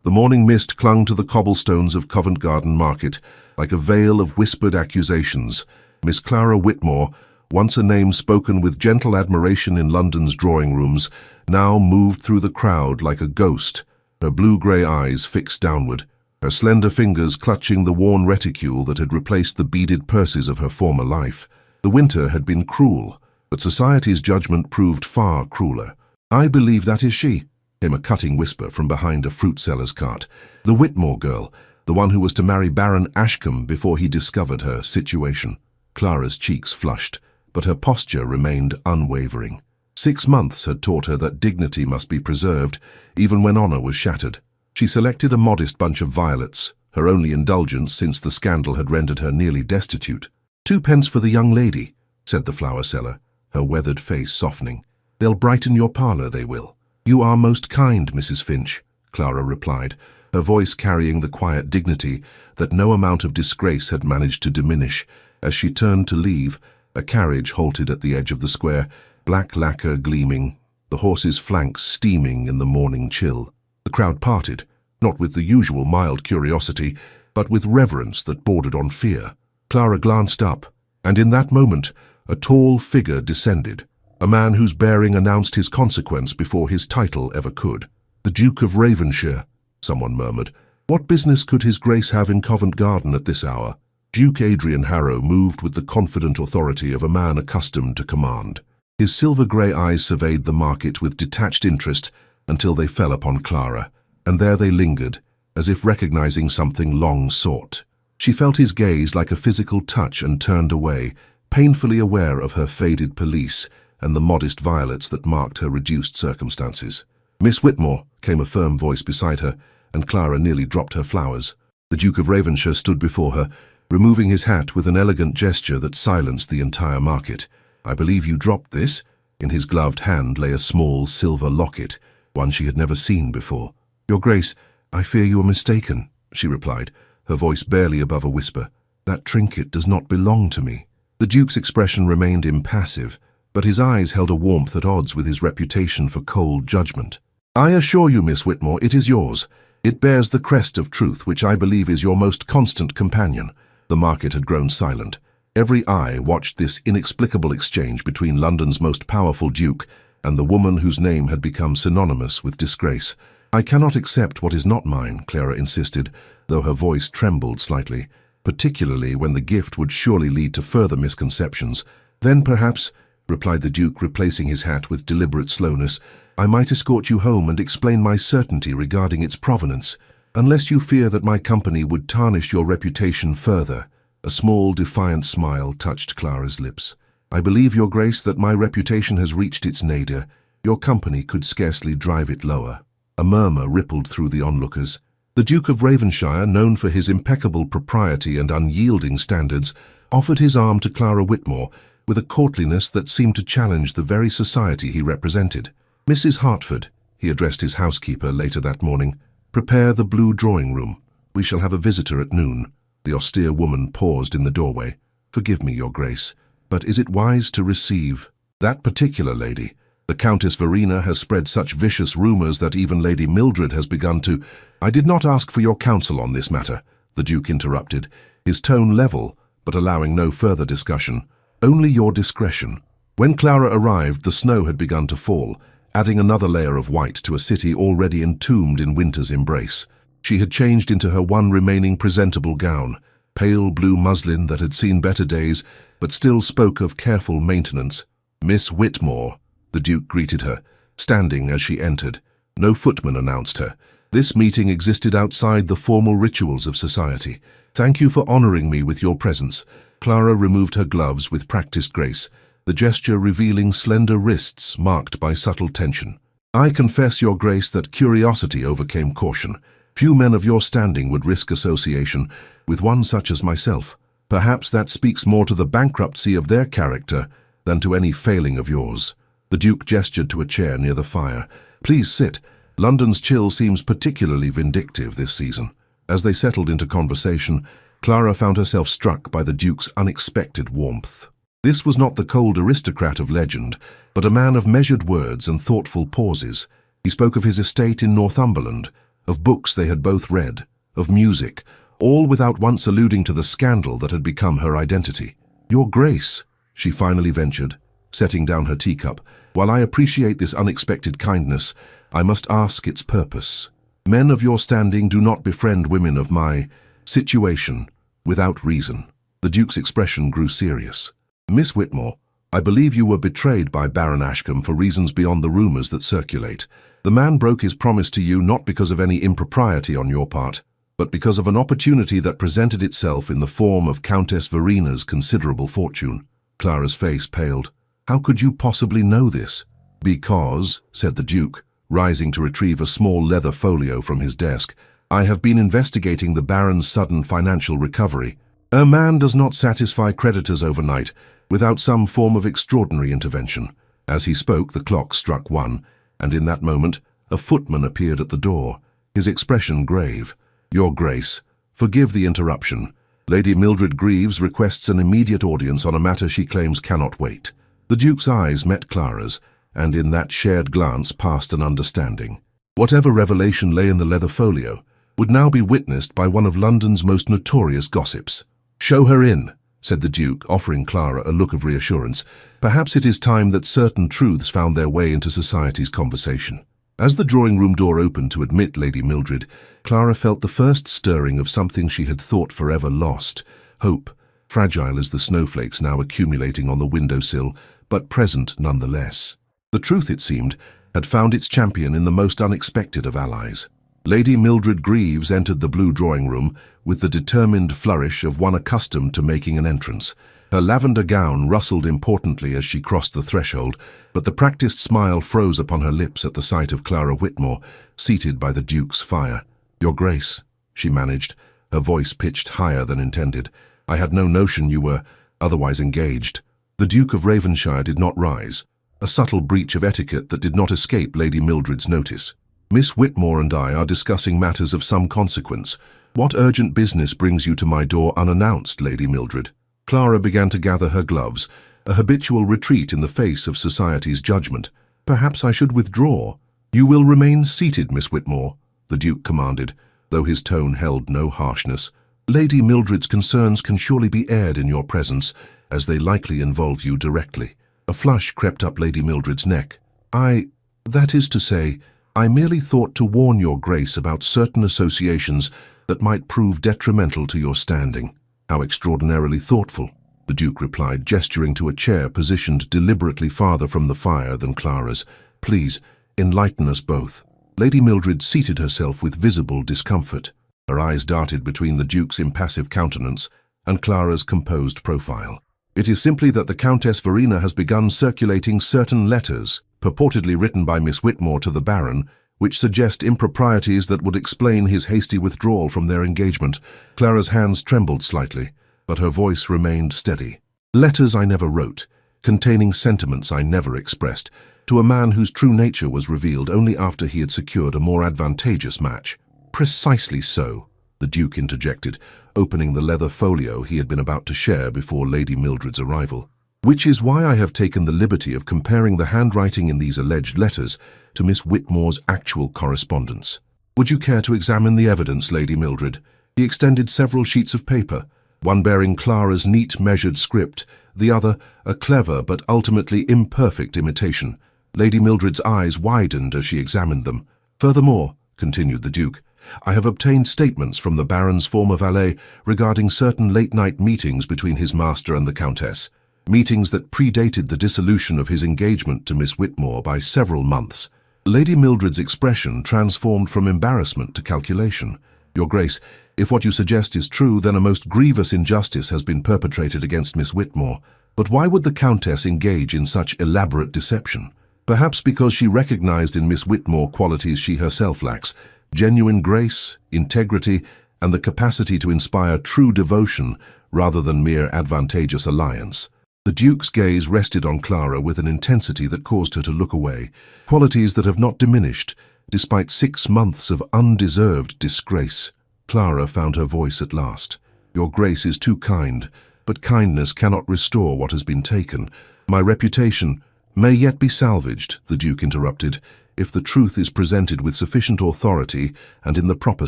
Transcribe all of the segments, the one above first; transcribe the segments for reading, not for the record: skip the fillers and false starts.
The morning mist clung to the cobblestones of Covent Garden Market like a veil of whispered accusations. Miss Clara Whitmore, once a name spoken with gentle admiration in London's drawing rooms, now moved through the crowd like a ghost, her blue-grey eyes fixed downward, her slender fingers clutching the worn reticule that had replaced the beaded purses of her former life. The winter had been cruel, but society's judgment proved far crueler. "I believe that is she," came a cutting whisper from behind a fruit seller's cart. The Whitmore girl, the one who was to marry Baron Ashcombe before he discovered her situation. Clara's cheeks flushed, but her posture remained unwavering. 6 months had taught her that dignity must be preserved, even when honor was shattered. She selected a modest bunch of violets, her only indulgence since the scandal had rendered her nearly destitute. "2 pence for the young lady," said the flower seller, her weathered face softening. "They'll brighten your parlour, they will." "You are most kind, Mrs. Finch," Clara replied, her voice carrying the quiet dignity that no amount of disgrace had managed to diminish. As she turned to leave, a carriage halted at the edge of the square, black lacquer gleaming, the horse's flanks steaming in the morning chill. The crowd parted, not with the usual mild curiosity, but with reverence that bordered on fear. Clara glanced up, and in that moment, a tall figure descended, a man whose bearing announced his consequence before his title ever could. "The Duke of Ravenshire," someone murmured. "What business could his grace have in Covent Garden at this hour?" Duke Adrian Harrow moved with the confident authority of a man accustomed to command. His silver-grey eyes surveyed the market with detached interest until they fell upon Clara, and there they lingered, as if recognizing something long sought. She felt his gaze like a physical touch and turned away, painfully aware of her faded pelisse and the modest violets that marked her reduced circumstances. "Miss Whitmore," came a firm voice beside her, and Clara nearly dropped her flowers. The Duke of Ravenshire stood before her, removing his hat with an elegant gesture that silenced the entire market. "I believe you dropped this?" In his gloved hand lay a small silver locket, one she had never seen before. "Your Grace, I fear you are mistaken," she replied, her voice barely above a whisper. "That trinket does not belong to me." The Duke's expression remained impassive, but his eyes held a warmth at odds with his reputation for cold judgment. "I assure you, Miss Whitmore, it is yours. It bears the crest of truth, which I believe is your most constant companion." The market had grown silent. Every eye watched this inexplicable exchange between London's most powerful duke and the woman whose name had become synonymous with disgrace. "I cannot accept what is not mine," Clara insisted, though her voice trembled slightly, particularly when the gift would surely lead to further misconceptions. "Then perhaps," replied the Duke, replacing his hat with deliberate slowness, "I might escort you home and explain my certainty regarding its provenance, unless you fear that my company would tarnish your reputation further." A small, defiant smile touched Clara's lips. "I believe, Your Grace, that my reputation has reached its nadir. Your company could scarcely drive it lower." A murmur rippled through the onlookers. The Duke of Ravenshire, known for his impeccable propriety and unyielding standards, offered his arm to Clara Whitmore with a courtliness that seemed to challenge the very society he represented. "Mrs. Hertford," he addressed his housekeeper later that morning, "prepare the blue drawing-room. We shall have a visitor at noon." The austere woman paused in the doorway. "Forgive me, Your Grace, but is it wise to receive that particular lady? The Countess Verena has spread such vicious rumors that even Lady Mildred has begun to—" "I did not ask for your counsel on this matter," the Duke interrupted, his tone level, but allowing no further discussion. "Only your discretion." When Clara arrived, the snow had begun to fall, adding another layer of white to a city already entombed in winter's embrace. She had changed into her one remaining presentable gown, pale blue muslin that had seen better days, but still spoke of careful maintenance. "Miss Whitmore," the Duke greeted her, standing as she entered. No footman announced her. This meeting existed outside the formal rituals of society. "Thank you for honoring me with your presence." Clara removed her gloves with practiced grace, the gesture revealing slender wrists marked by subtle tension. "I confess, Your Grace, that curiosity overcame caution. Few men of your standing would risk association with one such as myself. Perhaps that speaks more to the bankruptcy of their character than to any failing of yours." The Duke gestured to a chair near the fire. "Please sit. London's chill seems particularly vindictive this season." As they settled into conversation, Clara found herself struck by the Duke's unexpected warmth. This was not the cold aristocrat of legend, but a man of measured words and thoughtful pauses. He spoke of his estate in Northumberland, of books they had both read, of music, all without once alluding to the scandal that had become her identity. "Your Grace," she finally ventured, setting down her teacup, "while I appreciate this unexpected kindness, I must ask its purpose. Men of your standing do not befriend women of my situation without reason." The Duke's expression grew serious. "Miss Whitmore, I believe you were betrayed by Baron Ashcombe for reasons beyond the rumors that circulate. The man broke his promise to you not because of any impropriety on your part, but because of an opportunity that presented itself in the form of Countess Verina's considerable fortune." Clara's face paled. "How could you possibly know this?" "Because," said the Duke, rising to retrieve a small leather folio from his desk, "I have been investigating the Baron's sudden financial recovery. A man does not satisfy creditors overnight without some form of extraordinary intervention." As he spoke, the clock struck 1, and in that moment, a footman appeared at the door, his expression grave. "Your Grace, forgive the interruption. Lady Mildred Greaves requests an immediate audience on a matter she claims cannot wait." The Duke's eyes met Clara's, and in that shared glance passed an understanding. Whatever revelation lay in the leather folio would now be witnessed by one of London's most notorious gossips. "Show her in," said the Duke, offering Clara a look of reassurance. "Perhaps it is time that certain truths found their way into society's conversation." As the drawing-room door opened to admit Lady Mildred, Clara felt the first stirring of something she had thought forever lost: hope, fragile as the snowflakes now accumulating on the windowsill, but present nonetheless. The truth, it seemed, had found its champion in the most unexpected of allies. Lady Mildred Greaves entered the blue drawing-room with the determined flourish of one accustomed to making an entrance. Her lavender gown rustled importantly as she crossed the threshold, but the practiced smile froze upon her lips at the sight of Clara Whitmore, seated by the Duke's fire. "Your Grace," she managed, her voice pitched higher than intended, "I had no notion you were otherwise engaged." The Duke of Ravenshire did not rise, a subtle breach of etiquette that did not escape Lady Mildred's notice. "Miss Whitmore and I are discussing matters of some consequence. What urgent business brings you to my door unannounced, Lady Mildred?" Clara began to gather her gloves, a habitual retreat in the face of society's judgment. "Perhaps I should withdraw." "You will remain seated, Miss Whitmore," the Duke commanded, though his tone held no harshness. "Lady Mildred's concerns can surely be aired in your presence, as they likely involve you directly." A flush crept up Lady Mildred's neck. That is to say, I merely thought to warn your Grace about certain associations that might prove detrimental to your standing." "How extraordinarily thoughtful," the Duke replied, gesturing to a chair positioned deliberately farther from the fire than Clara's. "Please, enlighten us both." Lady Mildred seated herself with visible discomfort. Her eyes darted between the Duke's impassive countenance and Clara's composed profile. "It is simply that the Countess Verina has begun circulating certain letters, purportedly written by Miss Whitmore to the Baron, which suggest improprieties that would explain his hasty withdrawal from their engagement." Clara's hands trembled slightly, but her voice remained steady. "Letters I never wrote, containing sentiments I never expressed, to a man whose true nature was revealed only after he had secured a more advantageous match." "Precisely so," the Duke interjected, opening the leather folio he had been about to share before Lady Mildred's arrival. "Which is why I have taken the liberty of comparing the handwriting in these alleged letters to Miss Whitmore's actual correspondence. Would you care to examine the evidence, Lady Mildred?" He extended several sheets of paper, one bearing Clara's neat, measured script, the other a clever but ultimately imperfect imitation. Lady Mildred's eyes widened as she examined them. "Furthermore," continued the Duke, "I have obtained statements from the Baron's former valet regarding certain late-night meetings between his master and the Countess, meetings that predated the dissolution of his engagement to Miss Whitmore by several months." Lady Mildred's expression transformed from embarrassment to calculation. "Your Grace, if what you suggest is true, then a most grievous injustice has been perpetrated against Miss Whitmore. But why would the Countess engage in such elaborate deception? Perhaps because she recognized in Miss Whitmore qualities she herself lacks: genuine grace, integrity, and the capacity to inspire true devotion rather than mere advantageous alliance." The Duke's gaze rested on Clara with an intensity that caused her to look away, qualities that have not diminished, despite 6 months of undeserved disgrace. Clara found her voice at last. "Your Grace is too kind, but kindness cannot restore what has been taken. My reputation may yet be salvaged," the Duke interrupted, if the truth is presented with sufficient authority and in the proper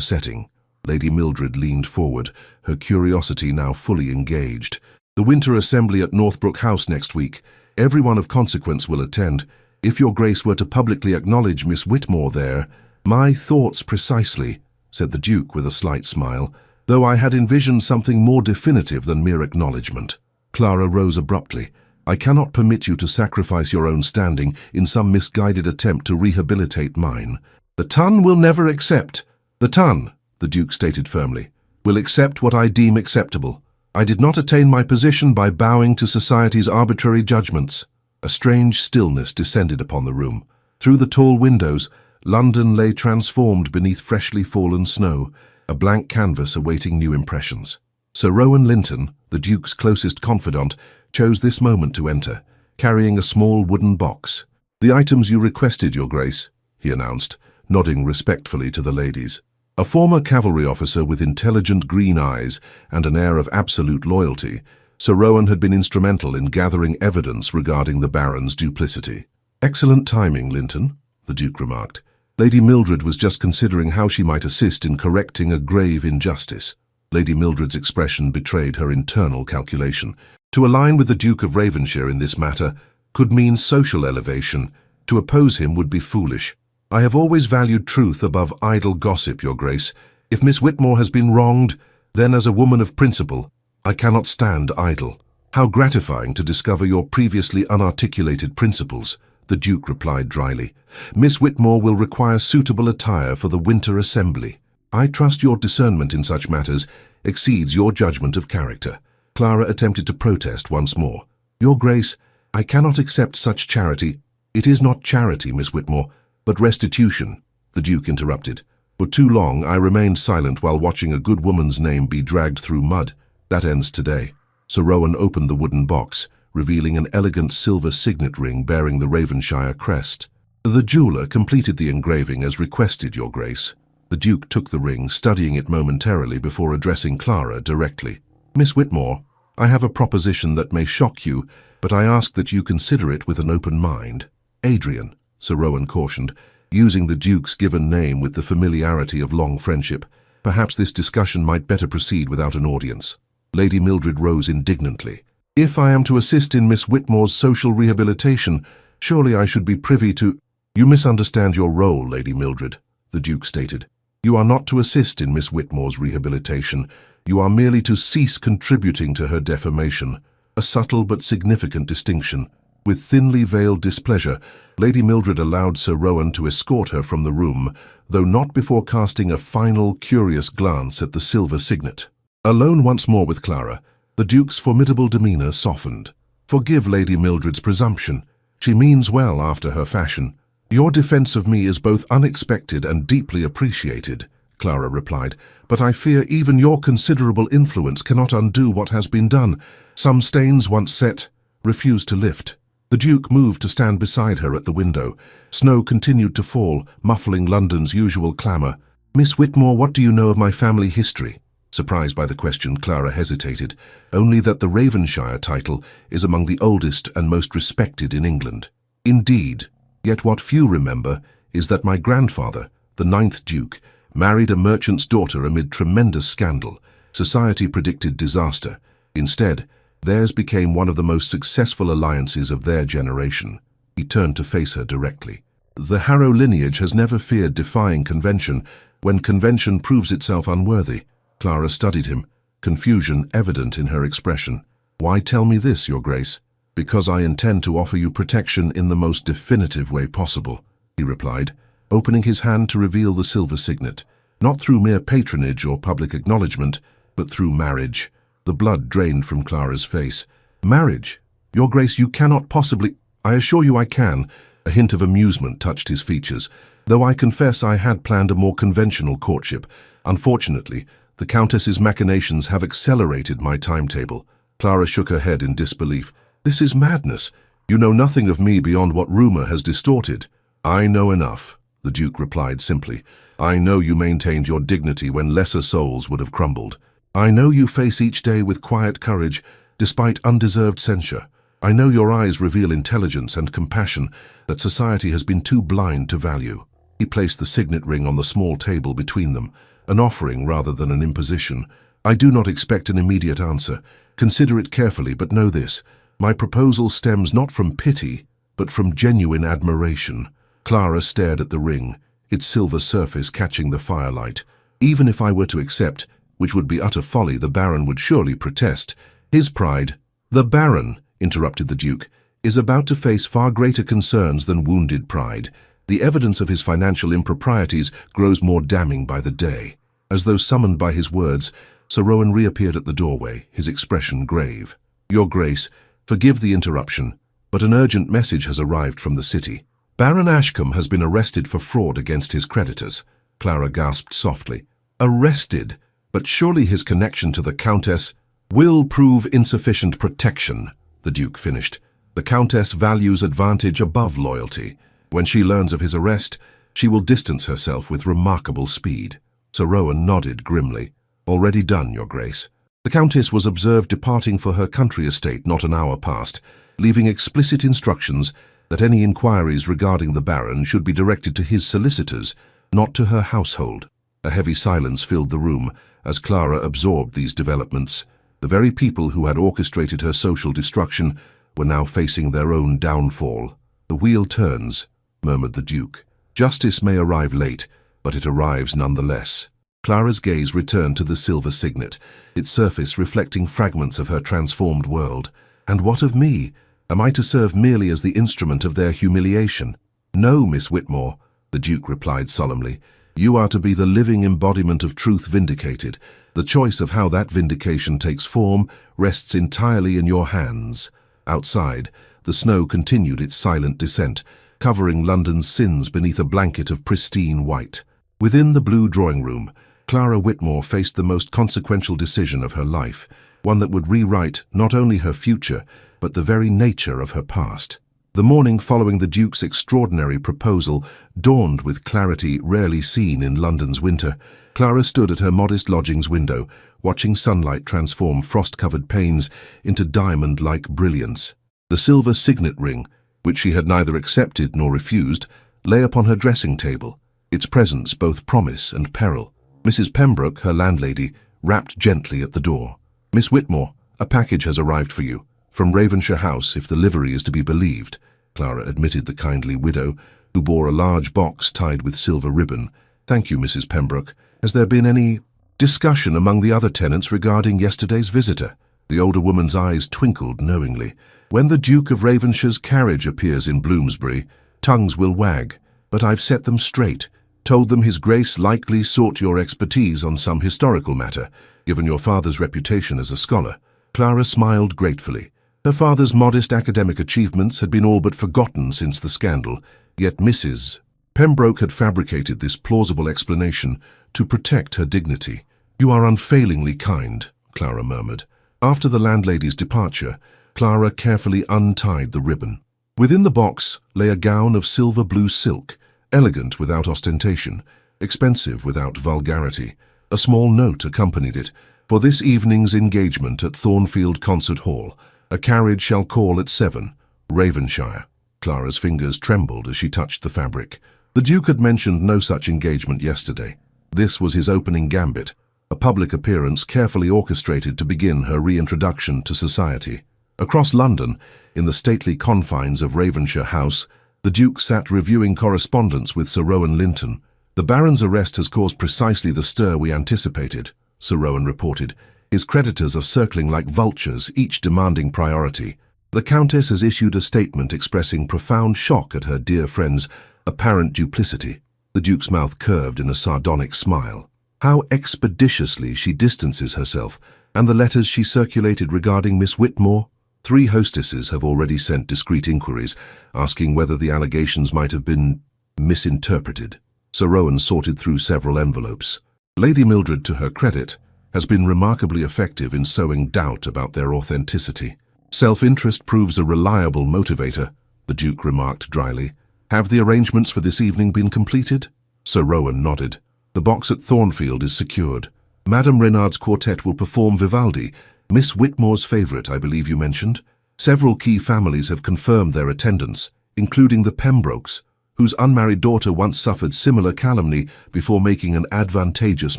setting. Lady Mildred leaned forward, her curiosity now fully engaged. The winter assembly at Northbrook House next week. Everyone of consequence will attend. If your Grace were to publicly acknowledge Miss Whitmore there— My thoughts precisely, said the Duke with a slight smile, though I had envisioned something more definitive than mere acknowledgement. Clara rose abruptly. I cannot permit you to sacrifice your own standing in some misguided attempt to rehabilitate mine. The Ton will never accept. The Ton, the Duke stated firmly, will accept what I deem acceptable. I did not attain my position by bowing to society's arbitrary judgments. A strange stillness descended upon the room. Through the tall windows, London lay transformed beneath freshly fallen snow, a blank canvas awaiting new impressions. Sir Rowan Linton, the Duke's closest confidant, chose this moment to enter, carrying a small wooden box. The items you requested, Your Grace, he announced, nodding respectfully to the ladies. A former cavalry officer with intelligent green eyes and an air of absolute loyalty, Sir Rowan had been instrumental in gathering evidence regarding the Baron's duplicity. Excellent timing, Linton, the Duke remarked. Lady Mildred was just considering how she might assist in correcting a grave injustice. Lady Mildred's expression betrayed her internal calculation. To align with the Duke of Ravenshire in this matter could mean social elevation. To oppose him would be foolish. I have always valued truth above idle gossip, Your Grace. If Miss Whitmore has been wronged, then as a woman of principle, I cannot stand idle. How gratifying to discover your previously unarticulated principles, the Duke replied dryly. Miss Whitmore will require suitable attire for the winter assembly. I trust your discernment in such matters exceeds your judgment of character. Clara attempted to protest once more. Your Grace, I cannot accept such charity. It is not charity, Miss Whitmore, but restitution, the Duke interrupted. For too long I remained silent while watching a good woman's name be dragged through mud. That ends today. Sir Rowan opened the wooden box, revealing an elegant silver signet ring bearing the Ravenshire crest. The jeweller completed the engraving as requested, Your Grace. The Duke took the ring, studying it momentarily before addressing Clara directly. Miss Whitmore, I have a proposition that may shock you, but I ask that you consider it with an open mind. Adrian, Sir Rowan cautioned, using the Duke's given name with the familiarity of long friendship. Perhaps this discussion might better proceed without an audience. Lady Mildred rose indignantly. If I am to assist in Miss Whitmore's social rehabilitation, surely I should be privy to— You misunderstand your role, Lady Mildred, the Duke stated. You are not to assist in Miss Whitmore's rehabilitation. You are merely to cease contributing to her defamation. A subtle but significant distinction. With thinly veiled displeasure, Lady Mildred allowed Sir Rowan to escort her from the room, though not before casting a final, curious glance at the silver signet. Alone once more with Clara, the Duke's formidable demeanour softened. Forgive Lady Mildred's presumption. She means well after her fashion. Your defence of me is both unexpected and deeply appreciated, Clara replied, but I fear even your considerable influence cannot undo what has been done. Some stains once set refuse to lift. The Duke moved to stand beside her at the window. Snow continued to fall, muffling London's usual clamour. Miss Whitmore, what do you know of my family history? Surprised by the question, Clara hesitated. Only that the Ravenshire title is among the oldest and most respected in England. Indeed, yet what few remember is that my grandfather, the 9th Duke, married a merchant's daughter amid tremendous scandal. Society predicted disaster. Instead, theirs became one of the most successful alliances of their generation. He turned to face her directly. The Harrow lineage has never feared defying convention when convention proves itself unworthy. Clara studied him, confusion evident in her expression. Why tell me this, Your Grace? Because I intend to offer you protection in the most definitive way possible, he replied, opening his hand to reveal the silver signet, not through mere patronage or public acknowledgement, but through marriage. The blood drained from Clara's face. Marriage? Your Grace, you cannot possibly— I assure you I can. A hint of amusement touched his features, though I confess I had planned a more conventional courtship. Unfortunately, the Countess's machinations have accelerated my timetable. Clara shook her head in disbelief. This is madness. You know nothing of me beyond what rumour has distorted. I know enough, the Duke replied simply. I know you maintained your dignity when lesser souls would have crumbled. I know you face each day with quiet courage, despite undeserved censure. I know your eyes reveal intelligence and compassion that society has been too blind to value. He placed the signet ring on the small table between them, an offering rather than an imposition. I do not expect an immediate answer. Consider it carefully, but know this. My proposal stems not from pity, but from genuine admiration. Clara stared at the ring, its silver surface catching the firelight. Even if I were to accept, which would be utter folly, the Baron would surely protest. His pride— "The Baron," interrupted the Duke, "is about to face far greater concerns than wounded pride. The evidence of his financial improprieties grows more damning by the day." As though summoned by his words, Sir Rowan reappeared at the doorway, his expression grave. "Your Grace, forgive the interruption, but an urgent message has arrived from the city. Baron Ashcombe has been arrested for fraud against his creditors." Clara gasped softly. "Arrested? But surely his connection to the Countess—" "Will prove insufficient protection," the Duke finished. "The Countess values advantage above loyalty. When she learns of his arrest, she will distance herself with remarkable speed." Sir Rowan nodded grimly. "Already done, Your Grace." The Countess was observed departing for her country estate not an hour past, leaving explicit instructions that any inquiries regarding the Baron should be directed to his solicitors, not to her household. A heavy silence filled the room as Clara absorbed these developments. The very people who had orchestrated her social destruction were now facing their own downfall. "The wheel turns," murmured the Duke. "Justice may arrive late, but it arrives nonetheless." Clara's gaze returned to the silver signet, its surface reflecting fragments of her transformed world. "And what of me? Am I to serve merely as the instrument of their humiliation?" "No, Miss Whitmore," the Duke replied solemnly. "You are to be the living embodiment of truth vindicated. The choice of how that vindication takes form rests entirely in your hands." Outside, the snow continued its silent descent, covering London's sins beneath a blanket of pristine white. Within the blue drawing room, Clara Whitmore faced the most consequential decision of her life, one that would rewrite not only her future, but the very nature of her past. The morning following the Duke's extraordinary proposal dawned with clarity rarely seen in London's winter. Clara stood at her modest lodgings window, watching sunlight transform frost-covered panes into diamond-like brilliance. The silver signet ring, which she had neither accepted nor refused, lay upon her dressing table, its presence both promise and peril. Mrs. Pembroke, her landlady, rapped gently at the door. "Miss Whitmore, a package has arrived for you. From Ravenshire House, if the livery is to be believed," Clara admitted the kindly widow, who bore a large box tied with silver ribbon. "Thank you, Mrs. Pembroke. Has there been any discussion among the other tenants regarding yesterday's visitor?" The older woman's eyes twinkled knowingly. "When the Duke of Ravenshire's carriage appears in Bloomsbury, tongues will wag, but I've set them straight. Told them His Grace likely sought your expertise on some historical matter, given your father's reputation as a scholar." Clara smiled gratefully. Her father's modest academic achievements had been all but forgotten since the scandal, yet Mrs. Pembroke had fabricated this plausible explanation to protect her dignity. "You are unfailingly kind," Clara murmured. After the landlady's departure, Clara carefully untied the ribbon. Within the box lay a gown of silver blue silk, elegant without ostentation, expensive without vulgarity. A small note accompanied it. "For this evening's engagement at Thornfield Concert Hall, a carriage shall call at 7, Ravenshire." Clara's fingers trembled as she touched the fabric. The Duke had mentioned no such engagement yesterday. This was his opening gambit, a public appearance carefully orchestrated to begin her reintroduction to society. Across London, in the stately confines of Ravenshire House, the Duke sat reviewing correspondence with Sir Rowan Linton. "The Baron's arrest has caused precisely the stir we anticipated," Sir Rowan reported. "His creditors are circling like vultures, each demanding priority. The Countess has issued a statement expressing profound shock at her dear friend's apparent duplicity." The Duke's mouth curved in a sardonic smile. "How expeditiously she distances herself, and the letters she circulated regarding Miss Whitmore? 3 hostesses have already sent discreet inquiries, asking whether the allegations might have been misinterpreted." Sir Rowan sorted through several envelopes. "Lady Mildred, to her credit, has been remarkably effective in sowing doubt about their authenticity. Self-interest proves a reliable motivator," the Duke remarked dryly. "Have the arrangements for this evening been completed?" Sir Rowan nodded. "The box at Thornfield is secured. Madame Reynard's quartet will perform Vivaldi, Miss Whitmore's favourite, I believe you mentioned. Several key families have confirmed their attendance, including the Pembrokes, whose unmarried daughter once suffered similar calumny before making an advantageous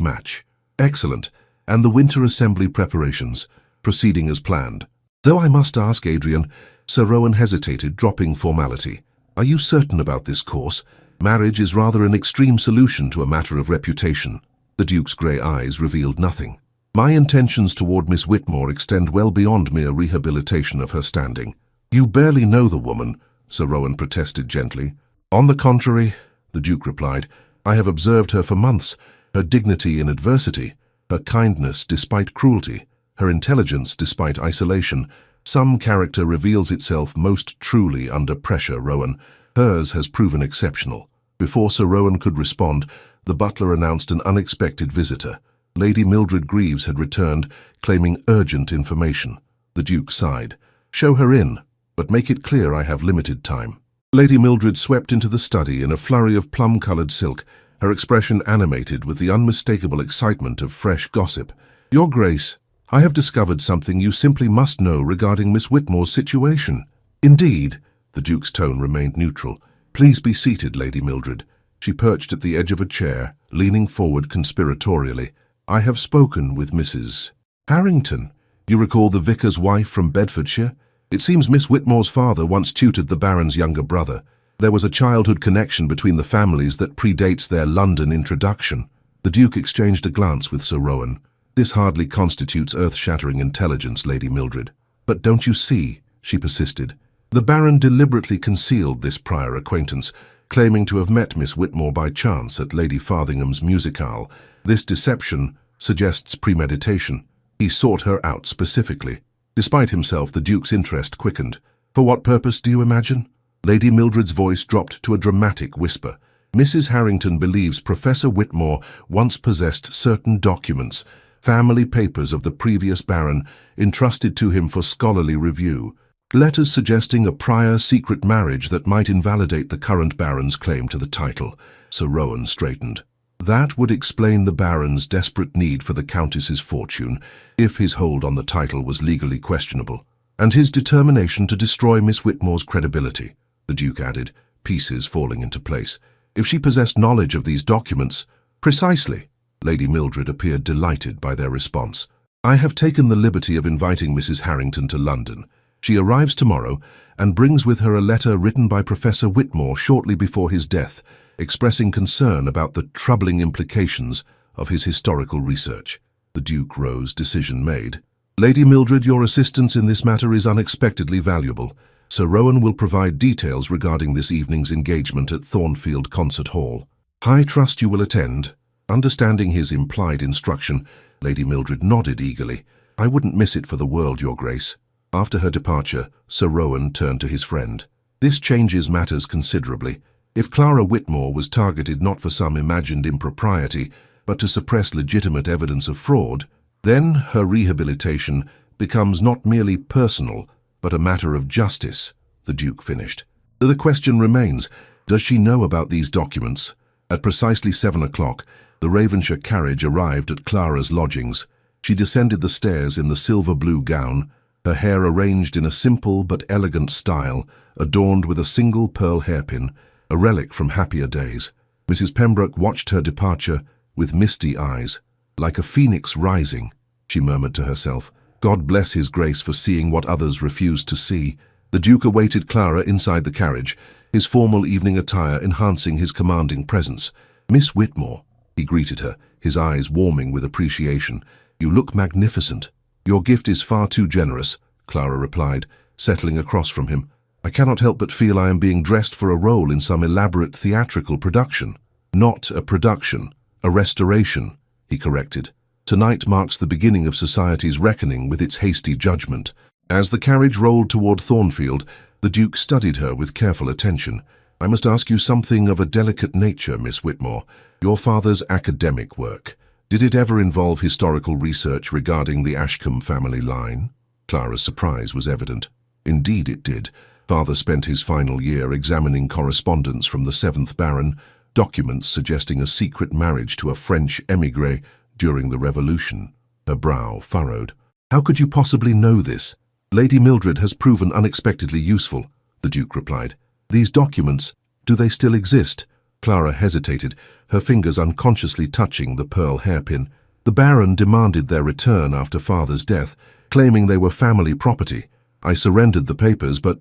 match. Excellent. And the winter assembly preparations, proceeding as planned. Though I must ask, Adrian, Sir Rowan hesitated, dropping formality. Are you certain about this course? Marriage is rather an extreme solution to a matter of reputation. The Duke's grey eyes revealed nothing. My intentions toward Miss Whitmore extend well beyond mere rehabilitation of her standing. You barely know the woman, Sir Rowan protested gently. On the contrary, the Duke replied, I have observed her for months, her dignity in adversity, her kindness despite cruelty, her intelligence despite isolation. Some character reveals itself most truly under pressure, Rowan. Hers has proven exceptional. Before Sir Rowan could respond, the butler announced an unexpected visitor. Lady Mildred Greaves had returned, claiming urgent information. The Duke sighed. Show her in, but make it clear I have limited time. Lady Mildred swept into the study in a flurry of plum-coloured silk, her expression animated with the unmistakable excitement of fresh gossip. Your Grace, I have discovered something you simply must know regarding Miss Whitmore's situation. Indeed, the Duke's tone remained neutral. Please be seated, Lady Mildred. She perched at the edge of a chair, leaning forward conspiratorially. I have spoken with Mrs. Harrington. You recall the vicar's wife from Bedfordshire? It seems Miss Whitmore's father once tutored the Baron's younger brother. There was a childhood connection between the families that predates their London introduction. The Duke exchanged a glance with Sir Rowan. This hardly constitutes earth-shattering intelligence, Lady Mildred. But don't you see, she persisted. The Baron deliberately concealed this prior acquaintance, claiming to have met Miss Whitmore by chance at Lady Farthingham's musicale. This deception suggests premeditation. He sought her out specifically. Despite himself, the Duke's interest quickened. For what purpose, do you imagine? Lady Mildred's voice dropped to a dramatic whisper. Mrs. Harrington believes Professor Whitmore once possessed certain documents, family papers of the previous Baron, entrusted to him for scholarly review. Letters suggesting a prior secret marriage that might invalidate the current Baron's claim to the title. Sir Rowan straightened. That would explain the Baron's desperate need for the Countess's fortune, if his hold on the title was legally questionable, and his determination to destroy Miss Whitmore's credibility, the Duke added, pieces falling into place. If she possessed knowledge of these documents, precisely. Lady Mildred appeared delighted by their response. I have taken the liberty of inviting Mrs. Harrington to London. She arrives tomorrow and brings with her a letter written by Professor Whitmore shortly before his death, expressing concern about the troubling implications of his historical research. The Duke rose, decision made. Lady Mildred, your assistance in this matter is unexpectedly valuable. Sir Rowan will provide details regarding this evening's engagement at Thornfield Concert Hall. I trust you will attend. Understanding his implied instruction, Lady Mildred nodded eagerly. I wouldn't miss it for the world, Your Grace. After her departure, Sir Rowan turned to his friend. This changes matters considerably. If Clara Whitmore was targeted not for some imagined impropriety, but to suppress legitimate evidence of fraud, then her rehabilitation becomes not merely personal, but a matter of justice, the Duke finished. The question remains, does she know about these documents? At precisely 7 o'clock, the Ravenshire carriage arrived at Clara's lodgings. She descended the stairs in the silver-blue gown, her hair arranged in a simple but elegant style, adorned with a single pearl hairpin, a relic from happier days. Mrs. Pembroke watched her departure with misty eyes. Like a phoenix rising, she murmured to herself. God bless his Grace for seeing what others refused to see. The Duke awaited Clara inside the carriage, his formal evening attire enhancing his commanding presence. Miss Whitmore, he greeted her, his eyes warming with appreciation. You look magnificent. Your gift is far too generous, Clara replied, settling across from him. I cannot help but feel I am being dressed for a role in some elaborate theatrical production. Not a production, a restoration, he corrected. Tonight marks the beginning of society's reckoning with its hasty judgment. As the carriage rolled toward Thornfield, the Duke studied her with careful attention. I must ask you something of a delicate nature, Miss Whitmore. Your father's academic work. Did it ever involve historical research regarding the Ashcombe family line? Clara's surprise was evident. Indeed it did. Father spent his final year examining correspondence from the 7th Baron, documents suggesting a secret marriage to a French émigré during the Revolution. Her brow furrowed. How could you possibly know this? Lady Mildred has proven unexpectedly useful, the Duke replied. These documents, do they still exist? Clara hesitated, her fingers unconsciously touching the pearl hairpin. The Baron demanded their return after Father's death, claiming they were family property. I surrendered the papers, but,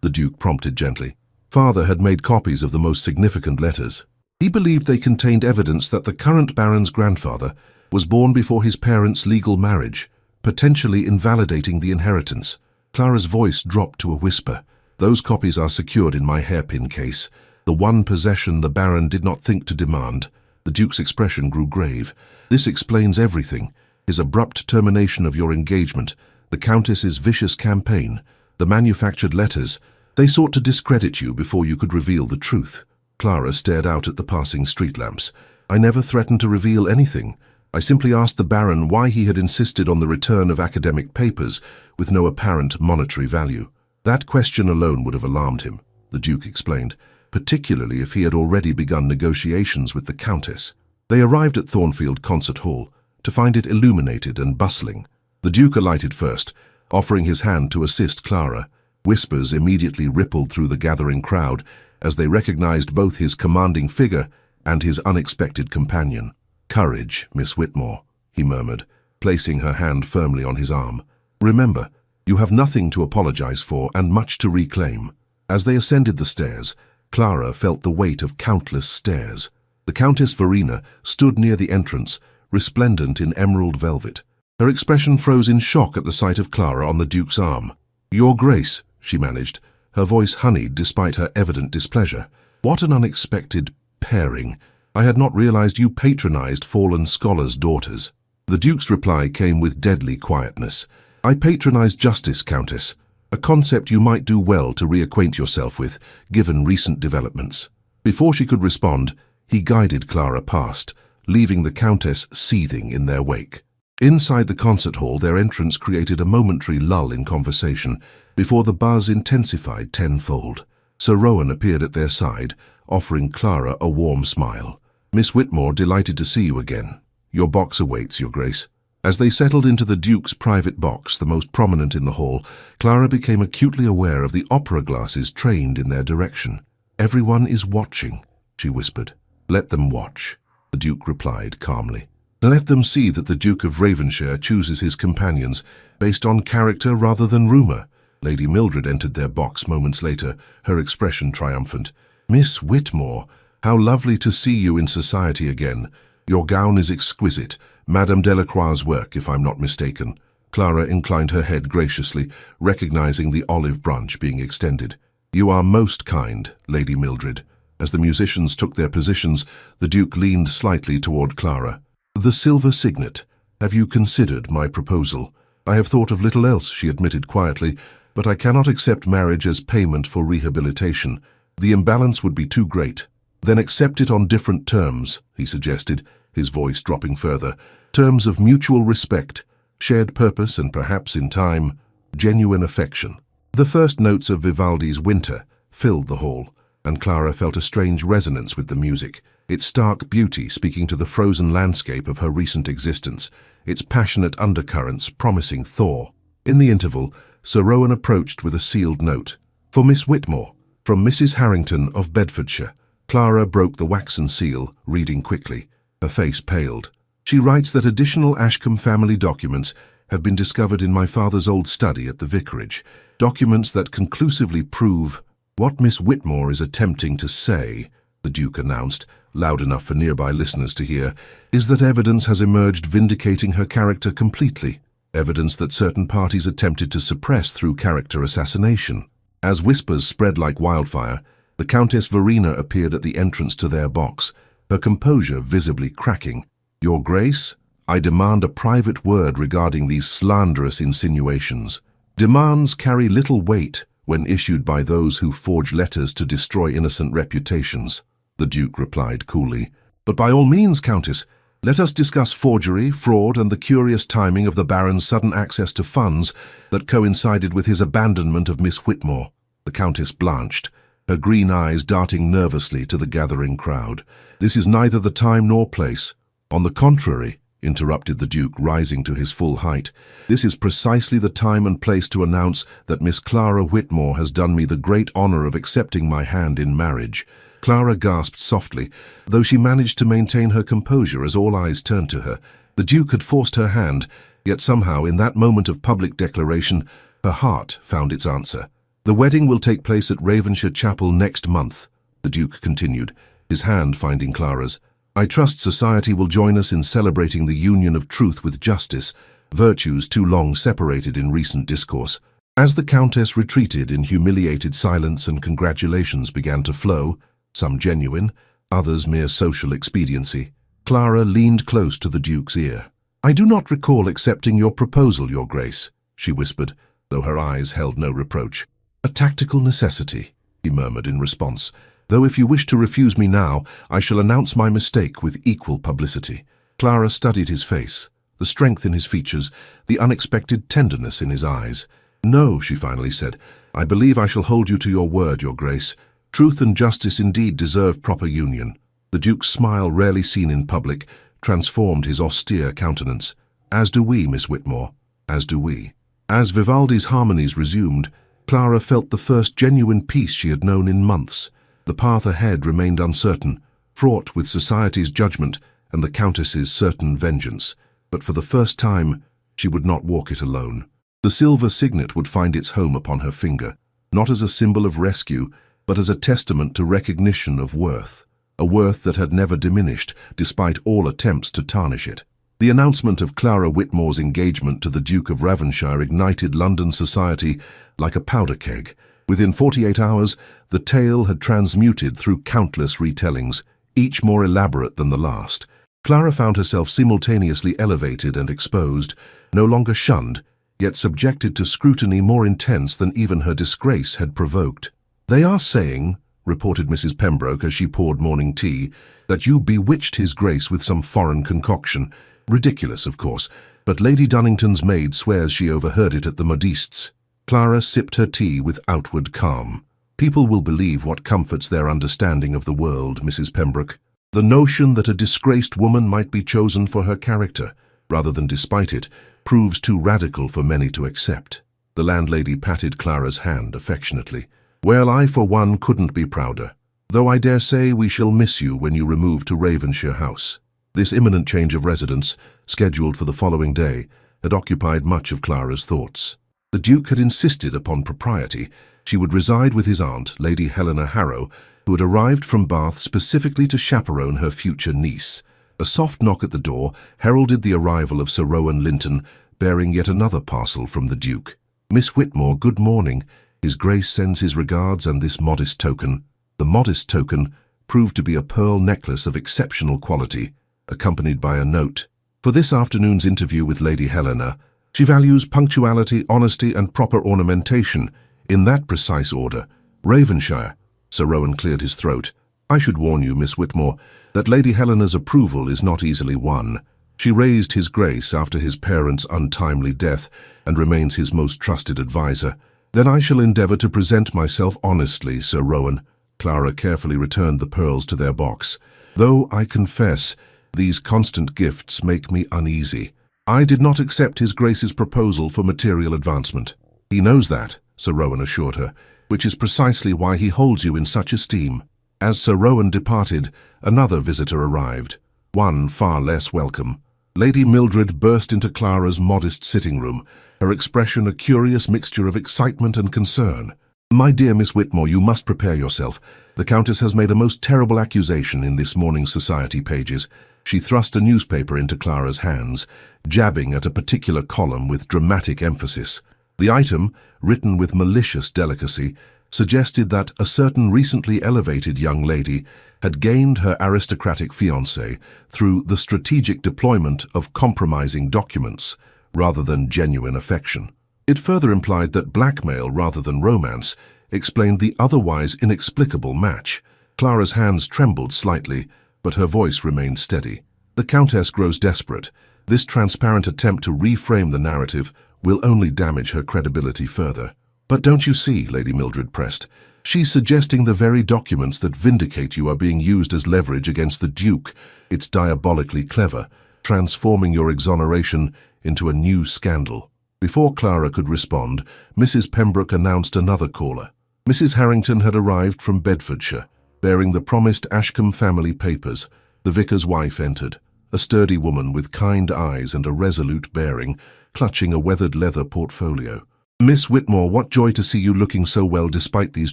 the Duke prompted gently. Father had made copies of the most significant letters. He believed they contained evidence that the current Baron's grandfather was born before his parents' legal marriage, potentially invalidating the inheritance. Clara's voice dropped to a whisper. Those copies are secured in my hairpin case, the one possession the Baron did not think to demand. The Duke's expression grew grave. This explains everything. His abrupt termination of your engagement, the Countess's vicious campaign, the manufactured letters. They sought to discredit you before you could reveal the truth. Clara stared out at the passing street lamps. I never threatened to reveal anything. I simply asked the Baron why he had insisted on the return of academic papers with no apparent monetary value. That question alone would have alarmed him, the Duke explained, particularly if he had already begun negotiations with the Countess. They arrived at Thornfield Concert Hall to find it illuminated and bustling. The Duke alighted first, offering his hand to assist Clara. Whispers immediately rippled through the gathering crowd as they recognized both his commanding figure and his unexpected companion. Courage, Miss Whitmore, he murmured, placing her hand firmly on his arm. Remember, you have nothing to apologize for and much to reclaim. As they ascended the stairs, Clara felt the weight of countless stares. The Countess Verena stood near the entrance, resplendent in emerald velvet. Her expression froze in shock at the sight of Clara on the Duke's arm. Your Grace, she managed, her voice honeyed despite her evident displeasure. What an unexpected pairing. I had not realized you patronized fallen scholars' daughters. The Duke's reply came with deadly quietness. I patronize justice, Countess, a concept you might do well to reacquaint yourself with, given recent developments. Before she could respond, he guided Clara past, leaving the Countess seething in their wake. Inside the concert hall, their entrance created a momentary lull in conversation, before the buzz intensified tenfold. Sir Rowan appeared at their side, offering Clara a warm smile. Miss Whitmore, delighted to see you again. Your box awaits, Your Grace. As they settled into the Duke's private box, the most prominent in the hall, Clara became acutely aware of the opera glasses trained in their direction. Everyone is watching, she whispered. Let them watch, the Duke replied calmly. Let them see that the Duke of Ravenshire chooses his companions based on character rather than rumour. Lady Mildred entered their box moments later, her expression triumphant. Miss Whitmore, how lovely to see you in society again. Your gown is exquisite, Madame Delacroix's work, if I'm not mistaken. Clara inclined her head graciously, recognizing the olive branch being extended. You are most kind, Lady Mildred. As the musicians took their positions, the Duke leaned slightly toward Clara. The silver signet. Have you considered my proposal? I have thought of little else, she admitted quietly, but I cannot accept marriage as payment for rehabilitation. The imbalance would be too great. Then accept it on different terms, he suggested, his voice dropping further. Terms of mutual respect, shared purpose, and perhaps in time, genuine affection. The first notes of Vivaldi's Winter filled the hall, and Clara felt a strange resonance with the music, its stark beauty speaking to the frozen landscape of her recent existence, its passionate undercurrents promising thaw. In the interval, Sir Rowan approached with a sealed note. For Miss Whitmore, from Mrs. Harrington of Bedfordshire. Clara broke the waxen seal, reading quickly. Her face paled. She writes that additional Ashcombe family documents have been discovered in my father's old study at the vicarage. Documents that conclusively prove what Miss Whitmore is attempting to say, the Duke announced, loud enough for nearby listeners to hear, is that evidence has emerged vindicating her character completely. Evidence that certain parties attempted to suppress through character assassination. As whispers spread like wildfire, the Countess Verena appeared at the entrance to their box, her composure visibly cracking. Your Grace, I demand a private word regarding these slanderous insinuations. Demands carry little weight when issued by those who forge letters to destroy innocent reputations, the Duke replied coolly. But by all means, Countess, let us discuss forgery, fraud, and the curious timing of the Baron's sudden access to funds that coincided with his abandonment of Miss Whitmore. The Countess blanched, her green eyes darting nervously to the gathering crowd. This is neither the time nor place. On the contrary, interrupted the Duke, rising to his full height. "This is precisely the time and place to announce that Miss Clara Whitmore has done me the great honor of accepting my hand in marriage." Clara gasped softly, though she managed to maintain her composure as all eyes turned to her. The Duke had forced her hand, yet somehow, in that moment of public declaration, her heart found its answer. "The wedding will take place at Ravenshire Chapel next month," the Duke continued, his hand finding Clara's. "I trust society will join us in celebrating the union of truth with justice, virtues too long separated in recent discourse." As the Countess retreated in humiliated silence and congratulations began to flow, some genuine, others mere social expediency, Clara leaned close to the Duke's ear. "I do not recall accepting your proposal, Your Grace," she whispered, though her eyes held no reproach. "A tactical necessity," he murmured in response, "though if you wish to refuse me now, I shall announce my mistake with equal publicity." Clara studied his face, the strength in his features, the unexpected tenderness in his eyes. "No," she finally said, "I believe I shall hold you to your word, Your Grace. Truth and justice indeed deserve proper union." The Duke's smile, rarely seen in public, transformed his austere countenance. "As do we, Miss Whitmore, as do we." As Vivaldi's harmonies resumed, Clara felt the first genuine peace she had known in months. The path ahead remained uncertain, fraught with society's judgment and the Countess's certain vengeance. But for the first time, she would not walk it alone. The silver signet would find its home upon her finger, not as a symbol of rescue, but as a testament to recognition of worth, a worth that had never diminished, despite all attempts to tarnish it. The announcement of Clara Whitmore's engagement to the Duke of Ravensshire ignited London society like a powder keg. Within 48 hours, the tale had transmuted through countless retellings, each more elaborate than the last. Clara found herself simultaneously elevated and exposed, no longer shunned, yet subjected to scrutiny more intense than even her disgrace had provoked. "They are saying," reported Mrs. Pembroke as she poured morning tea, "that you bewitched his Grace with some foreign concoction. Ridiculous, of course, but Lady Dunnington's maid swears she overheard it at the modistes." Clara sipped her tea with outward calm. "People will believe what comforts their understanding of the world, Mrs. Pembroke. The notion that a disgraced woman might be chosen for her character, rather than despite it, proves too radical for many to accept." The landlady patted Clara's hand affectionately. "Well, I for one couldn't be prouder, though I dare say we shall miss you when you remove to Ravenshire House." This imminent change of residence, scheduled for the following day, had occupied much of Clara's thoughts. The Duke had insisted upon propriety. She would reside with his aunt, Lady Helena Harrow, who had arrived from Bath specifically to chaperone her future niece. A soft knock at the door heralded the arrival of Sir Rowan Linton, bearing yet another parcel from the Duke. "Miss Whitmore, good morning. His Grace sends his regards and this modest token." The modest token proved to be a pearl necklace of exceptional quality, accompanied by a note. "For this afternoon's interview with Lady Helena, she values punctuality, honesty, and proper ornamentation, in that precise order. Ravenshire." Sir Rowan cleared his throat. "I should warn you, Miss Whitmore, that Lady Helena's approval is not easily won. She raised his Grace after his parents' untimely death and remains his most trusted adviser." "Then I shall endeavour to present myself honestly, Sir Rowan." Clara carefully returned the pearls to their box. "Though, I confess, these constant gifts make me uneasy. I did not accept his Grace's proposal for material advancement." "He knows that," Sir Rowan assured her, "which is precisely why he holds you in such esteem." As Sir Rowan departed, another visitor arrived, one far less welcome. Lady Mildred burst into Clara's modest sitting room, her expression a curious mixture of excitement and concern. "My dear Miss Whitmore, you must prepare yourself. The Countess has made a most terrible accusation in this morning's society pages." She thrust a newspaper into Clara's hands, jabbing at a particular column with dramatic emphasis. The item, written with malicious delicacy, suggested that a certain recently elevated young lady had gained her aristocratic fiancé through the strategic deployment of compromising documents, rather than genuine affection. It further implied that blackmail rather than romance explained the otherwise inexplicable match. Clara's hands trembled slightly, but her voice remained steady. "The Countess grows desperate. This transparent attempt to reframe the narrative will only damage her credibility further." "But don't you see," Lady Mildred pressed, "she's suggesting the very documents that vindicate you are being used as leverage against the Duke. It's diabolically clever. transforming your exoneration into a new scandal. Before Clara could respond, Mrs. Pembroke announced another caller. Mrs. Harrington had arrived from Bedfordshire, bearing the promised Ashcombe family papers. The vicar's wife entered, a sturdy woman with kind eyes and a resolute bearing, clutching a weathered leather portfolio. "Miss Whitmore, what joy to see you looking so well despite these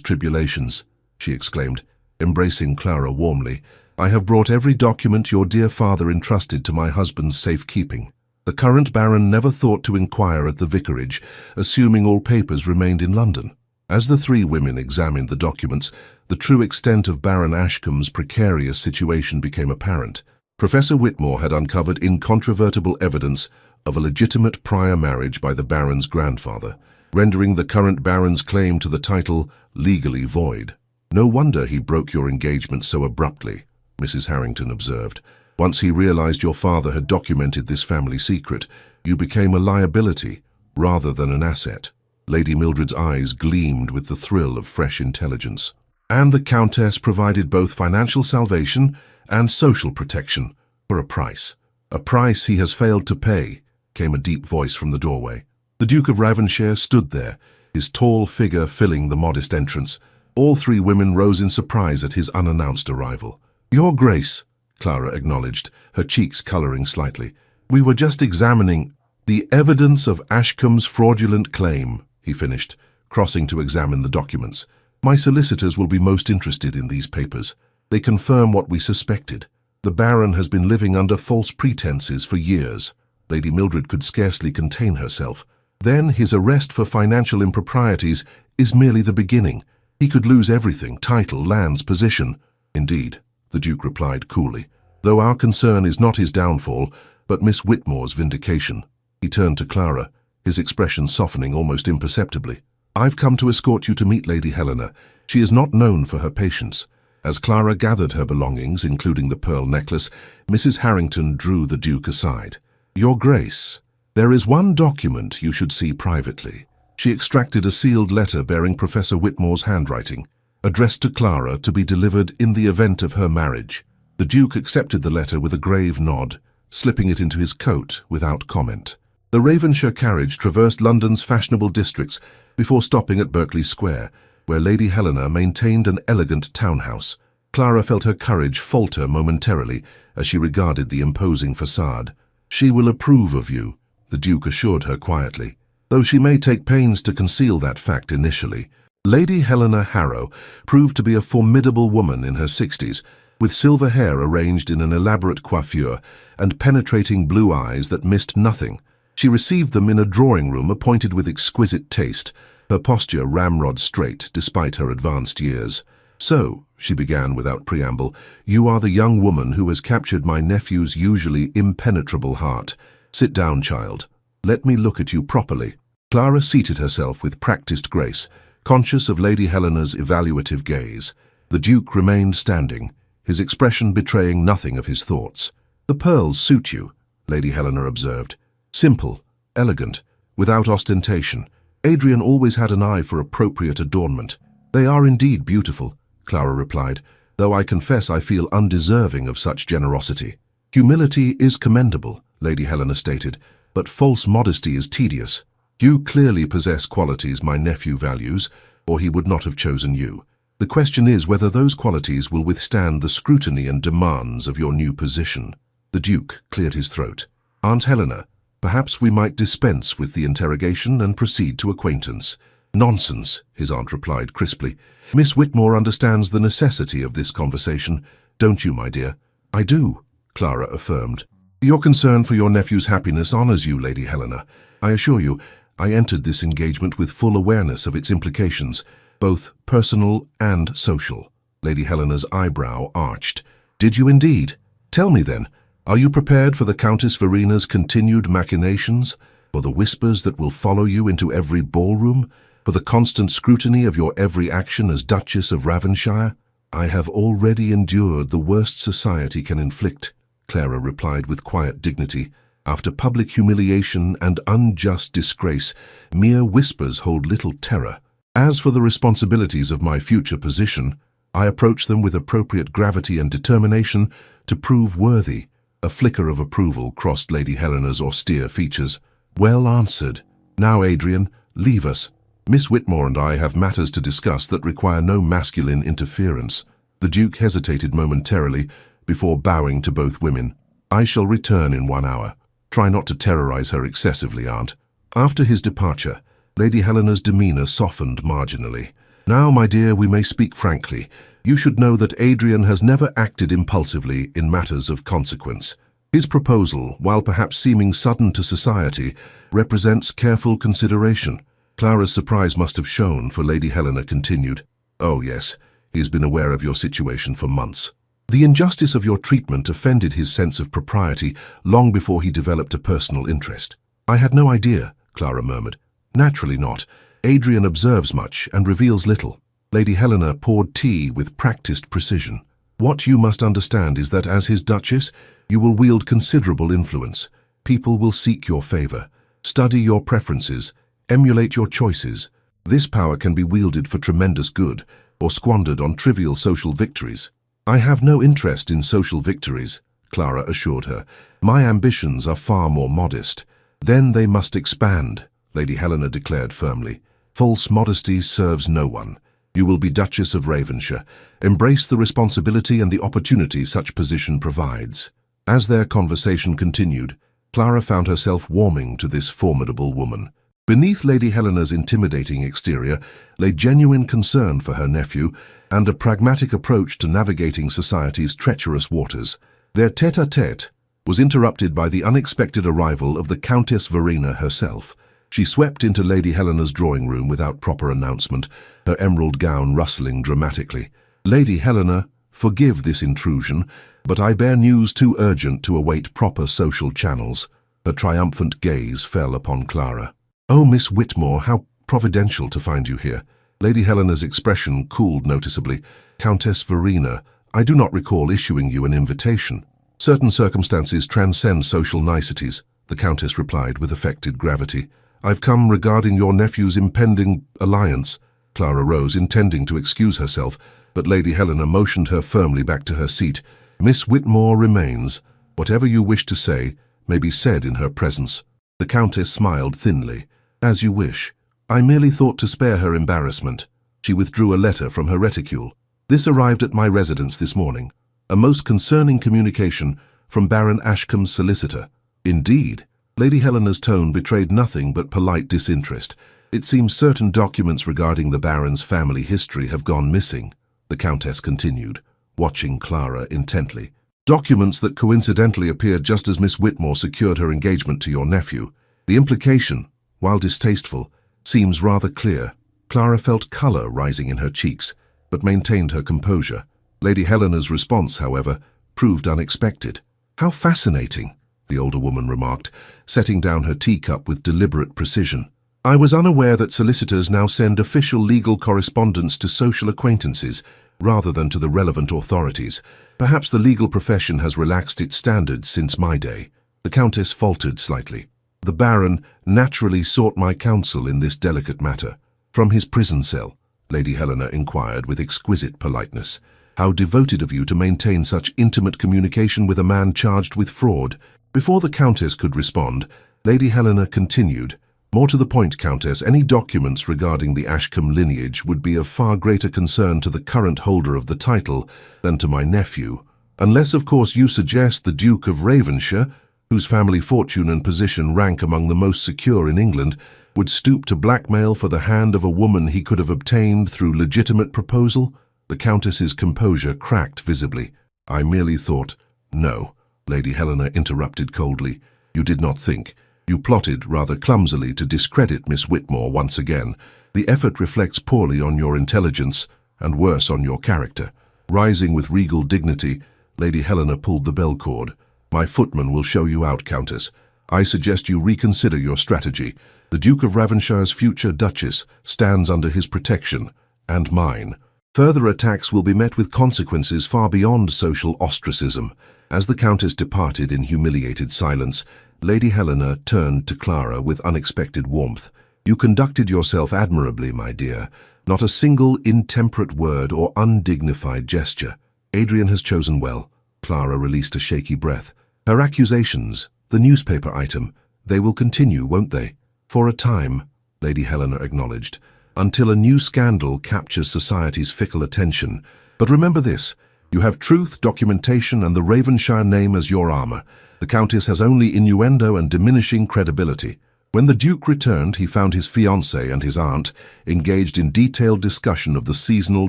tribulations," she exclaimed, embracing Clara warmly. "I have brought every document your dear father entrusted to my husband's safekeeping." The current baron never thought to inquire at the vicarage, assuming all papers remained in London. As the three women examined the documents, the true extent of Baron Ashcombe's precarious situation became apparent. Professor Whitmore had uncovered incontrovertible evidence of a legitimate prior marriage by the baron's grandfather, rendering the current baron's claim to the title legally void. "No wonder he broke your engagement so abruptly," Mrs. Harrington observed. "Once he realized your father had documented this family secret, you became a liability rather than an asset." Lady Mildred's eyes gleamed with the thrill of fresh intelligence. "And the Countess provided both financial salvation and social protection for a price. A price he has failed to pay," came a deep voice from the doorway. The Duke of Ravensshire stood there, his tall figure filling the modest entrance. All three women rose in surprise at his unannounced arrival. "Your Grace," Clara acknowledged, her cheeks colouring slightly. "We were just examining the evidence of Ashcombe's fraudulent claim," he finished, crossing to examine the documents. "My solicitors will be most interested in these papers. They confirm what we suspected. The Baron has been living under false pretenses for years." Lady Mildred could scarcely contain herself. "Then his arrest for financial improprieties is merely the beginning. He could lose everything: title, lands, position." "Indeed," the Duke replied coolly, "though our concern is not his downfall, but Miss Whitmore's vindication." He turned to Clara, his expression softening almost imperceptibly. "I've come to escort you to meet Lady Helena. She is not known for her patience." As Clara gathered her belongings, including the pearl necklace, Mrs. Harrington drew the Duke aside. "Your Grace, there is one document you should see privately." She extracted a sealed letter bearing Professor Whitmore's handwriting, addressed to Clara to be delivered in the event of her marriage. The Duke accepted the letter with a grave nod, slipping it into his coat without comment. The Ravensshire carriage traversed London's fashionable districts before stopping at Berkeley Square, where Lady Helena maintained an elegant townhouse. Clara felt her courage falter momentarily as she regarded the imposing facade. "She will approve of you," the Duke assured her quietly, "though she may take pains to conceal that fact initially." Lady Helena Harrow proved to be a formidable woman in her 60s, with silver hair arranged in an elaborate coiffure and penetrating blue eyes that missed nothing. She received them in a drawing-room appointed with exquisite taste, her posture ramrod straight despite her advanced years. "So," she began without preamble, "you are the young woman who has captured my nephew's usually impenetrable heart. Sit down, child. Let me look at you properly." Clara seated herself with practiced grace, conscious of Lady Helena's evaluative gaze. The Duke remained standing, his expression betraying nothing of his thoughts. "The pearls suit you," Lady Helena observed. "Simple, elegant, without ostentation. Adrian always had an eye for appropriate adornment." "They are indeed beautiful," Clara replied, "though I confess I feel undeserving of such generosity." "Humility is commendable," Lady Helena stated, "but false modesty is tedious. You clearly possess qualities my nephew values, or he would not have chosen you. The question is whether those qualities will withstand the scrutiny and demands of your new position." The Duke cleared his throat. "Aunt Helena, perhaps we might dispense with the interrogation and proceed to acquaintance." "Nonsense," his aunt replied crisply. "Miss Whitmore understands the necessity of this conversation, don't you, my dear?" "I do," Clara affirmed. "Your concern for your nephew's happiness honors you, Lady Helena. I assure you, I entered this engagement with full awareness of its implications, both personal and social." Lady Helena's eyebrow arched. "Did you indeed? Tell me then, are you prepared for the Countess Verina's continued machinations, for the whispers that will follow you into every ballroom, for the constant scrutiny of your every action as Duchess of Ravensshire?" "I have already endured the worst society can inflict," Clara replied with quiet dignity. "After public humiliation and unjust disgrace, mere whispers hold little terror. As for the responsibilities of my future position, I approach them with appropriate gravity and determination to prove worthy A flicker of approval crossed Lady Helena's austere features. "Well answered. Now, Adrian, leave us. Miss Whitmore and I have matters to discuss that require no masculine interference." The Duke hesitated momentarily before bowing to both women. "I shall return in 1 hour. Try not to terrorize her excessively, Aunt." After his departure, Lady Helena's demeanor softened marginally. "Now, my dear, we may speak frankly. You should know that Adrian has never acted impulsively in matters of consequence. His proposal, while perhaps seeming sudden to society, represents careful consideration." Clara's surprise must have shown, for Lady Helena continued, "Oh yes, he has been aware of your situation for months. The injustice of your treatment offended his sense of propriety long before he developed a personal interest." "I had no idea," Clara murmured. "Naturally not. Adrian observes much and reveals little." Lady Helena poured tea with practiced precision. "What you must understand is that as his Duchess, you will wield considerable influence. People will seek your favor, study your preferences, emulate your choices. This power can be wielded for tremendous good or squandered on trivial social victories." "I have no interest in social victories," Clara assured her. "My ambitions are far more modest." "Then they must expand," Lady Helena declared firmly. "False modesty serves no one. You will be Duchess of Ravenshire. Embrace the responsibility and the opportunity such position provides." As their conversation continued, Clara found herself warming to this formidable woman. Beneath Lady Helena's intimidating exterior lay genuine concern for her nephew and a pragmatic approach to navigating society's treacherous waters. Their tête-à-tête was interrupted by the unexpected arrival of the Countess Verena herself. She swept into Lady Helena's drawing room without proper announcement, her emerald gown rustling dramatically. "Lady Helena, forgive this intrusion, but I bear news too urgent to await proper social channels." Her triumphant gaze fell upon Clara. "Oh, Miss Whitmore, how providential to find you here." Lady Helena's expression cooled noticeably. "Countess Verena, I do not recall issuing you an invitation." "Certain circumstances transcend social niceties," the Countess replied with affected gravity. "I've come regarding your nephew's impending alliance." Clara rose, intending to excuse herself, but Lady Helena motioned her firmly back to her seat. "Miss Whitmore remains. Whatever you wish to say may be said in her presence." The Countess smiled thinly. "As you wish. I merely thought to spare her embarrassment." She withdrew a letter from her reticule. "This arrived at my residence this morning. A most concerning communication from Baron Ashcombe's solicitor." "Indeed?" Lady Helena's tone betrayed nothing but polite disinterest. "It seems certain documents regarding the Baron's family history have gone missing," the Countess continued, watching Clara intently. "Documents that coincidentally appeared just as Miss Whitmore secured her engagement to your nephew. The implication, while distasteful, seems rather clear." Clara felt color rising in her cheeks, but maintained her composure. Lady Helena's response, however, proved unexpected. "How fascinating," the older woman remarked, setting down her teacup with deliberate precision. "I was unaware that solicitors now send official legal correspondence to social acquaintances, rather than to the relevant authorities. Perhaps the legal profession has relaxed its standards since my day." The Countess faltered slightly. "The Baron naturally sought my counsel in this delicate matter." "From his prison cell?" Lady Helena inquired with exquisite politeness. "How devoted of you to maintain such intimate communication with a man charged with fraud." Before the Countess could respond, Lady Helena continued, "More to the point, Countess, any documents regarding the Ashcombe lineage would be of far greater concern to the current holder of the title than to my nephew. Unless, of course, you suggest the Duke of Ravenshire, whose family fortune and position rank among the most secure in England, would stoop to blackmail for the hand of a woman he could have obtained through legitimate proposal." The Countess's composure cracked visibly. "I merely thought—" "No," Lady Helena interrupted coldly. "You did not think. You plotted rather clumsily to discredit Miss Whitmore once again. The effort reflects poorly on your intelligence and worse on your character." Rising with regal dignity, Lady Helena pulled the bell cord. "My footman will show you out, Countess. I suggest you reconsider your strategy. The Duke of Ravenshire's future Duchess stands under his protection, and mine. Further attacks will be met with consequences far beyond social ostracism." As the Countess departed in humiliated silence, Lady Helena turned to Clara with unexpected warmth. "You conducted yourself admirably, my dear. Not a single intemperate word or undignified gesture. Adrian has chosen well." Clara released a shaky breath. Her accusations, the newspaper item, they will continue, won't they? For a time, Lady Helena acknowledged, until a new scandal captures society's fickle attention. But remember this, you have truth, documentation, and the Ravenshire name as your armor. The Countess has only innuendo and diminishing credibility. When the Duke returned, he found his fiancée and his aunt engaged in detailed discussion of the seasonal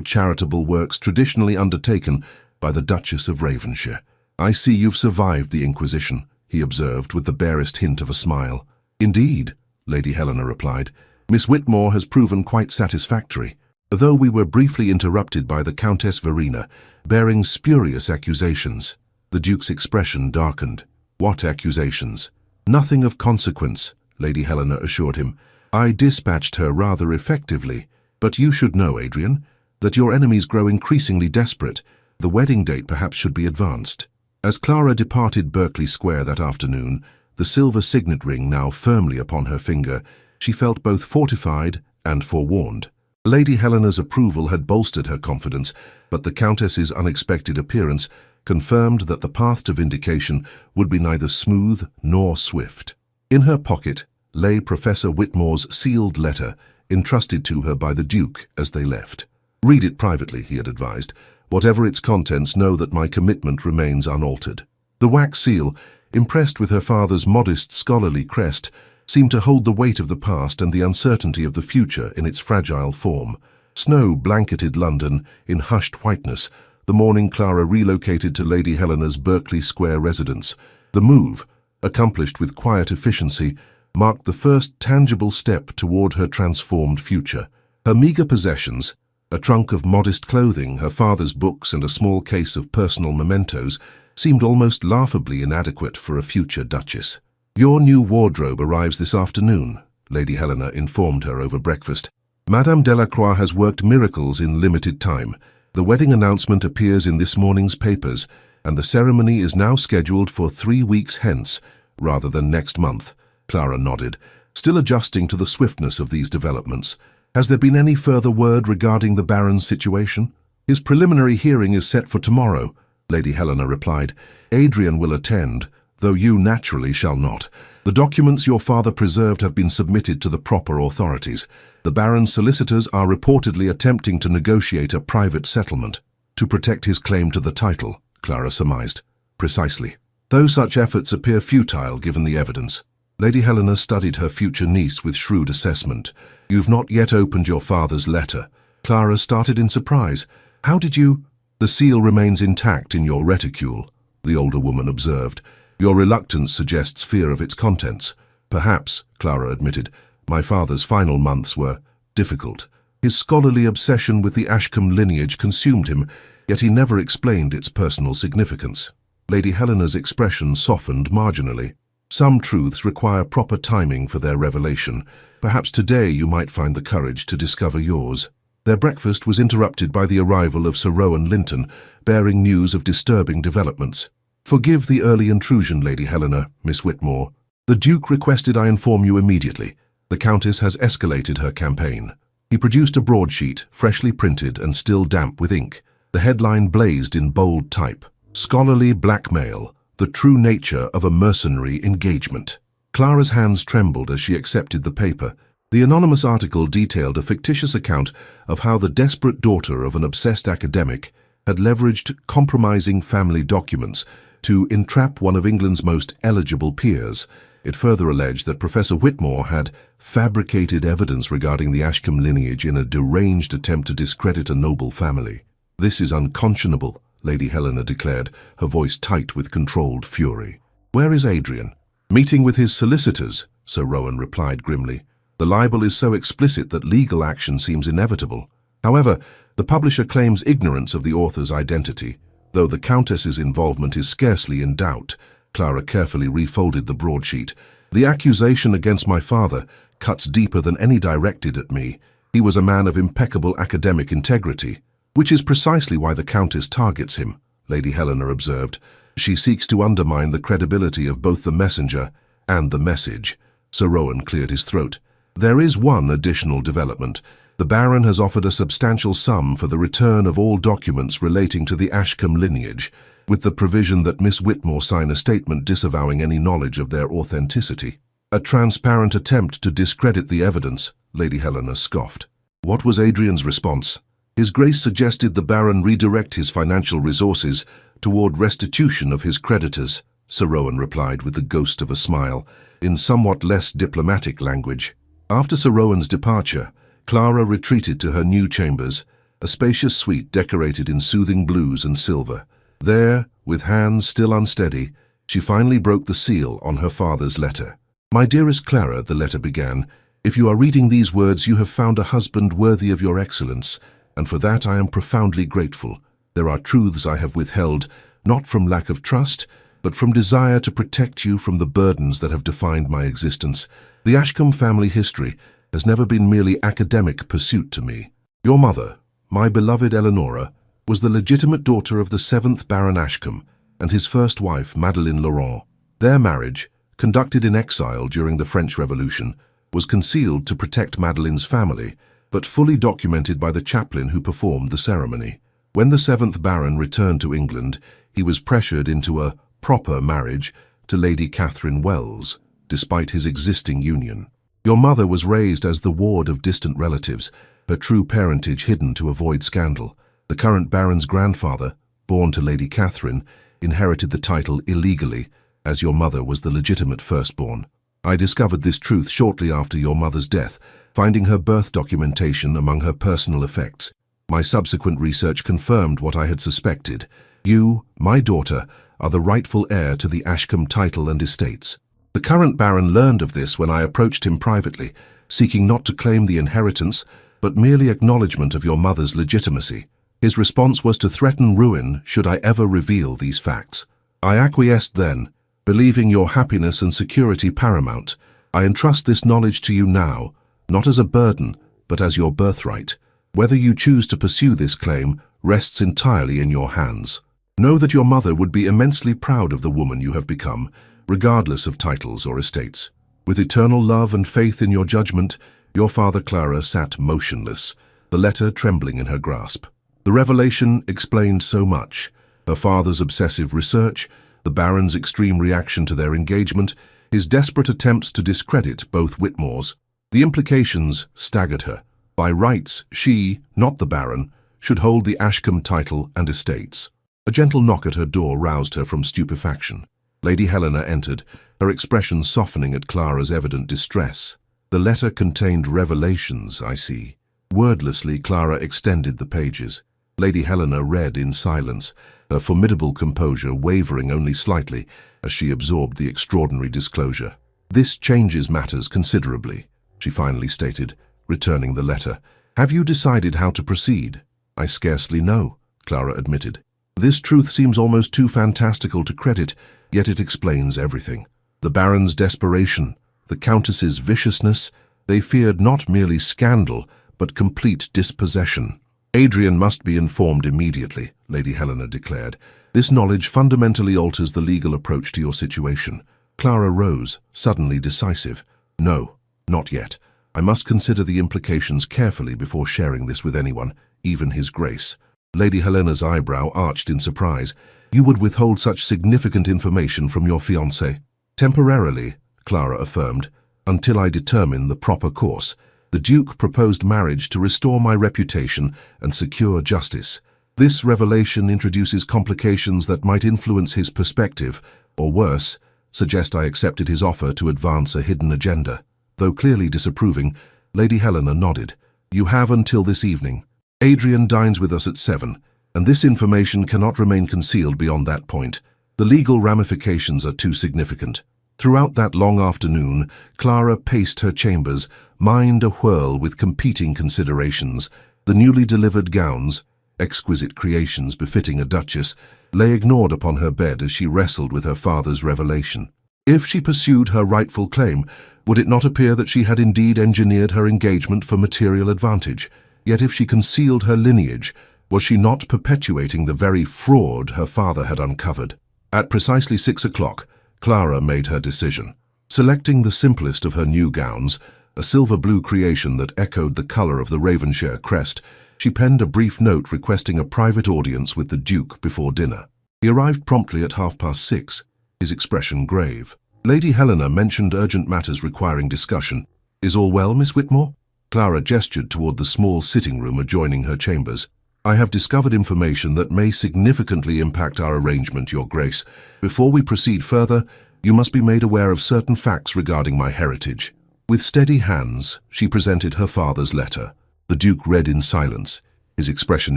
charitable works traditionally undertaken by the Duchess of Ravenshire. "I see you've survived the Inquisition," he observed with the barest hint of a smile. "Indeed," Lady Helena replied. "Miss Whitmore has proven quite satisfactory, though we were briefly interrupted by the Countess Verena, bearing spurious accusations." The Duke's expression darkened. "What accusations?" "Nothing of consequence," Lady Helena assured him. "I dispatched her rather effectively. But you should know, Adrian, that your enemies grow increasingly desperate. The wedding date perhaps should be advanced." As Clara departed Berkeley Square that afternoon, the silver signet ring now firmly upon her finger, she felt both fortified and forewarned. Lady Helena's approval had bolstered her confidence, but the Countess's unexpected appearance confirmed that the path to vindication would be neither smooth nor swift. In her pocket lay Professor Whitmore's sealed letter, entrusted to her by the Duke as they left. "Read it privately," he had advised. "Whatever its contents, know that my commitment remains unaltered." The wax seal, impressed with her father's modest scholarly crest, seemed to hold the weight of the past and the uncertainty of the future in its fragile form. Snow blanketed London in hushed whiteness the morning Clara relocated to Lady Helena's Berkeley Square residence. The move, accomplished with quiet efficiency, marked the first tangible step toward her transformed future. Her meager possessions, a trunk of modest clothing, her father's books, and a small case of personal mementos, seemed almost laughably inadequate for a future duchess. "Your new wardrobe arrives this afternoon," Lady Helena informed her over breakfast. "Madame Delacroix has worked miracles in limited time. The wedding announcement appears in this morning's papers, and the ceremony is now scheduled for 3 weeks hence, rather than next month." Clara nodded, still adjusting to the swiftness of these developments. "Has there been any further word regarding the Baron's situation?" "His preliminary hearing is set for tomorrow," Lady Helena replied. "Adrian will attend, though you naturally shall not. The documents your father preserved have been submitted to the proper authorities. The Baron's solicitors are reportedly attempting to negotiate a private settlement to protect his claim to the title," Clara surmised. "Precisely. Though such efforts appear futile given the evidence." Lady Helena studied her future niece with shrewd assessment. "You've not yet opened your father's letter." Clara started in surprise. "How did you—" "The seal remains intact in your reticule," the older woman observed. "Your reluctance suggests fear of its contents." "Perhaps," Clara admitted. "My father's final months were difficult. His scholarly obsession with the Ashcombe lineage consumed him, yet he never explained its personal significance." Lady Helena's expression softened marginally. "Some truths require proper timing for their revelation. Perhaps today you might find the courage to discover yours." Their breakfast was interrupted by the arrival of Sir Rowan Linton, bearing news of disturbing developments. "Forgive the early intrusion, Lady Helena, Miss Whitmore. The Duke requested I inform you immediately. The Countess has escalated her campaign." He produced a broadsheet, freshly printed and still damp with ink. The headline blazed in bold type: "Scholarly Blackmail, the True Nature of a Mercenary Engagement." Clara's hands trembled as she accepted the paper. The anonymous article detailed a fictitious account of how the desperate daughter of an obsessed academic had leveraged compromising family documents to entrap one of England's most eligible peers. It further alleged that Professor Whitmore had fabricated evidence regarding the Ashcombe lineage in a deranged attempt to discredit a noble family. "This is unconscionable," Lady Helena declared, her voice tight with controlled fury. "Where is Adrian?" "Meeting with his solicitors," Sir Rowan replied grimly. "The libel is so explicit that legal action seems inevitable. However, the publisher claims ignorance of the author's identity, though the Countess's involvement is scarcely in doubt." Clara carefully refolded the broadsheet. "The accusation against my father cuts deeper than any directed at me. He was a man of impeccable academic integrity." "Which is precisely why the Countess targets him," Lady Helena observed. "She seeks to undermine the credibility of both the messenger and the message." Sir Rowan cleared his throat. "There is one additional development. The Baron has offered a substantial sum for the return of all documents relating to the Ashcombe lineage. with the provision that Miss Whitmore sign a statement disavowing any knowledge of their authenticity. A transparent attempt to discredit the evidence, Lady Helena scoffed. What was Adrian's response? His Grace suggested the Baron redirect his financial resources toward restitution of his creditors, Sir Rowan replied with the ghost of a smile, in somewhat less diplomatic language. After Sir Rowan's departure, Clara retreated to her new chambers, a spacious suite decorated in soothing blues and silver. There, with hands still unsteady, she finally broke the seal on her father's letter. "My dearest Clara," the letter began, "if you are reading these words, you have found a husband worthy of your excellence, and for that I am profoundly grateful. There are truths I have withheld, not from lack of trust, but from desire to protect you from the burdens that have defined my existence. The Ashcombe family history has never been merely academic pursuit to me. Your mother, my beloved Eleonora, was the legitimate daughter of the 7th Baron Ashcombe and his first wife, Madeleine Laurent. Their marriage, conducted in exile during the French Revolution, was concealed to protect Madeleine's family, but fully documented by the chaplain who performed the ceremony. When the 7th Baron returned to England, he was pressured into a proper marriage to Lady Catherine Wells, despite his existing union. Your mother was raised as the ward of distant relatives, her true parentage hidden to avoid scandal. The current Baron's grandfather, born to Lady Catherine, inherited the title illegally, as your mother was the legitimate firstborn. I discovered this truth shortly after your mother's death, finding her birth documentation among her personal effects. My subsequent research confirmed what I had suspected. You, my daughter, are the rightful heir to the Ashcombe title and estates. The current Baron learned of this when I approached him privately, seeking not to claim the inheritance, but merely acknowledgement of your mother's legitimacy. His response was to threaten ruin should I ever reveal these facts. I acquiesced then, believing your happiness and security paramount. I entrust this knowledge to you now, not as a burden, but as your birthright. Whether you choose to pursue this claim rests entirely in your hands. Know that your mother would be immensely proud of the woman you have become, regardless of titles or estates. With eternal love and faith in your judgment, your father Clara sat motionless, the letter trembling in her grasp. The revelation explained so much: her father's obsessive research, the Baron's extreme reaction to their engagement, his desperate attempts to discredit both Whitmores. The implications staggered her. By rights, she, not the Baron, should hold the Ashcombe title and estates. A gentle knock at her door roused her from stupefaction. Lady Helena entered, her expression softening at Clara's evident distress. The letter contained revelations, I see. Wordlessly, Clara extended the pages. Lady Helena read in silence, her formidable composure wavering only slightly as she absorbed the extraordinary disclosure. "This changes matters considerably," she finally stated, returning the letter. "Have you decided how to proceed?" "I scarcely know," Clara admitted. "This truth seems almost too fantastical to credit, yet it explains everything. The Baron's desperation, the Countess's viciousness, they feared not merely scandal, but complete dispossession." "Adrian must be informed immediately," Lady Helena declared. "This knowledge fundamentally alters the legal approach to your situation." Clara rose, suddenly decisive. "No, not yet. I must consider the implications carefully before sharing this with anyone, even His Grace." Lady Helena's eyebrow arched in surprise. "You would withhold such significant information from your fiancé?" "Temporarily," Clara affirmed, "until I determine the proper course. The Duke proposed marriage to restore my reputation and secure justice. This revelation introduces complications that might influence his perspective, or worse, suggest I accepted his offer to advance a hidden agenda." Though clearly disapproving, Lady Helena nodded. "You have until this evening. Adrian dines with us at 7, and this information cannot remain concealed beyond that point. The legal ramifications are too significant." Throughout that long afternoon, Clara paced her chambers, mind a-whirl with competing considerations. The newly delivered gowns, exquisite creations befitting a duchess, lay ignored upon her bed as she wrestled with her father's revelation. If she pursued her rightful claim, would it not appear that she had indeed engineered her engagement for material advantage? Yet if she concealed her lineage, was she not perpetuating the very fraud her father had uncovered? At precisely 6 o'clock, Clara made her decision. Selecting the simplest of her new gowns, a silver-blue creation that echoed the color of the Ravenshire crest, she penned a brief note requesting a private audience with the Duke before dinner. He arrived promptly at 6:30, his expression grave. Lady Helena mentioned urgent matters requiring discussion. "Is all well, Miss Whitmore?" Clara gestured toward the small sitting room adjoining her chambers. "I have discovered information that may significantly impact our arrangement, Your Grace. Before we proceed further, you must be made aware of certain facts regarding my heritage." With steady hands, she presented her father's letter. The Duke read in silence, his expression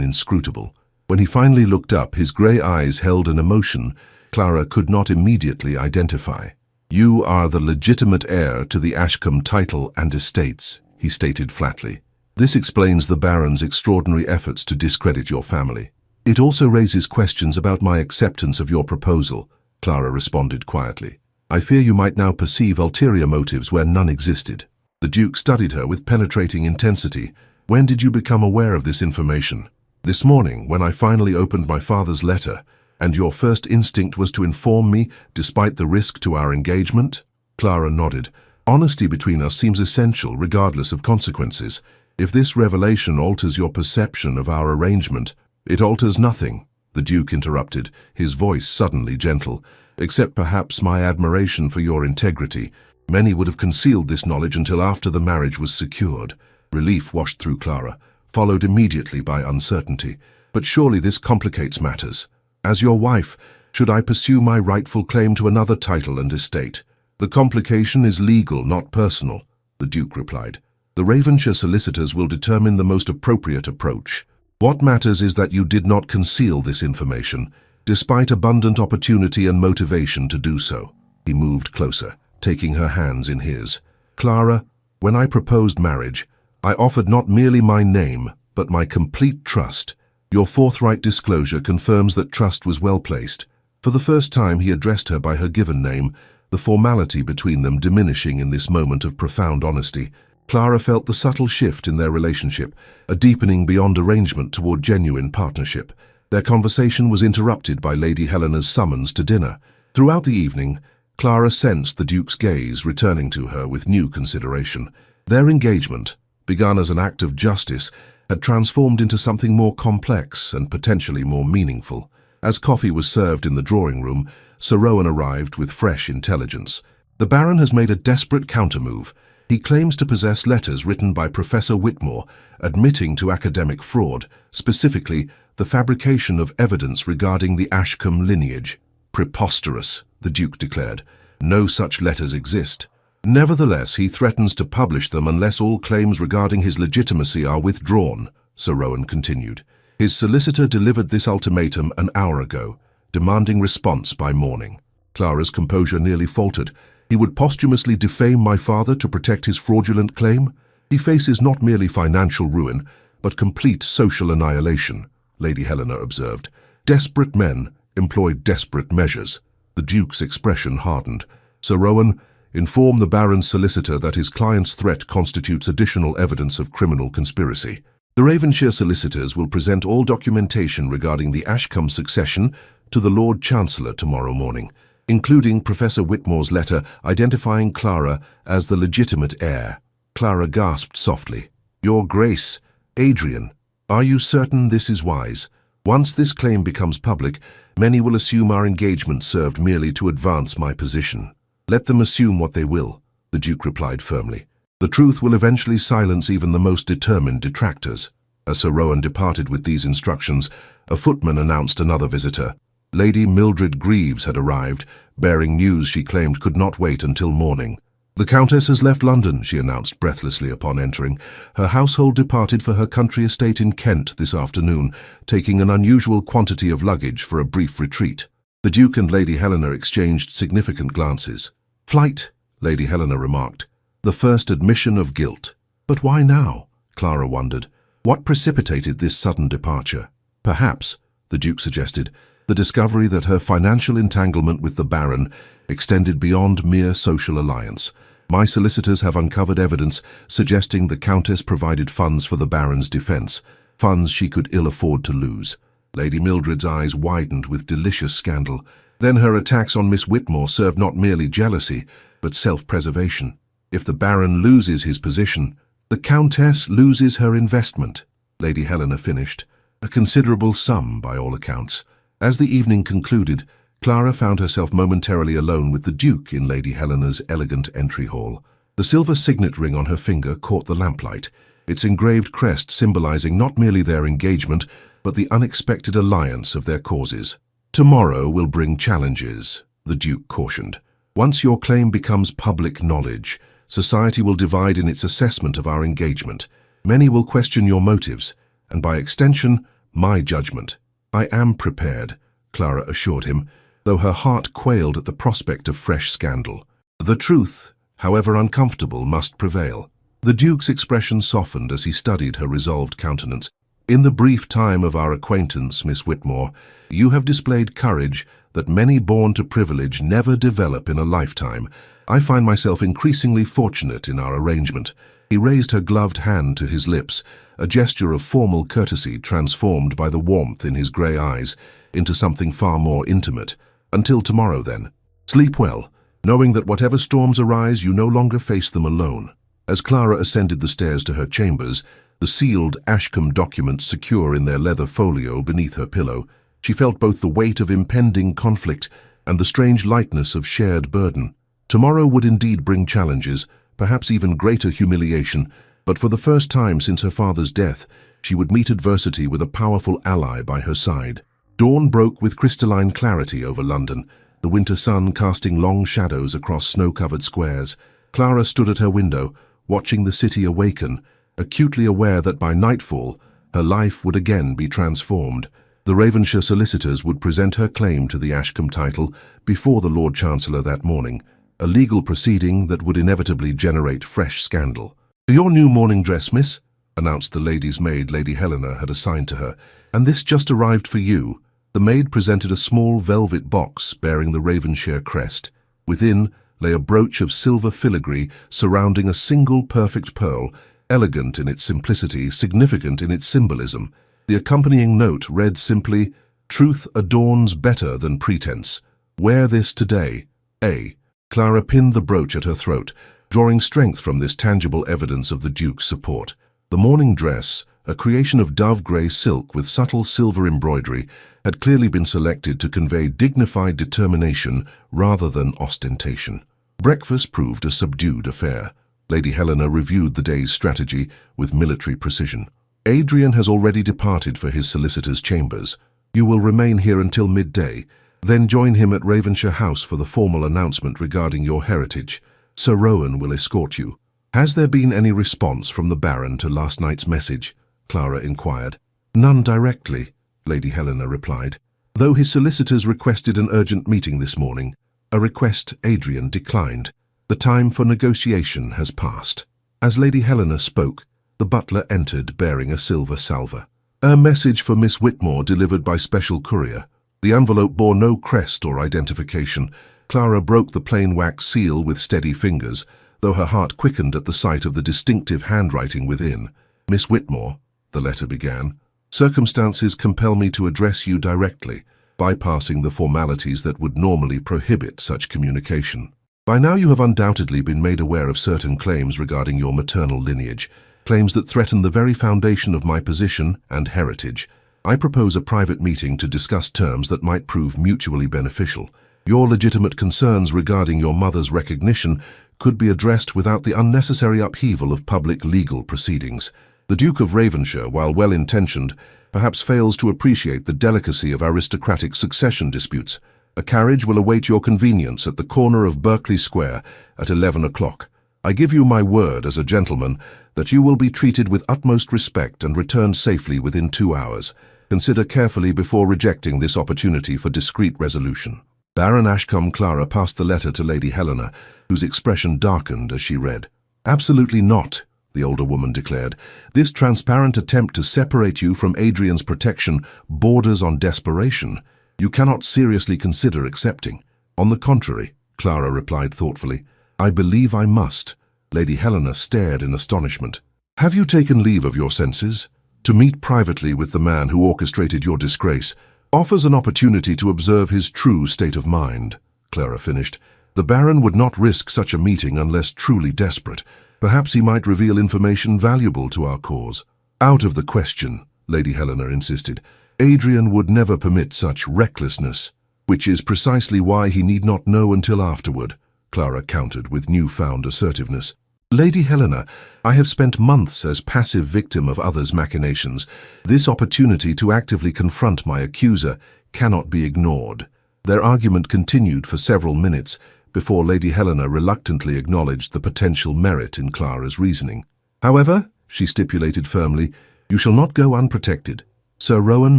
inscrutable. When he finally looked up, his grey eyes held an emotion Clara could not immediately identify. "You are the legitimate heir to the Ashcombe title and estates," he stated flatly. "This explains the Baron's extraordinary efforts to discredit your family. It also raises questions about my acceptance of your proposal," Clara responded quietly. "I fear you might now perceive ulterior motives where none existed." The Duke studied her with penetrating intensity. "When did you become aware of this information?" "This morning, when I finally opened my father's letter. And your first instinct was to inform me, despite the risk to our engagement?" Clara nodded. "Honesty between us seems essential, regardless of consequences. If this revelation alters your perception of our arrangement—" "It alters nothing," the Duke interrupted, his voice suddenly gentle, "except perhaps my admiration for your integrity. Many would have concealed this knowledge until after the marriage was secured." Relief washed through Clara, followed immediately by uncertainty. "But surely this complicates matters. As your wife, should I pursue my rightful claim to another title and estate?" "The complication is legal, not personal," the Duke replied. "The Ravenshire solicitors will determine the most appropriate approach. What matters is that you did not conceal this information, despite abundant opportunity and motivation to do so." He moved closer, taking her hands in his. "Clara, when I proposed marriage, I offered not merely my name, but my complete trust. Your forthright disclosure confirms that trust was well placed." For the first time he addressed her by her given name, the formality between them diminishing in this moment of profound honesty. Clara felt the subtle shift in their relationship, a deepening beyond arrangement toward genuine partnership. Their conversation was interrupted by Lady Helena's summons to dinner. Throughout the evening, Clara sensed the Duke's gaze returning to her with new consideration. Their engagement, begun as an act of justice, had transformed into something more complex and potentially more meaningful. As coffee was served in the drawing room, Sir Rowan arrived with fresh intelligence. "The Baron has made a desperate countermove. He claims to possess letters written by Professor Whitmore, admitting to academic fraud, specifically the fabrication of evidence regarding the Ashcombe lineage." "Preposterous," the Duke declared. "No such letters exist." "Nevertheless, he threatens to publish them unless all claims regarding his legitimacy are withdrawn," Sir Rowan continued. "His solicitor delivered this ultimatum an hour ago, demanding response by morning." Clara's composure nearly faltered. "He would posthumously defame my father to protect his fraudulent claim? He faces not merely financial ruin, but complete social annihilation," Lady Helena observed. "Desperate men employ desperate measures." The Duke's expression hardened. "Sir Rowan, inform the Baron's solicitor that his client's threat constitutes additional evidence of criminal conspiracy. The Ravenshire solicitors will present all documentation regarding the Ashcombe succession to the Lord Chancellor tomorrow morning, including Professor Whitmore's letter identifying Clara as the legitimate heir." Clara gasped softly. "Your Grace, Adrian, are you certain this is wise? Once this claim becomes public, many will assume our engagement served merely to advance my position." "Let them assume what they will," the Duke replied firmly. "The truth will eventually silence even the most determined detractors." As Sir Rowan departed with these instructions, a footman announced another visitor. Lady Mildred Greaves had arrived, bearing news she claimed could not wait until morning. "The Countess has left London," she announced breathlessly upon entering. "Her household departed for her country estate in Kent this afternoon, taking an unusual quantity of luggage for a brief retreat." The Duke and Lady Helena exchanged significant glances. "Flight," Lady Helena remarked. "The first admission of guilt." "But why now?" Clara wondered. "What precipitated this sudden departure?" "Perhaps," the Duke suggested, "the discovery that her financial entanglement with the Baron extended beyond mere social alliance. My solicitors have uncovered evidence suggesting the Countess provided funds for the Baron's defense, funds she could ill afford to lose." Lady Mildred's eyes widened with delicious scandal. "Then her attacks on Miss Whitmore served not merely jealousy, but self-preservation. If the Baron loses his position, the Countess loses her investment," Lady Helena finished. "A considerable sum, by all accounts." As the evening concluded, Clara found herself momentarily alone with the Duke in Lady Helena's elegant entry hall. The silver signet ring on her finger caught the lamplight, its engraved crest symbolizing not merely their engagement, but the unexpected alliance of their causes. "Tomorrow will bring challenges," the Duke cautioned. "Once your claim becomes public knowledge, society will divide in its assessment of our engagement. Many will question your motives, and by extension, my judgment." "I am prepared," Clara assured him, though her heart quailed at the prospect of fresh scandal. "The truth, however uncomfortable, must prevail." The Duke's expression softened as he studied her resolved countenance. "In the brief time of our acquaintance, Miss Whitmore, you have displayed courage that many born to privilege never develop in a lifetime. I find myself increasingly fortunate in our arrangement." He raised her gloved hand to his lips, a gesture of formal courtesy transformed by the warmth in his grey eyes into something far more intimate. "Until tomorrow, then. Sleep well, knowing that whatever storms arise, you no longer face them alone." As Clara ascended the stairs to her chambers, the sealed Ashcombe documents secure in their leather folio beneath her pillow, she felt both the weight of impending conflict and the strange lightness of shared burden. Tomorrow would indeed bring challenges, perhaps even greater humiliation, but for the first time since her father's death, she would meet adversity with a powerful ally by her side. Dawn broke with crystalline clarity over London, the winter sun casting long shadows across snow-covered squares. Clara stood at her window, watching the city awaken, acutely aware that by nightfall, her life would again be transformed. The Ravenshire solicitors would present her claim to the Ashcombe title before the Lord Chancellor that morning, a legal proceeding that would inevitably generate fresh scandal. "Your new morning dress, miss," announced the lady's maid Lady Helena had assigned to her, "and this just arrived for you." The maid presented a small velvet box bearing the Ravenshire crest. Within lay a brooch of silver filigree surrounding a single perfect pearl, elegant in its simplicity, significant in its symbolism. The accompanying note read simply, "Truth adorns better than pretense. Wear this today. A." Clara pinned the brooch at her throat, drawing strength from this tangible evidence of the Duke's support. The morning dress, a creation of dove-grey silk with subtle silver embroidery, had clearly been selected to convey dignified determination rather than ostentation. Breakfast proved a subdued affair. Lady Helena reviewed the day's strategy with military precision. "Adrian has already departed for his solicitor's chambers. You will remain here until midday, then join him at Ravenshire House for the formal announcement regarding your heritage. Sir Rowan will escort you." "Has there been any response from the Baron to last night's message?" Clara inquired. "None directly," Lady Helena replied, "though his solicitors requested an urgent meeting this morning, a request Adrian declined. The time for negotiation has passed." As Lady Helena spoke, the butler entered bearing a silver salver. "A message for Miss Whitmore delivered by special courier." The envelope bore no crest or identification. Clara broke the plain wax seal with steady fingers, though her heart quickened at the sight of the distinctive handwriting within. "Miss Whitmore," the letter began, "circumstances compel me to address you directly, bypassing the formalities that would normally prohibit such communication. By now you have undoubtedly been made aware of certain claims regarding your maternal lineage, claims that threaten the very foundation of my position and heritage. I propose a private meeting to discuss terms that might prove mutually beneficial. Your legitimate concerns regarding your mother's recognition could be addressed without the unnecessary upheaval of public legal proceedings. The Duke of Ravenshire, while well-intentioned, perhaps fails to appreciate the delicacy of aristocratic succession disputes. A carriage will await your convenience at the corner of Berkeley Square at 11 o'clock. I give you my word as a gentleman that you will be treated with utmost respect and returned safely within 2 hours. Consider carefully before rejecting this opportunity for discreet resolution." Baron Ashcombe. Clara passed the letter to Lady Helena, whose expression darkened as she read. "Absolutely not," the older woman declared. "This transparent attempt to separate you from Adrian's protection borders on desperation. You cannot seriously consider accepting." "On the contrary," Clara replied thoughtfully, "I believe I must." Lady Helena stared in astonishment. "Have you taken leave of your senses? To meet privately with the man who orchestrated your disgrace offers an opportunity to observe his true state of mind," Clara finished. "The Baron would not risk such a meeting unless truly desperate. Perhaps he might reveal information valuable to our cause." "Out of the question," Lady Helena insisted. Adrian would never permit such recklessness, which is precisely why he need not know until afterward, Clara countered with newfound assertiveness. Lady Helena, I have spent months as passive victim of others' machinations. This opportunity to actively confront my accuser cannot be ignored. Their argument continued for several minutes before Lady Helena reluctantly acknowledged the potential merit in Clara's reasoning. However, she stipulated firmly, you shall not go unprotected. Sir Rowan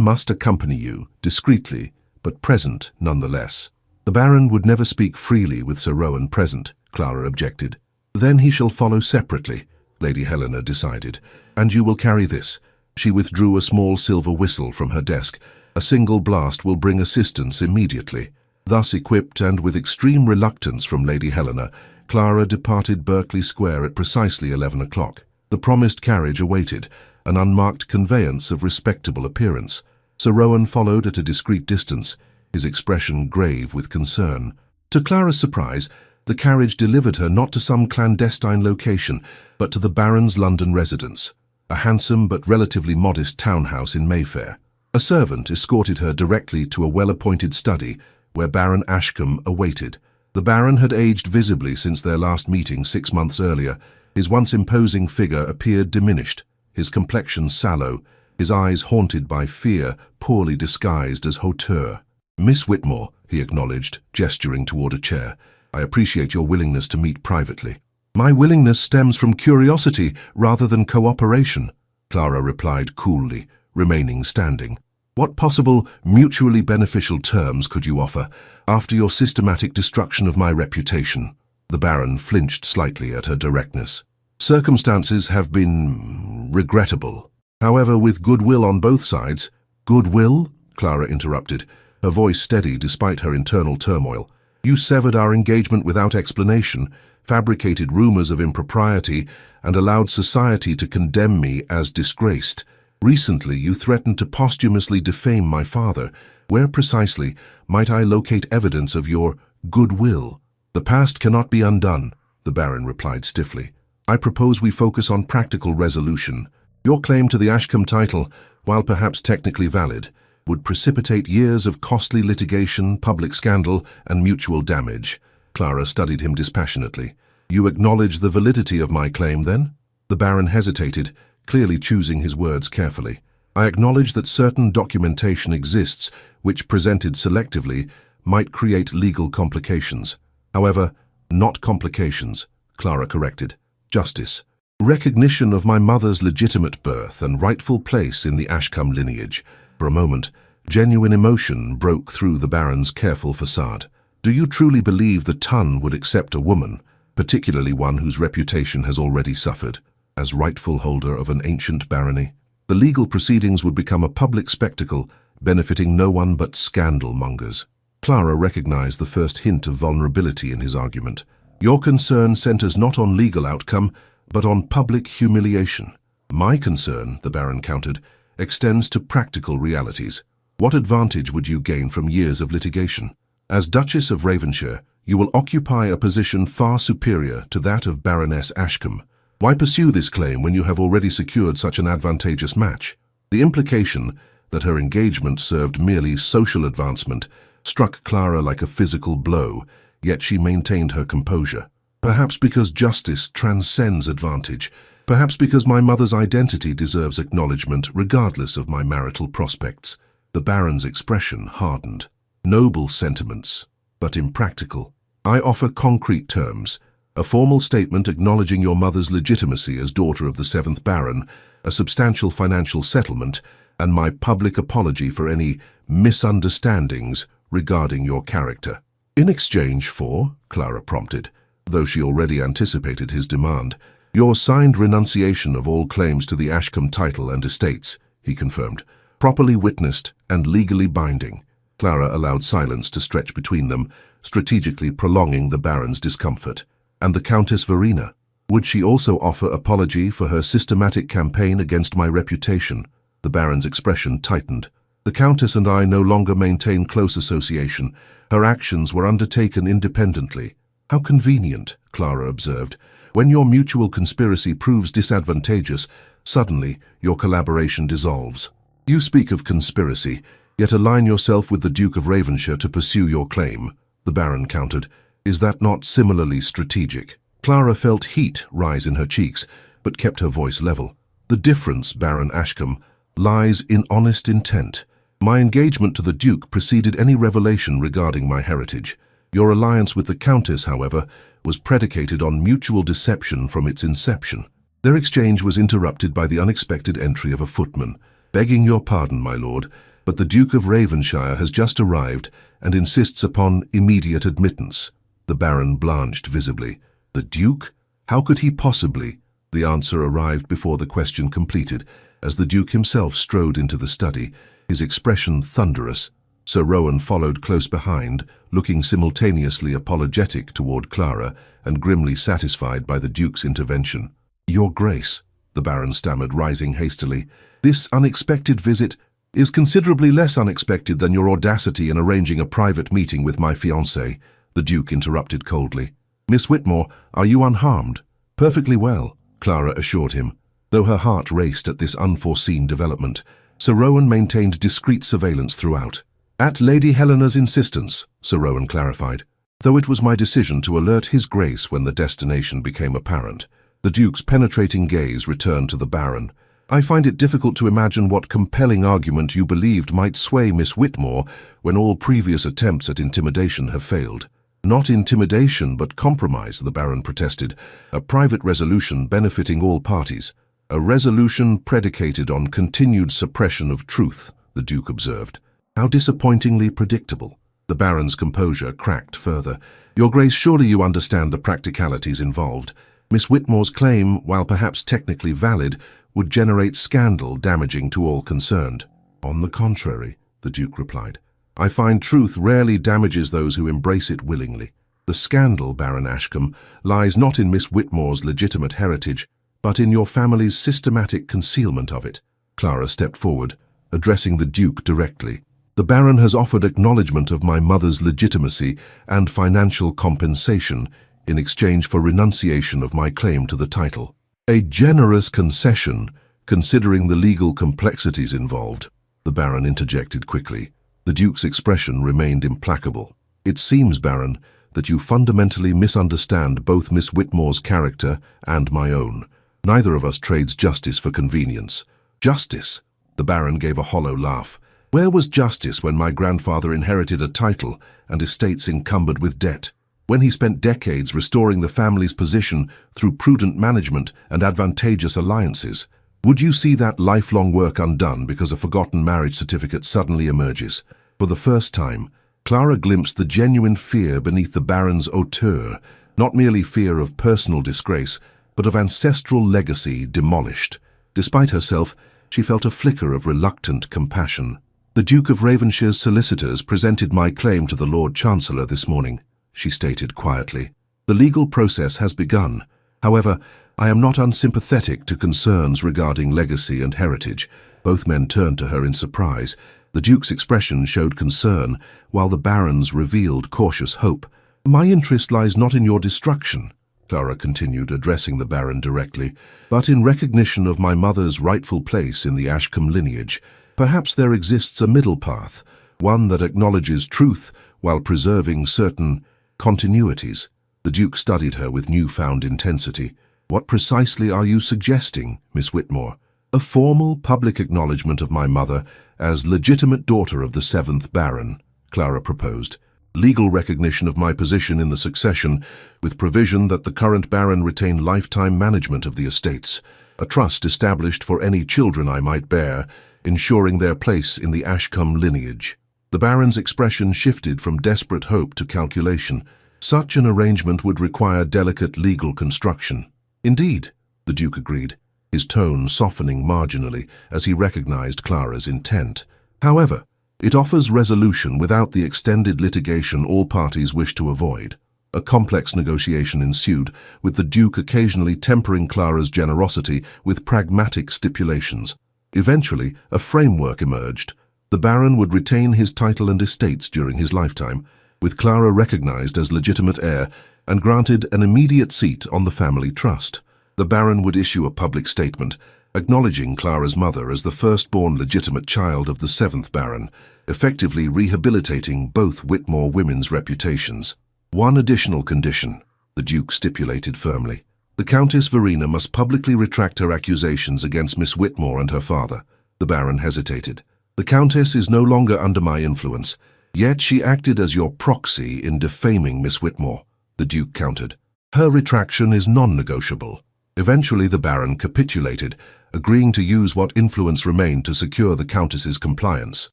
must accompany you, discreetly, but present nonetheless. The Baron would never speak freely with Sir Rowan present, Clara objected. Then he shall follow separately, Lady Helena decided, and you will carry this. She withdrew a small silver whistle from her desk. A single blast will bring assistance immediately. Thus equipped and with extreme reluctance from Lady Helena, Clara departed Berkeley Square at precisely 11 o'clock. The promised carriage awaited, an unmarked conveyance of respectable appearance. Sir Rowan followed at a discreet distance, his expression grave with concern. To Clara's surprise, the carriage delivered her not to some clandestine location, but to the Baron's London residence, a handsome but relatively modest townhouse in Mayfair. A servant escorted her directly to a well-appointed study, where Baron Ashcombe awaited. The Baron had aged visibly since their last meeting 6 months earlier. His once imposing figure appeared diminished, his complexion sallow, his eyes haunted by fear, poorly disguised as hauteur. Miss Whitmore, he acknowledged, gesturing toward a chair, I appreciate your willingness to meet privately. My willingness stems from curiosity rather than cooperation, Clara replied coolly, remaining standing. What possible, mutually beneficial terms could you offer after your systematic destruction of my reputation? The Baron flinched slightly at her directness. Circumstances have been regrettable. However, with goodwill on both sides. Goodwill? Clara interrupted, her voice steady despite her internal turmoil. You severed our engagement without explanation, fabricated rumors of impropriety, and allowed society to condemn me as disgraced. Recently, you threatened to posthumously defame my father. Where precisely might I locate evidence of your goodwill? The past cannot be undone, the Baron replied stiffly. I propose we focus on practical resolution. Your claim to the Ashcombe title, while perhaps technically valid, would precipitate years of costly litigation, public scandal, and mutual damage. Clara studied him dispassionately. You acknowledge the validity of my claim, then? The Baron hesitated, clearly choosing his words carefully. I acknowledge that certain documentation exists which, presented selectively, might create legal complications. However, not complications, Clara corrected. Justice. Recognition of my mother's legitimate birth and rightful place in the Ashcombe lineage. For a moment, genuine emotion broke through the Baron's careful facade. Do you truly believe the Ton would accept a woman, particularly one whose reputation has already suffered, as rightful holder of an ancient barony? The legal proceedings would become a public spectacle, benefiting no one but scandal-mongers. Clara recognized the first hint of vulnerability in his argument. Your concern centers not on legal outcome, but on public humiliation. My concern, the Baron countered, extends to practical realities. What advantage would you gain from years of litigation? As Duchess of Ravenshire, you will occupy a position far superior to that of Baroness Ashcombe. Why pursue this claim when you have already secured such an advantageous match? The implication that her engagement served merely social advancement struck Clara like a physical blow, yet she maintained her composure. Perhaps because justice transcends advantage. Perhaps because my mother's identity deserves acknowledgement regardless of my marital prospects. The Baron's expression hardened. Noble sentiments, but impractical. I offer concrete terms. A formal statement acknowledging your mother's legitimacy as daughter of the 7th Baron, a substantial financial settlement, and my public apology for any misunderstandings regarding your character. In exchange for, Clara prompted, though she already anticipated his demand, your signed renunciation of all claims to the Ashcombe title and estates, he confirmed, properly witnessed and legally binding. Clara allowed silence to stretch between them, strategically prolonging the Baron's discomfort. And the Countess Verena? Would she also offer apology for her systematic campaign against my reputation? The Baron's expression tightened. The Countess and I no longer maintain close association. Her actions were undertaken independently. How convenient, Clara observed. When your mutual conspiracy proves disadvantageous, suddenly your collaboration dissolves. You speak of conspiracy, yet align yourself with the Duke of Ravenshire to pursue your claim, the Baron countered. Is that not similarly strategic? Clara felt heat rise in her cheeks, but kept her voice level. The difference, Baron Ashcombe, lies in honest intent. My engagement to the Duke preceded any revelation regarding my heritage. Your alliance with the Countess, however, was predicated on mutual deception from its inception. Their exchange was interrupted by the unexpected entry of a footman. Begging your pardon, my lord, but the Duke of Ravenshire has just arrived and insists upon immediate admittance. The Baron blanched visibly. The Duke? How could he possibly? The answer arrived before the question completed, as the Duke himself strode into the study, his expression thunderous. Sir Rowan followed close behind, looking simultaneously apologetic toward Clara and grimly satisfied by the Duke's intervention. Your Grace, the Baron stammered, rising hastily, this unexpected visit is considerably less unexpected than your audacity in arranging a private meeting with my fiancée, the Duke interrupted coldly. Miss Whitmore, are you unharmed? Perfectly well, Clara assured him. Though her heart raced at this unforeseen development, Sir Rowan maintained discreet surveillance throughout. At Lady Helena's insistence, Sir Rowan clarified, though it was my decision to alert His Grace when the destination became apparent. The Duke's penetrating gaze returned to the Baron. I find it difficult to imagine what compelling argument you believed might sway Miss Whitmore when all previous attempts at intimidation have failed. Not intimidation, but compromise, the Baron protested. A private resolution benefiting all parties. A resolution predicated on continued suppression of truth, the Duke observed. How disappointingly predictable. The Baron's composure cracked further. Your Grace, surely you understand the practicalities involved. Miss Whitmore's claim, while perhaps technically valid, would generate scandal damaging to all concerned. On the contrary, the Duke replied. I find truth rarely damages those who embrace it willingly. The scandal, Baron Ashcombe, lies not in Miss Whitmore's legitimate heritage, but in your family's systematic concealment of it. Clara stepped forward, addressing the Duke directly. The Baron has offered acknowledgement of my mother's legitimacy and financial compensation in exchange for renunciation of my claim to the title. A generous concession, considering the legal complexities involved, the Baron interjected quickly. The Duke's expression remained implacable. It seems, Baron, that you fundamentally misunderstand both Miss Whitmore's character and my own. Neither of us trades justice for convenience. Justice? The Baron gave a hollow laugh. Where was justice when my grandfather inherited a title and estates encumbered with debt? When he spent decades restoring the family's position through prudent management and advantageous alliances? Would you see that lifelong work undone because a forgotten marriage certificate suddenly emerges? For the first time, Clara glimpsed the genuine fear beneath the Baron's hauteur, not merely fear of personal disgrace, but of ancestral legacy demolished. Despite herself, she felt a flicker of reluctant compassion. The Duke of Ravenshire's solicitors presented my claim to the Lord Chancellor this morning, she stated quietly. The legal process has begun. However, I am not unsympathetic to concerns regarding legacy and heritage. Both men turned to her in surprise. The Duke's expression showed concern, while the Baron's revealed cautious hope. My interest lies not in your destruction, Clara continued, addressing the Baron directly, but in recognition of my mother's rightful place in the Ashcombe lineage. Perhaps there exists a middle path, one that acknowledges truth while preserving certain continuities. The Duke studied her with newfound intensity. What precisely are you suggesting, Miss Whitmore? A formal public acknowledgement of my mother as legitimate daughter of the 7th Baron, Clara proposed. Legal recognition of my position in the succession, with provision that the current Baron retain lifetime management of the estates. A trust established for any children I might bear, ensuring their place in the Ashcombe lineage. The Baron's expression shifted from desperate hope to calculation. Such an arrangement would require delicate legal construction. Indeed, the Duke agreed, his tone softening marginally as he recognized Clara's intent. However, it offers resolution without the extended litigation all parties wish to avoid. A complex negotiation ensued, with the Duke occasionally tempering Clara's generosity with pragmatic stipulations. Eventually, a framework emerged. The Baron would retain his title and estates during his lifetime, with Clara recognized as legitimate heir and granted an immediate seat on the family trust. The Baron would issue a public statement, acknowledging Clara's mother as the firstborn legitimate child of the 7th Baron, effectively rehabilitating both Whitmore women's reputations. One additional condition, the Duke stipulated firmly. The Countess Verena must publicly retract her accusations against Miss Whitmore and her father. The Baron hesitated. The Countess is no longer under my influence, yet she acted as your proxy in defaming Miss Whitmore, the Duke countered. Her retraction is non-negotiable. Eventually the Baron capitulated, agreeing to use what influence remained to secure the Countess's compliance.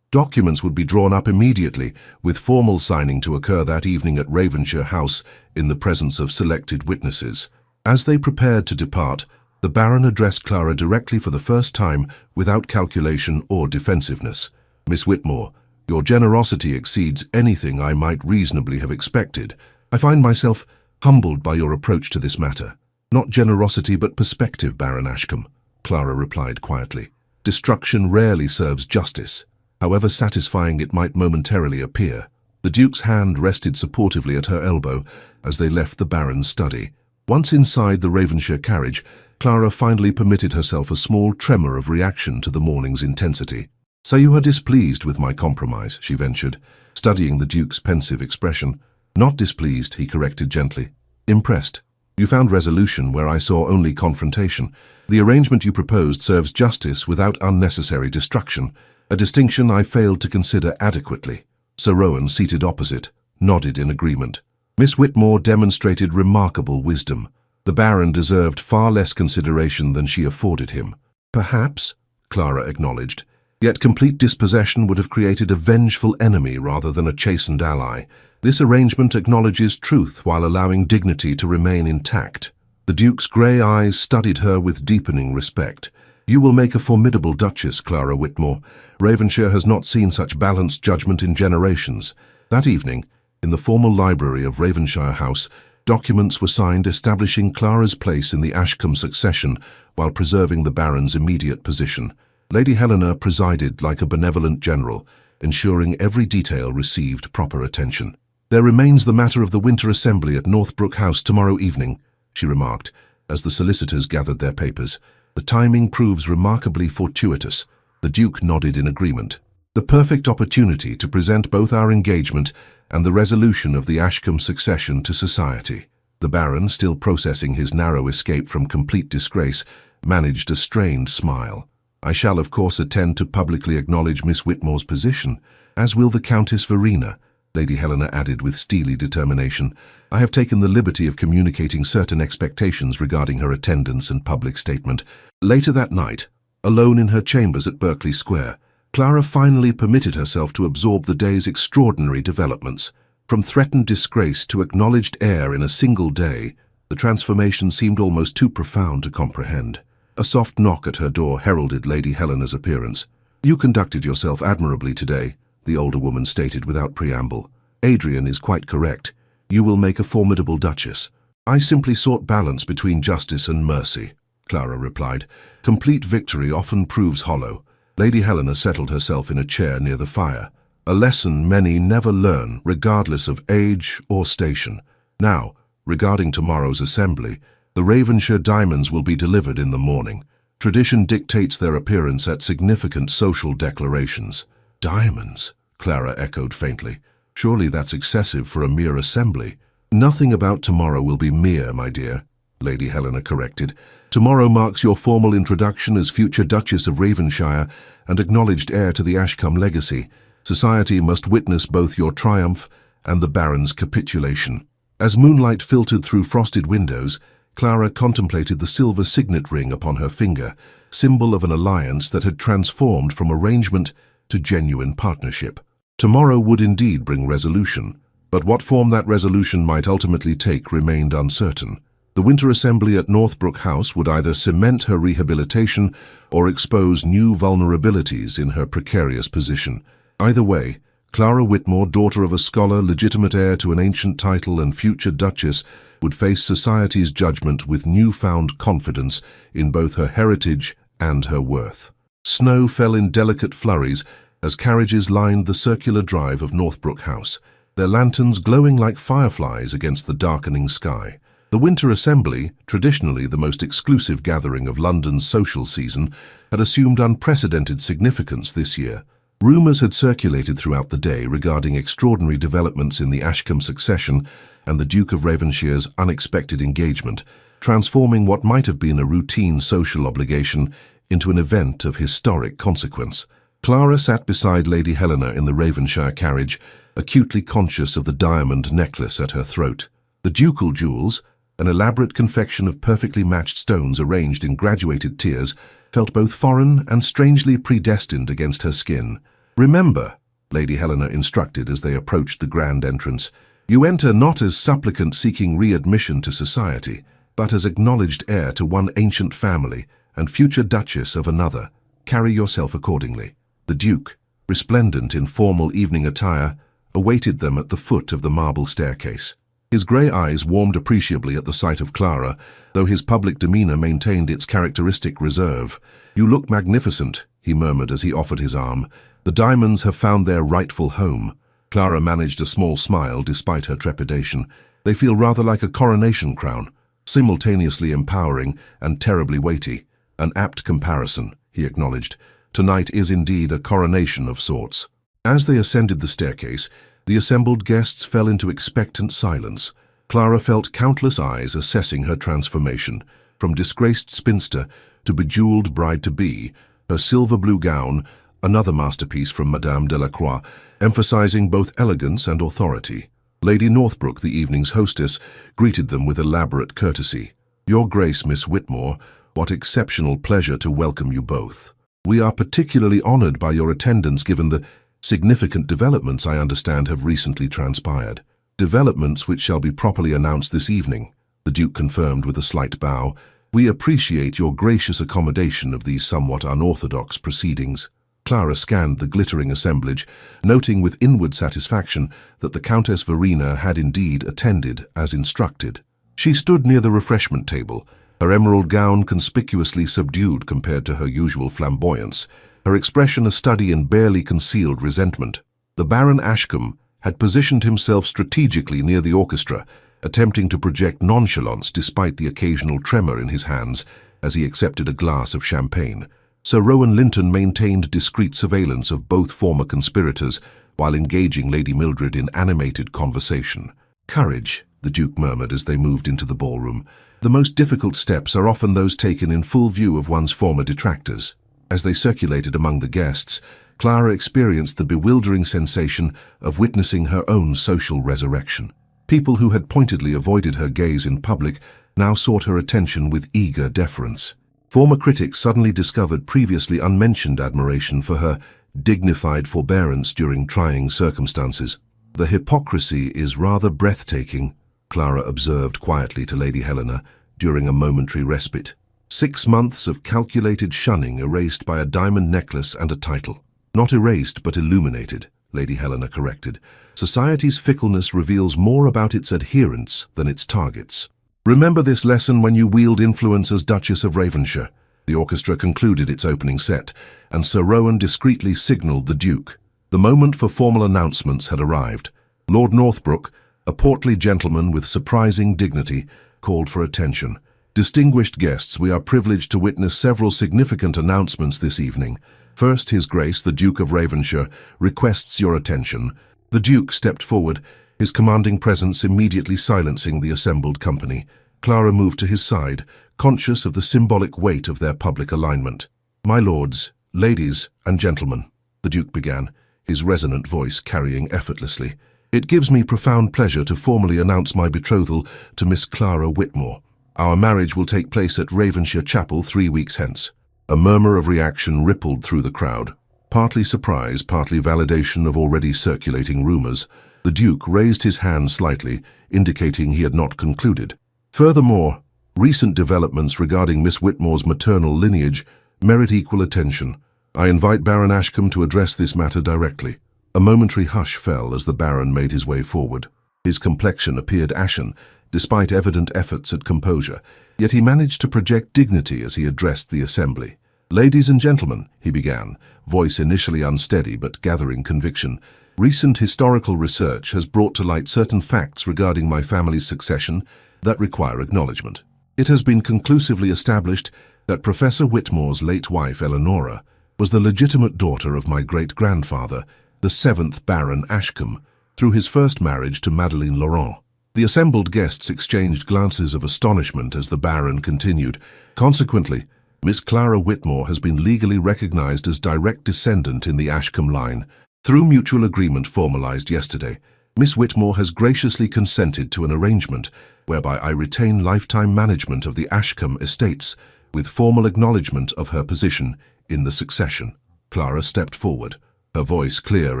Documents would be drawn up immediately, with formal signing to occur that evening at Ravenshire House in the presence of selected witnesses. As they prepared to depart, the Baron addressed Clara directly for the first time without calculation or defensiveness. Miss Whitmore, your generosity exceeds anything I might reasonably have expected. I find myself humbled by your approach to this matter. Not generosity but perspective, Baron Ashcombe, Clara replied quietly. Destruction rarely serves justice, however satisfying it might momentarily appear. The Duke's hand rested supportively at her elbow as they left the Baron's study. Once inside the Ravenshire carriage, Clara finally permitted herself a small tremor of reaction to the morning's intensity. So you are displeased with my compromise, she ventured, studying the Duke's pensive expression. Not displeased, he corrected gently. Impressed. You found resolution where I saw only confrontation. The arrangement you proposed serves justice without unnecessary destruction, a distinction I failed to consider adequately. Sir Rowan, seated opposite, nodded in agreement. Miss Whitmore demonstrated remarkable wisdom. The Baron deserved far less consideration than she afforded him. Perhaps, Clara acknowledged, yet complete dispossession would have created a vengeful enemy rather than a chastened ally. This arrangement acknowledges truth while allowing dignity to remain intact. The Duke's grey eyes studied her with deepening respect. You will make a formidable Duchess, Clara Whitmore. Ravenshire has not seen such balanced judgment in generations. That evening, in the formal library of Ravenshire House, documents were signed establishing Clara's place in the Ashcombe succession while preserving the Baron's immediate position. Lady Helena presided like a benevolent general, ensuring every detail received proper attention. There remains the matter of the winter assembly at Northbrook House tomorrow evening, she remarked, as the solicitors gathered their papers. The timing proves remarkably fortuitous. The Duke nodded in agreement. The perfect opportunity to present both our engagement and the resolution of the Ashcombe succession to society. The Baron, still processing his narrow escape from complete disgrace, managed a strained smile. I shall of course attend to publicly acknowledge Miss Whitmore's position, as will the Countess Verena, Lady Helena added with steely determination. I have taken the liberty of communicating certain expectations regarding her attendance and public statement. Later that night, alone in her chambers at Berkeley Square, Clara finally permitted herself to absorb the day's extraordinary developments. From threatened disgrace to acknowledged heir in a single day, the transformation seemed almost too profound to comprehend. A soft knock at her door heralded Lady Helena's appearance. You conducted yourself admirably today, the older woman stated without preamble. Adrian is quite correct. You will make a formidable Duchess. I simply sought balance between justice and mercy, Clara replied. Complete victory often proves hollow. Lady Helena settled herself in a chair near the fire. A lesson many never learn, regardless of age or station. Now, regarding tomorrow's assembly, the Ravenshire diamonds will be delivered in the morning. Tradition dictates their appearance at significant social declarations. Diamonds? Clara echoed faintly. Surely that's excessive for a mere assembly. Nothing about tomorrow will be mere, my dear, Lady Helena corrected. Tomorrow marks your formal introduction as future Duchess of Ravenshire and acknowledged heir to the Ashcombe legacy. Society must witness both your triumph and the Baron's capitulation. As moonlight filtered through frosted windows, Clara contemplated the silver signet ring upon her finger, symbol of an alliance that had transformed from arrangement to genuine partnership. Tomorrow would indeed bring resolution, but what form that resolution might ultimately take remained uncertain. The winter assembly at Northbrook House would either cement her rehabilitation or expose new vulnerabilities in her precarious position. Either way, Clara Whitmore, daughter of a scholar, legitimate heir to an ancient title and future Duchess, would face society's judgment with newfound confidence in both her heritage and her worth. Snow fell in delicate flurries as carriages lined the circular drive of Northbrook House, their lanterns glowing like fireflies against the darkening sky. The Winter Assembly, traditionally the most exclusive gathering of London's social season, had assumed unprecedented significance this year. Rumours had circulated throughout the day regarding extraordinary developments in the Ashcombe succession and the Duke of Ravenshire's unexpected engagement, transforming what might have been a routine social obligation into an event of historic consequence. Clara sat beside Lady Helena in the Ravenshire carriage, acutely conscious of the diamond necklace at her throat. The ducal jewels, an elaborate confection of perfectly matched stones arranged in graduated tiers, felt both foreign and strangely predestined against her skin. "Remember," Lady Helena instructed as they approached the grand entrance, "you enter not as supplicant seeking readmission to society, but as acknowledged heir to one ancient family and future Duchess of another. Carry yourself accordingly." The Duke, resplendent in formal evening attire, awaited them at the foot of the marble staircase. His grey eyes warmed appreciably at the sight of Clara, though his public demeanour maintained its characteristic reserve. "You look magnificent," he murmured as he offered his arm. "The diamonds have found their rightful home." Clara managed a small smile despite her trepidation. "They feel rather like a coronation crown, simultaneously empowering and terribly weighty." "An apt comparison," he acknowledged. "Tonight is indeed a coronation of sorts." As they ascended the staircase, the assembled guests fell into expectant silence. Clara felt countless eyes assessing her transformation, from disgraced spinster to bejeweled bride-to-be, her silver-blue gown, another masterpiece from Madame Delacroix, emphasizing both elegance and authority. Lady Northbrook, the evening's hostess, greeted them with elaborate courtesy. "Your Grace, Miss Whitmore, what exceptional pleasure to welcome you both. We are particularly honored by your attendance given the significant developments I understand have recently transpired." "Developments which shall be properly announced this evening," the Duke confirmed with a slight bow. "We appreciate your gracious accommodation of these somewhat unorthodox proceedings." Clara scanned the glittering assemblage, noting with inward satisfaction that the Countess Verena had indeed attended as instructed. She stood near the refreshment table, her emerald gown conspicuously subdued compared to her usual flamboyance, her expression a study in barely concealed resentment. The Baron Ashcombe had positioned himself strategically near the orchestra, attempting to project nonchalance despite the occasional tremor in his hands as he accepted a glass of champagne. Sir Rowan Linton maintained discreet surveillance of both former conspirators while engaging Lady Mildred in animated conversation. "Courage," the Duke murmured as they moved into the ballroom. "The most difficult steps are often those taken in full view of one's former detractors." As they circulated among the guests, Clara experienced the bewildering sensation of witnessing her own social resurrection. People who had pointedly avoided her gaze in public now sought her attention with eager deference. Former critics suddenly discovered previously unmentioned admiration for her dignified forbearance during trying circumstances. "The hypocrisy is rather breathtaking," Clara observed quietly to Lady Helena during a momentary respite. 6 months of calculated shunning erased by a diamond necklace and a title. "Not erased, but illuminated," Lady Helena corrected. "Society's fickleness reveals more about its adherents than its targets. Remember this lesson when you wield influence as Duchess of Ravenshiire." The orchestra concluded its opening set, and Sir Rowan discreetly signalled the Duke. The moment for formal announcements had arrived. Lord Northbrook, a portly gentleman with surprising dignity, called for attention. "Distinguished guests, we are privileged to witness several significant announcements this evening. First, His Grace, the Duke of Ravenshiire, requests your attention." The Duke stepped forward, his commanding presence immediately silencing the assembled company. Clara moved to his side, conscious of the symbolic weight of their public alignment. "My lords, ladies, and gentlemen," the Duke began, his resonant voice carrying effortlessly, "it gives me profound pleasure to formally announce my betrothal to Miss Clara Whitmore. Our marriage will take place at Ravensshire Chapel 3 weeks hence." A murmur of reaction rippled through the crowd. Partly surprise, partly validation of already circulating rumours, the Duke raised his hand slightly, indicating he had not concluded. "Furthermore, recent developments regarding Miss Whitmore's maternal lineage merit equal attention. I invite Baron Ashcombe to address this matter directly." A momentary hush fell as the Baron made his way forward. His complexion appeared ashen, despite evident efforts at composure, yet he managed to project dignity as he addressed the assembly. "Ladies and gentlemen," he began, voice initially unsteady but gathering conviction, "recent historical research has brought to light certain facts regarding my family's succession that require acknowledgement. It has been conclusively established that Professor Whitmore's late wife, Eleonora, was the legitimate daughter of my great-grandfather, the 7th Baron Ashcombe, through his first marriage to Madeleine Laurent. The assembled guests exchanged glances of astonishment as the Baron continued. Consequently, Miss Clara Whitmore has been legally recognized as direct descendant in the Ashcombe line. Through mutual agreement formalized yesterday, Miss Whitmore has graciously consented to an arrangement whereby I retain lifetime management of the Ashcombe estates, with formal acknowledgement of her position in the succession. Clara stepped forward, her voice clear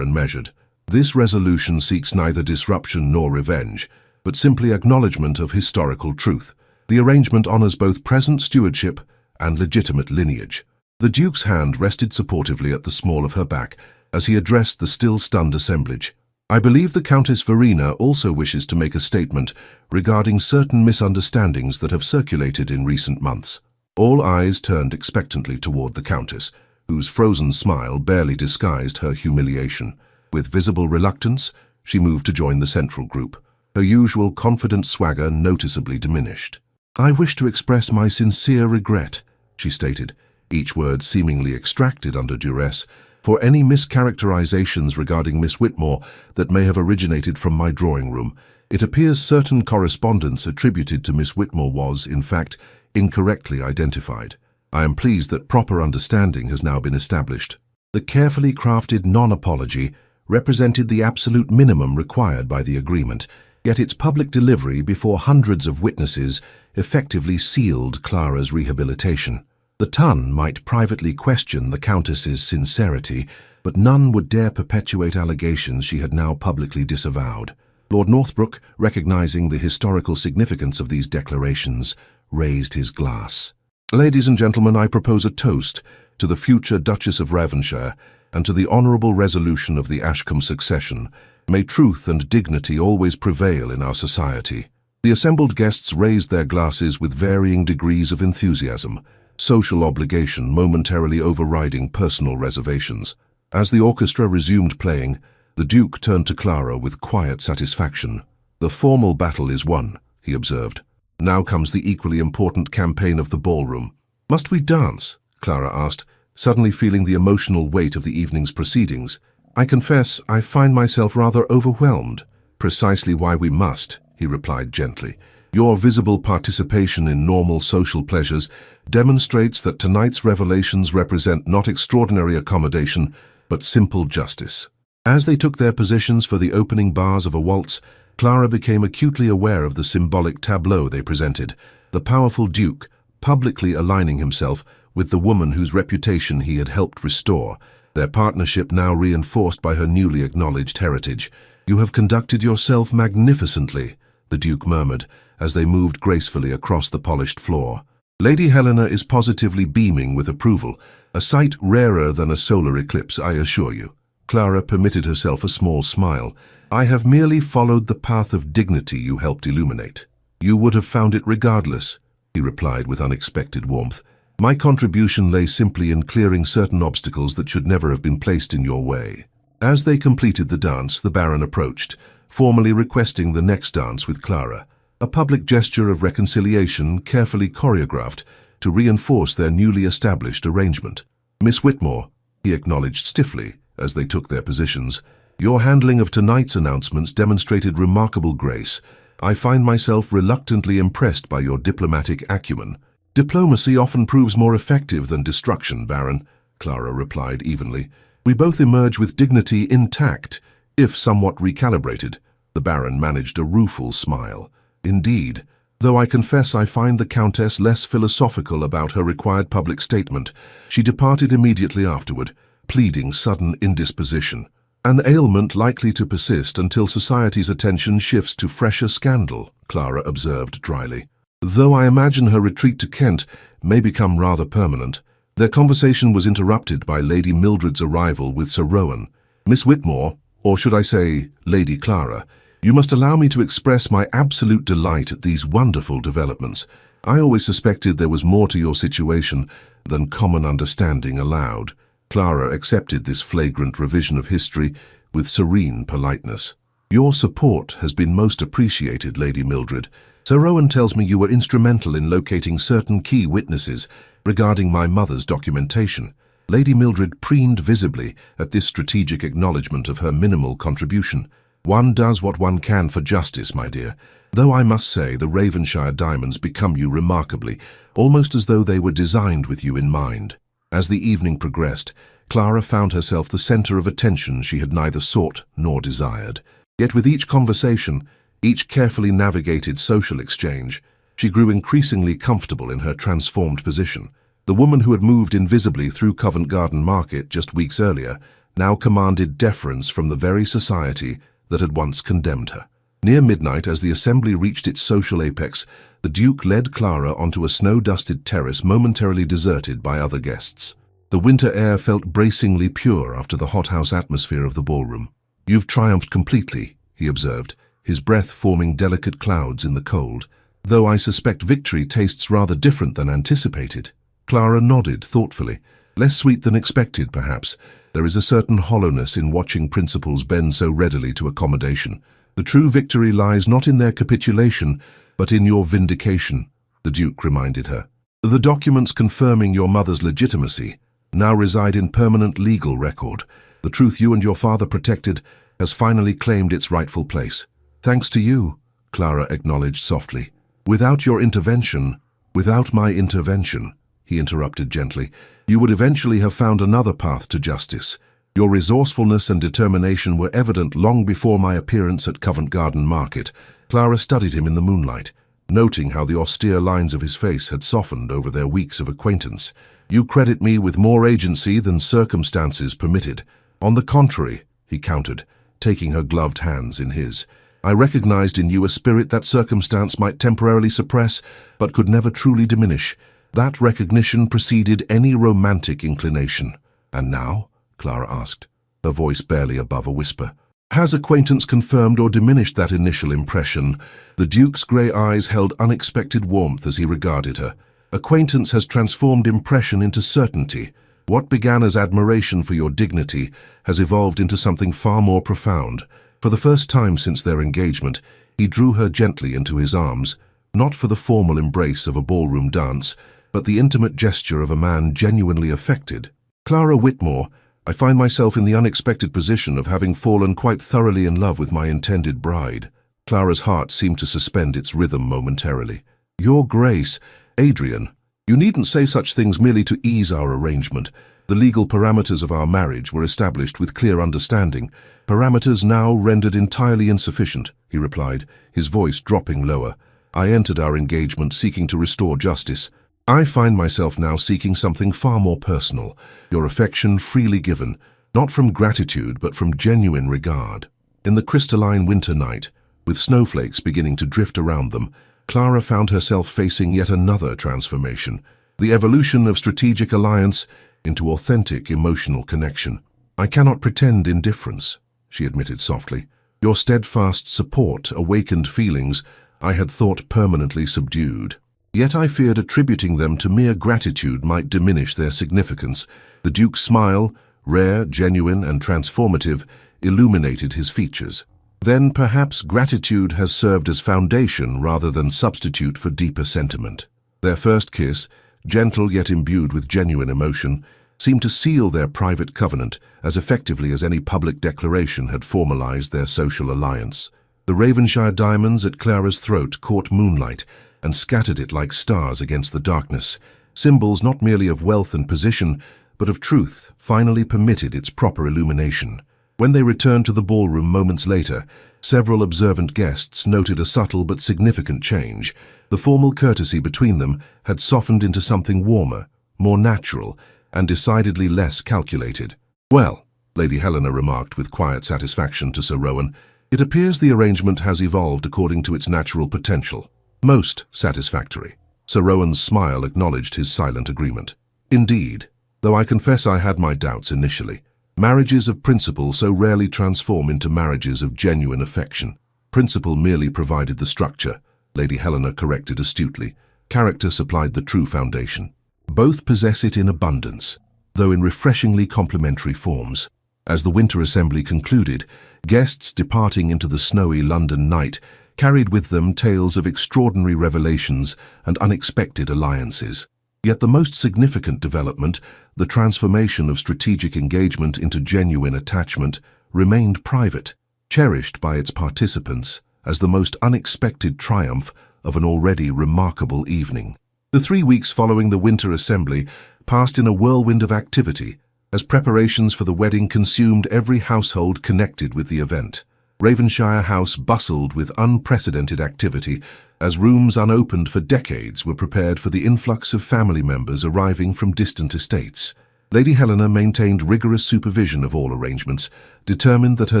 and measured. This resolution seeks neither disruption nor revenge, but simply acknowledgement of historical truth. The arrangement honors both present stewardship and legitimate lineage. The Duke's hand rested supportively at the small of her back as he addressed the still stunned assemblage. I believe the Countess Verena also wishes to make a statement regarding certain misunderstandings that have circulated in recent months. All eyes turned expectantly toward the Countess, whose frozen smile barely disguised her humiliation. With visible reluctance, she moved to join the central group. Her usual confident swagger noticeably diminished. "I wish to express my sincere regret," she stated, each word seemingly extracted under duress, "for any mischaracterizations regarding Miss Whitmore that may have originated from my drawing room. It appears certain correspondence attributed to Miss Whitmore was, in fact, incorrectly identified. I am pleased that proper understanding has now been established." The carefully crafted non-apology represented the absolute minimum required by the agreement, yet its public delivery before hundreds of witnesses effectively sealed Clara's rehabilitation. The Ton might privately question the Countess's sincerity, but none would dare perpetuate allegations she had now publicly disavowed. Lord Northbrook, recognizing the historical significance of these declarations, raised his glass. "Ladies and gentlemen, I propose a toast to the future Duchess of Ravensshire and to the honourable resolution of the Ashcombe succession. May truth and dignity always prevail in our society." The assembled guests raised their glasses with varying degrees of enthusiasm, social obligation momentarily overriding personal reservations. As the orchestra resumed playing, the Duke turned to Clara with quiet satisfaction. "The formal battle is won," he observed. "Now comes the equally important campaign of the ballroom." "Must we dance?" Clara asked, suddenly feeling the emotional weight of the evening's proceedings. "I confess I find myself rather overwhelmed." "Precisely why we must," he replied gently. "Your visible participation in normal social pleasures demonstrates that tonight's revelations represent not extraordinary accommodation, but simple justice." As they took their positions for the opening bars of a waltz, Clara became acutely aware of the symbolic tableau they presented, the powerful Duke publicly aligning himself with the woman whose reputation he had helped restore, their partnership now reinforced by her newly acknowledged heritage. "You have conducted yourself magnificently," the Duke murmured, as they moved gracefully across the polished floor. "Lady Helena is positively beaming with approval, a sight rarer than a solar eclipse, I assure you." Clara permitted herself a small smile. "I have merely followed the path of dignity you helped illuminate." "You would have found it regardless," he replied with unexpected warmth. "My contribution lay simply in clearing certain obstacles that should never have been placed in your way." As they completed the dance, the Baron approached, formally requesting the next dance with Clara, a public gesture of reconciliation carefully choreographed to reinforce their newly established arrangement. "Miss Whitmore," he acknowledged stiffly as they took their positions, "your handling of tonight's announcements demonstrated remarkable grace. I find myself reluctantly impressed by your diplomatic acumen." "Diplomacy often proves more effective than destruction, Baron," Clara replied evenly. "We both emerge with dignity intact, if somewhat recalibrated." The Baron managed a rueful smile. "Indeed, though I confess I find the Countess less philosophical about her required public statement. She departed immediately afterward, pleading sudden indisposition. An ailment likely to persist until society's attention shifts to fresher scandal," Clara observed dryly. "Though I imagine her retreat to Kent may become rather permanent." Their conversation was interrupted by Lady Mildred's arrival with Sir Rowan. "Miss Whitmore, or should I say Lady Clara, you must allow me to express my absolute delight at these wonderful developments. I always suspected there was more to your situation than common understanding allowed." Clara accepted this flagrant revision of history with serene politeness. Your support has been most appreciated, Lady Mildred. Sir Rowan tells me you were instrumental in locating certain key witnesses regarding my mother's documentation. Lady Mildred preened visibly at this strategic acknowledgement of her minimal contribution. One does what one can for justice, my dear. Though I must say the Ravenshire diamonds become you remarkably, almost as though they were designed with you in mind. As the evening progressed, Clara found herself the centre of attention she had neither sought nor desired. Yet with each conversation, each carefully navigated social exchange, she grew increasingly comfortable in her transformed position. The woman who had moved invisibly through Covent Garden Market just weeks earlier now commanded deference from the very society that had once condemned her. Near midnight, as the assembly reached its social apex, the Duke led Clara onto a snow-dusted terrace momentarily deserted by other guests. The winter air felt bracingly pure after the hothouse atmosphere of the ballroom. "You've triumphed completely," he observed, his breath forming delicate clouds in the cold. "Though I suspect victory tastes rather different than anticipated." Clara nodded thoughtfully. "Less sweet than expected, perhaps. There is a certain hollowness in watching principles bend so readily to accommodation. The true victory lies not in their capitulation, but in your vindication," the Duke reminded her. "The documents confirming your mother's legitimacy now reside in permanent legal record. The truth you and your father protected has finally claimed its rightful place." "Thanks to you," Clara acknowledged softly. "Without your intervention, without my intervention," he interrupted gently, "you would eventually have found another path to justice. Your resourcefulness and determination were evident long before my appearance at Covent Garden Market." Clara studied him in the moonlight, noting how the austere lines of his face had softened over their weeks of acquaintance. "You credit me with more agency than circumstances permitted." "On the contrary," he countered, taking her gloved hands in his. "I recognized in you a spirit that circumstance might temporarily suppress, but could never truly diminish. That recognition preceded any romantic inclination." "And now?" Clara asked, her voice barely above a whisper. "Has acquaintance confirmed or diminished that initial impression?" The Duke's grey eyes held unexpected warmth as he regarded her. "Acquaintance has transformed impression into certainty. What began as admiration for your dignity has evolved into something far more profound." For the first time since their engagement, he drew her gently into his arms, not for the formal embrace of a ballroom dance, but the intimate gesture of a man genuinely affected. "Clara Whitmore, I find myself in the unexpected position of having fallen quite thoroughly in love with my intended bride." Clara's heart seemed to suspend its rhythm momentarily. "Your Grace, Adrian, you needn't say such things merely to ease our arrangement. The legal parameters of our marriage were established with clear understanding. Parameters now rendered entirely insufficient," he replied, his voice dropping lower. "I entered our engagement seeking to restore justice. I find myself now seeking something far more personal, your affection freely given, not from gratitude but from genuine regard." In the crystalline winter night, with snowflakes beginning to drift around them, Clara found herself facing yet another transformation, the evolution of strategic alliance into authentic emotional connection. "I cannot pretend indifference," she admitted softly. "Your steadfast support awakened feelings I had thought permanently subdued. Yet I feared attributing them to mere gratitude might diminish their significance." The Duke's smile, rare, genuine, and transformative, illuminated his features. "Then perhaps gratitude has served as foundation rather than substitute for deeper sentiment." Their first kiss, gentle yet imbued with genuine emotion, seemed to seal their private covenant as effectively as any public declaration had formalized their social alliance. The Ravenshire diamonds at Clara's throat caught moonlight and scattered it like stars against the darkness. Symbols not merely of wealth and position, but of truth, finally permitted its proper illumination. When they returned to the ballroom moments later, several observant guests noted a subtle but significant change. The formal courtesy between them had softened into something warmer, more natural, and decidedly less calculated. "Well," Lady Helena remarked with quiet satisfaction to Sir Rowan, "it appears the arrangement has evolved according to its natural potential." "Most satisfactory." Sir Rowan's smile acknowledged his silent agreement. "Indeed, though I confess I had my doubts initially. Marriages of principle so rarely transform into marriages of genuine affection." "Principle merely provided the structure," Lady Helena corrected astutely. "Character supplied the true foundation. Both possess it in abundance, though in refreshingly complementary forms." As the winter assembly concluded, guests departing into the snowy London night carried with them tales of extraordinary revelations and unexpected alliances. Yet the most significant development, the transformation of strategic engagement into genuine attachment, remained private, cherished by its participants as the most unexpected triumph of an already remarkable evening. The 3 weeks following the winter assembly passed in a whirlwind of activity, as preparations for the wedding consumed every household connected with the event. Ravenshire House bustled with unprecedented activity, as rooms unopened for decades were prepared for the influx of family members arriving from distant estates. Lady Helena maintained rigorous supervision of all arrangements, determined that her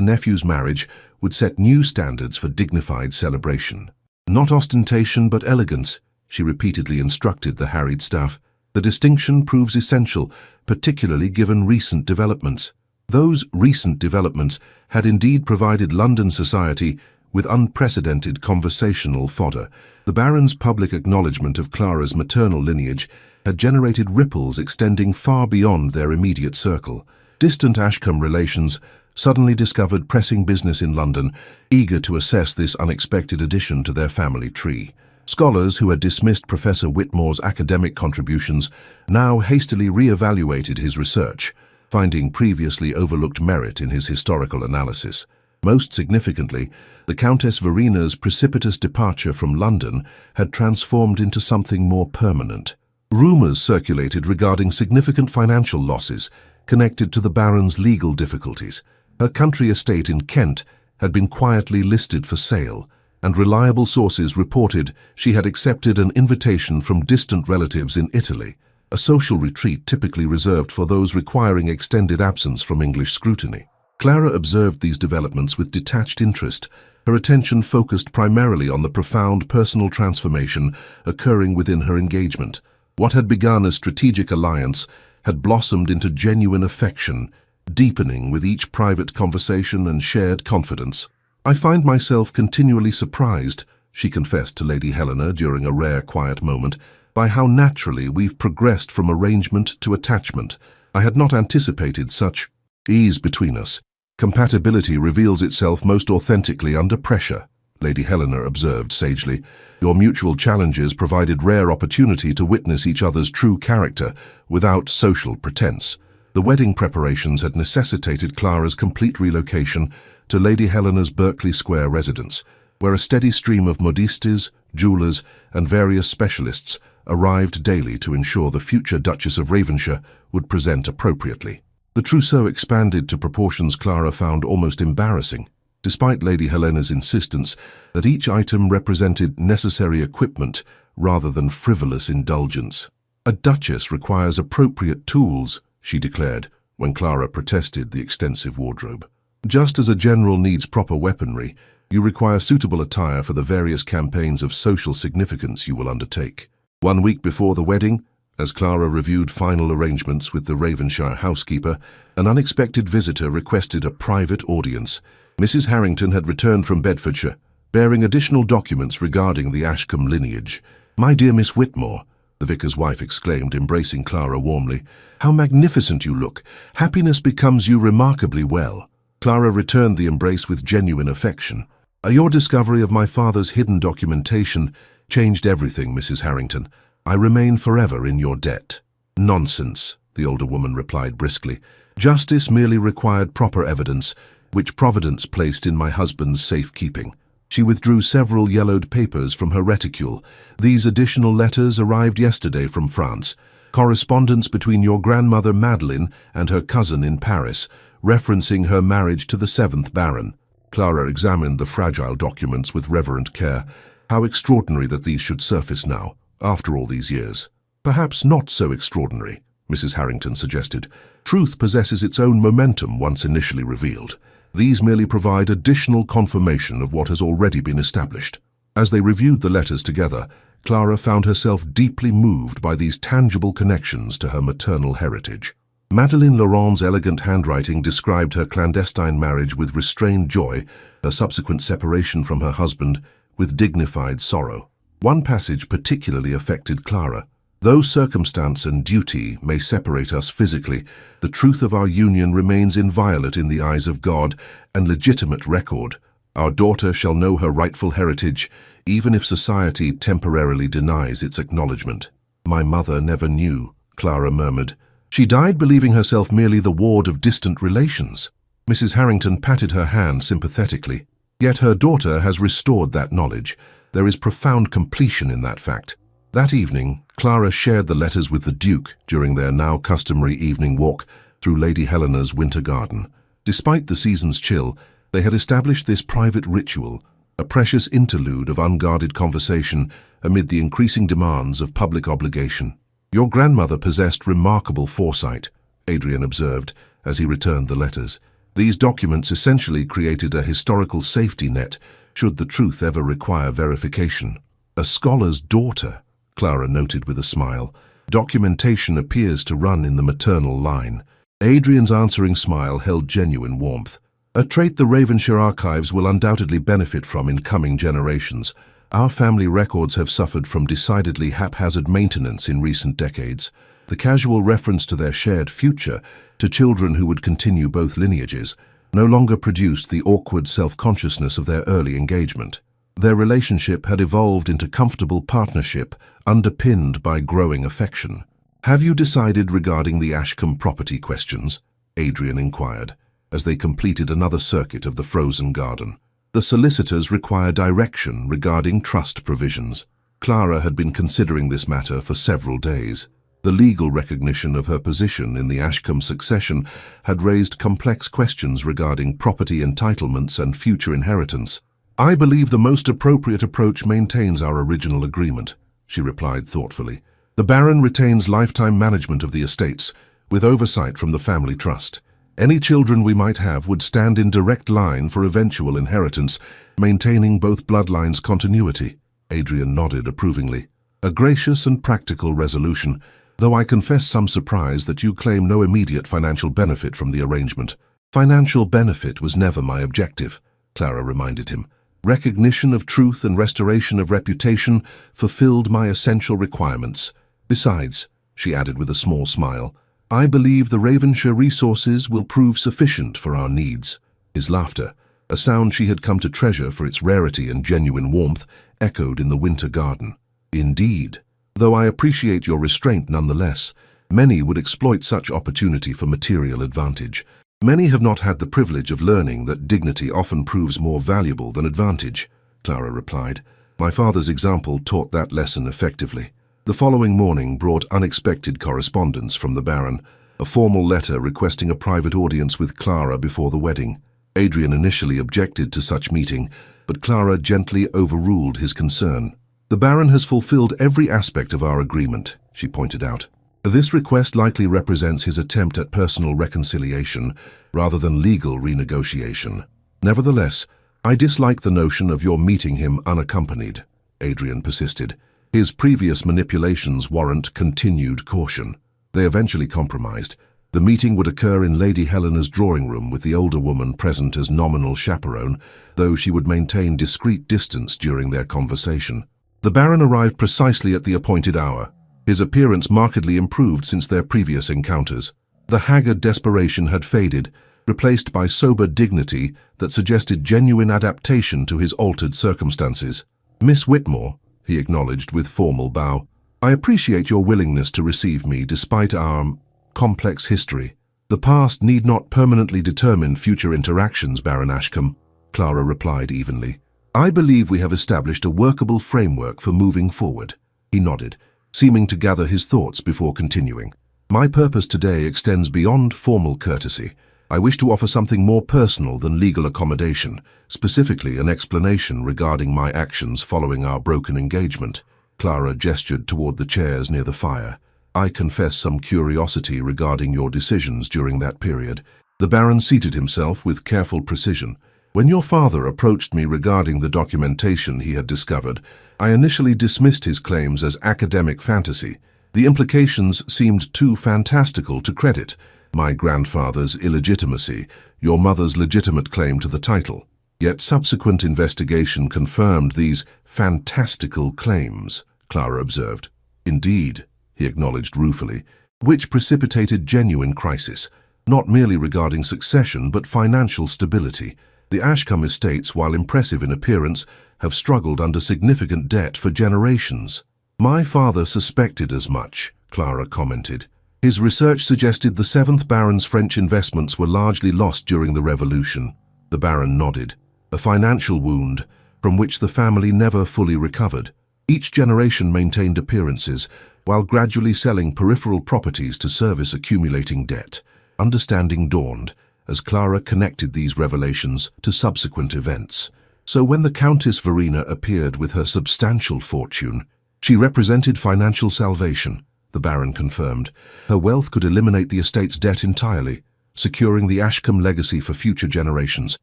nephew's marriage would set new standards for dignified celebration. "Not ostentation but elegance," she repeatedly instructed the harried staff. "The distinction proves essential, particularly given recent developments." Those recent developments had indeed provided London society with unprecedented conversational fodder. The Baron's public acknowledgement of Clara's maternal lineage had generated ripples extending far beyond their immediate circle. Distant Ashcombe relations suddenly discovered pressing business in London, eager to assess this unexpected addition to their family tree. Scholars who had dismissed Professor Whitmore's academic contributions now hastily re-evaluated his research, finding previously overlooked merit in his historical analysis. Most significantly, the Countess Verina's precipitous departure from London had transformed into something more permanent. Rumours circulated regarding significant financial losses connected to the Baron's legal difficulties. Her country estate in Kent had been quietly listed for sale, and reliable sources reported she had accepted an invitation from distant relatives in Italy, a social retreat typically reserved for those requiring extended absence from English scrutiny. Clara observed these developments with detached interest, her attention focused primarily on the profound personal transformation occurring within her engagement. What had begun as strategic alliance had blossomed into genuine affection, deepening with each private conversation and shared confidence. "I find myself continually surprised," she confessed to Lady Helena during a rare quiet moment, "by how naturally we've progressed from arrangement to attachment. I had not anticipated such ease between us. Compatibility reveals itself most authentically under pressure," Lady Helena observed sagely. "Your mutual challenges provided rare opportunity to witness each other's true character without social pretense." The wedding preparations had necessitated Clara's complete relocation to Lady Helena's Berkeley Square residence, where a steady stream of modistes, jewellers, and various specialists arrived daily to ensure the future Duchess of Ravenshire would present appropriately. The trousseau expanded to proportions Clara found almost embarrassing, despite Lady Helena's insistence that each item represented necessary equipment rather than frivolous indulgence. "A duchess requires appropriate tools," she declared, when Clara protested the extensive wardrobe. "Just as a general needs proper weaponry, you require suitable attire for the various campaigns of social significance you will undertake." 1 week before the wedding, as Clara reviewed final arrangements with the Ravenshire housekeeper, an unexpected visitor requested a private audience. Mrs. Harrington had returned from Bedfordshire, bearing additional documents regarding the Ashcombe lineage. "My dear Miss Whitmore," the vicar's wife exclaimed, embracing Clara warmly, "how magnificent you look! Happiness becomes you remarkably well." Clara returned the embrace with genuine affection. "Your discovery of my father's hidden documentation changed everything, Mrs. Harrington. I remain forever in your debt." "Nonsense," the older woman replied briskly. "Justice merely required proper evidence, which Providence placed in my husband's safekeeping." She withdrew several yellowed papers from her reticule. "These additional letters arrived yesterday from France. Correspondence between your grandmother Madeline and her cousin in Paris, referencing her marriage to the 7th Baron." Clara examined the fragile documents with reverent care. How extraordinary that these should surface now, after all these years. "Perhaps not so extraordinary," Mrs. Harrington suggested. "Truth possesses its own momentum once initially revealed. These merely provide additional confirmation of what has already been established." As they reviewed the letters together, Clara found herself deeply moved by these tangible connections to her maternal heritage. Madeleine Laurent's elegant handwriting described her clandestine marriage with restrained joy, her subsequent separation from her husband with dignified sorrow. One passage particularly affected Clara. Though circumstance and duty may separate us physically, the truth of our union remains inviolate in the eyes of God and legitimate record. Our daughter shall know her rightful heritage, even if society temporarily denies its acknowledgement. My mother never knew, Clara murmured. She died believing herself merely the ward of distant relations. Mrs. Harrington patted her hand sympathetically. Yet her daughter has restored that knowledge. There is profound completion in that fact. That evening, Clara shared the letters with the Duke during their now customary evening walk through Lady Helena's winter garden. Despite the season's chill, they had established this private ritual, a precious interlude of unguarded conversation amid the increasing demands of public obligation. Your grandmother possessed remarkable foresight, Adrian observed as he returned the letters. These documents essentially created a historical safety net should the truth ever require verification. A scholar's daughter, Clara noted with a smile. Documentation appears to run in the maternal line. Adrian's answering smile held genuine warmth. A trait the Ravenshire archives will undoubtedly benefit from in coming generations. Our family records have suffered from decidedly haphazard maintenance in recent decades. The casual reference to their shared future, to children who would continue both lineages, no longer produced the awkward self-consciousness of their early engagement. Their relationship had evolved into comfortable partnership, underpinned by growing affection. "Have you decided regarding the Ashcombe property questions?" Adrian inquired, as they completed another circuit of the frozen garden. "The solicitors require direction regarding trust provisions." Clara had been considering this matter for several days. The legal recognition of her position in the Ashcombe succession had raised complex questions regarding property entitlements and future inheritance. "I believe the most appropriate approach maintains our original agreement," she replied thoughtfully. "The Baron retains lifetime management of the estates, with oversight from the family trust. Any children we might have would stand in direct line for eventual inheritance, maintaining both bloodlines' continuity." Adrian nodded approvingly. "A gracious and practical resolution, though I confess some surprise that you claim no immediate financial benefit from the arrangement." "Financial benefit was never my objective," Clara reminded him. "Recognition of truth and restoration of reputation fulfilled my essential requirements. Besides," she added with a small smile, "I believe the Ravenshire resources will prove sufficient for our needs." His laughter, a sound she had come to treasure for its rarity and genuine warmth, echoed in the winter garden. "Indeed. Though I appreciate your restraint nonetheless, many would exploit such opportunity for material advantage. Many have not had the privilege of learning that dignity often proves more valuable than advantage," Clara replied. "My father's example taught that lesson effectively." The following morning brought unexpected correspondence from the Baron, a formal letter requesting a private audience with Clara before the wedding. Adrian initially objected to such meeting, but Clara gently overruled his concern. "The Baron has fulfilled every aspect of our agreement," she pointed out. "This request likely represents his attempt at personal reconciliation rather than legal renegotiation. Nevertheless, I dislike the notion of your meeting him unaccompanied," Adrian persisted. "His previous manipulations warrant continued caution." They eventually compromised. The meeting would occur in Lady Helena's drawing room with the older woman present as nominal chaperone, though she would maintain discreet distance during their conversation. The Baron arrived precisely at the appointed hour. His appearance markedly improved since their previous encounters. The haggard desperation had faded, replaced by sober dignity that suggested genuine adaptation to his altered circumstances. "Miss Whitmore," he acknowledged with formal bow, "I appreciate your willingness to receive me despite our complex history. The past need not permanently determine future interactions, Baron Ashcombe," Clara replied evenly. "I believe we have established a workable framework for moving forward." He nodded, seeming to gather his thoughts before continuing. "My purpose today extends beyond formal courtesy. I wish to offer something more personal than legal accommodation, specifically an explanation regarding my actions following our broken engagement." Clara gestured toward the chairs near the fire. "I confess some curiosity regarding your decisions during that period." The Baron seated himself with careful precision. "When your father approached me regarding the documentation he had discovered, I initially dismissed his claims as academic fantasy. The implications seemed too fantastical to credit. My grandfather's illegitimacy, your mother's legitimate claim to the title. Yet subsequent investigation confirmed these fantastical claims," Clara observed. "Indeed," he acknowledged ruefully, which precipitated genuine crisis, not merely regarding succession but financial stability. The Ashcombe estates, while impressive in appearance, have struggled under significant debt for generations. My father suspected as much, Clara commented. His research suggested the 7th Baron's French investments were largely lost during the Revolution. The Baron nodded. A financial wound from which the family never fully recovered. Each generation maintained appearances, while gradually selling peripheral properties to service accumulating debt. Understanding dawned as Clara connected these revelations to subsequent events. So when the Countess Verena appeared with her substantial fortune, she represented financial salvation, the Baron confirmed. Her wealth could eliminate the estate's debt entirely, securing the Ashcombe legacy for future generations.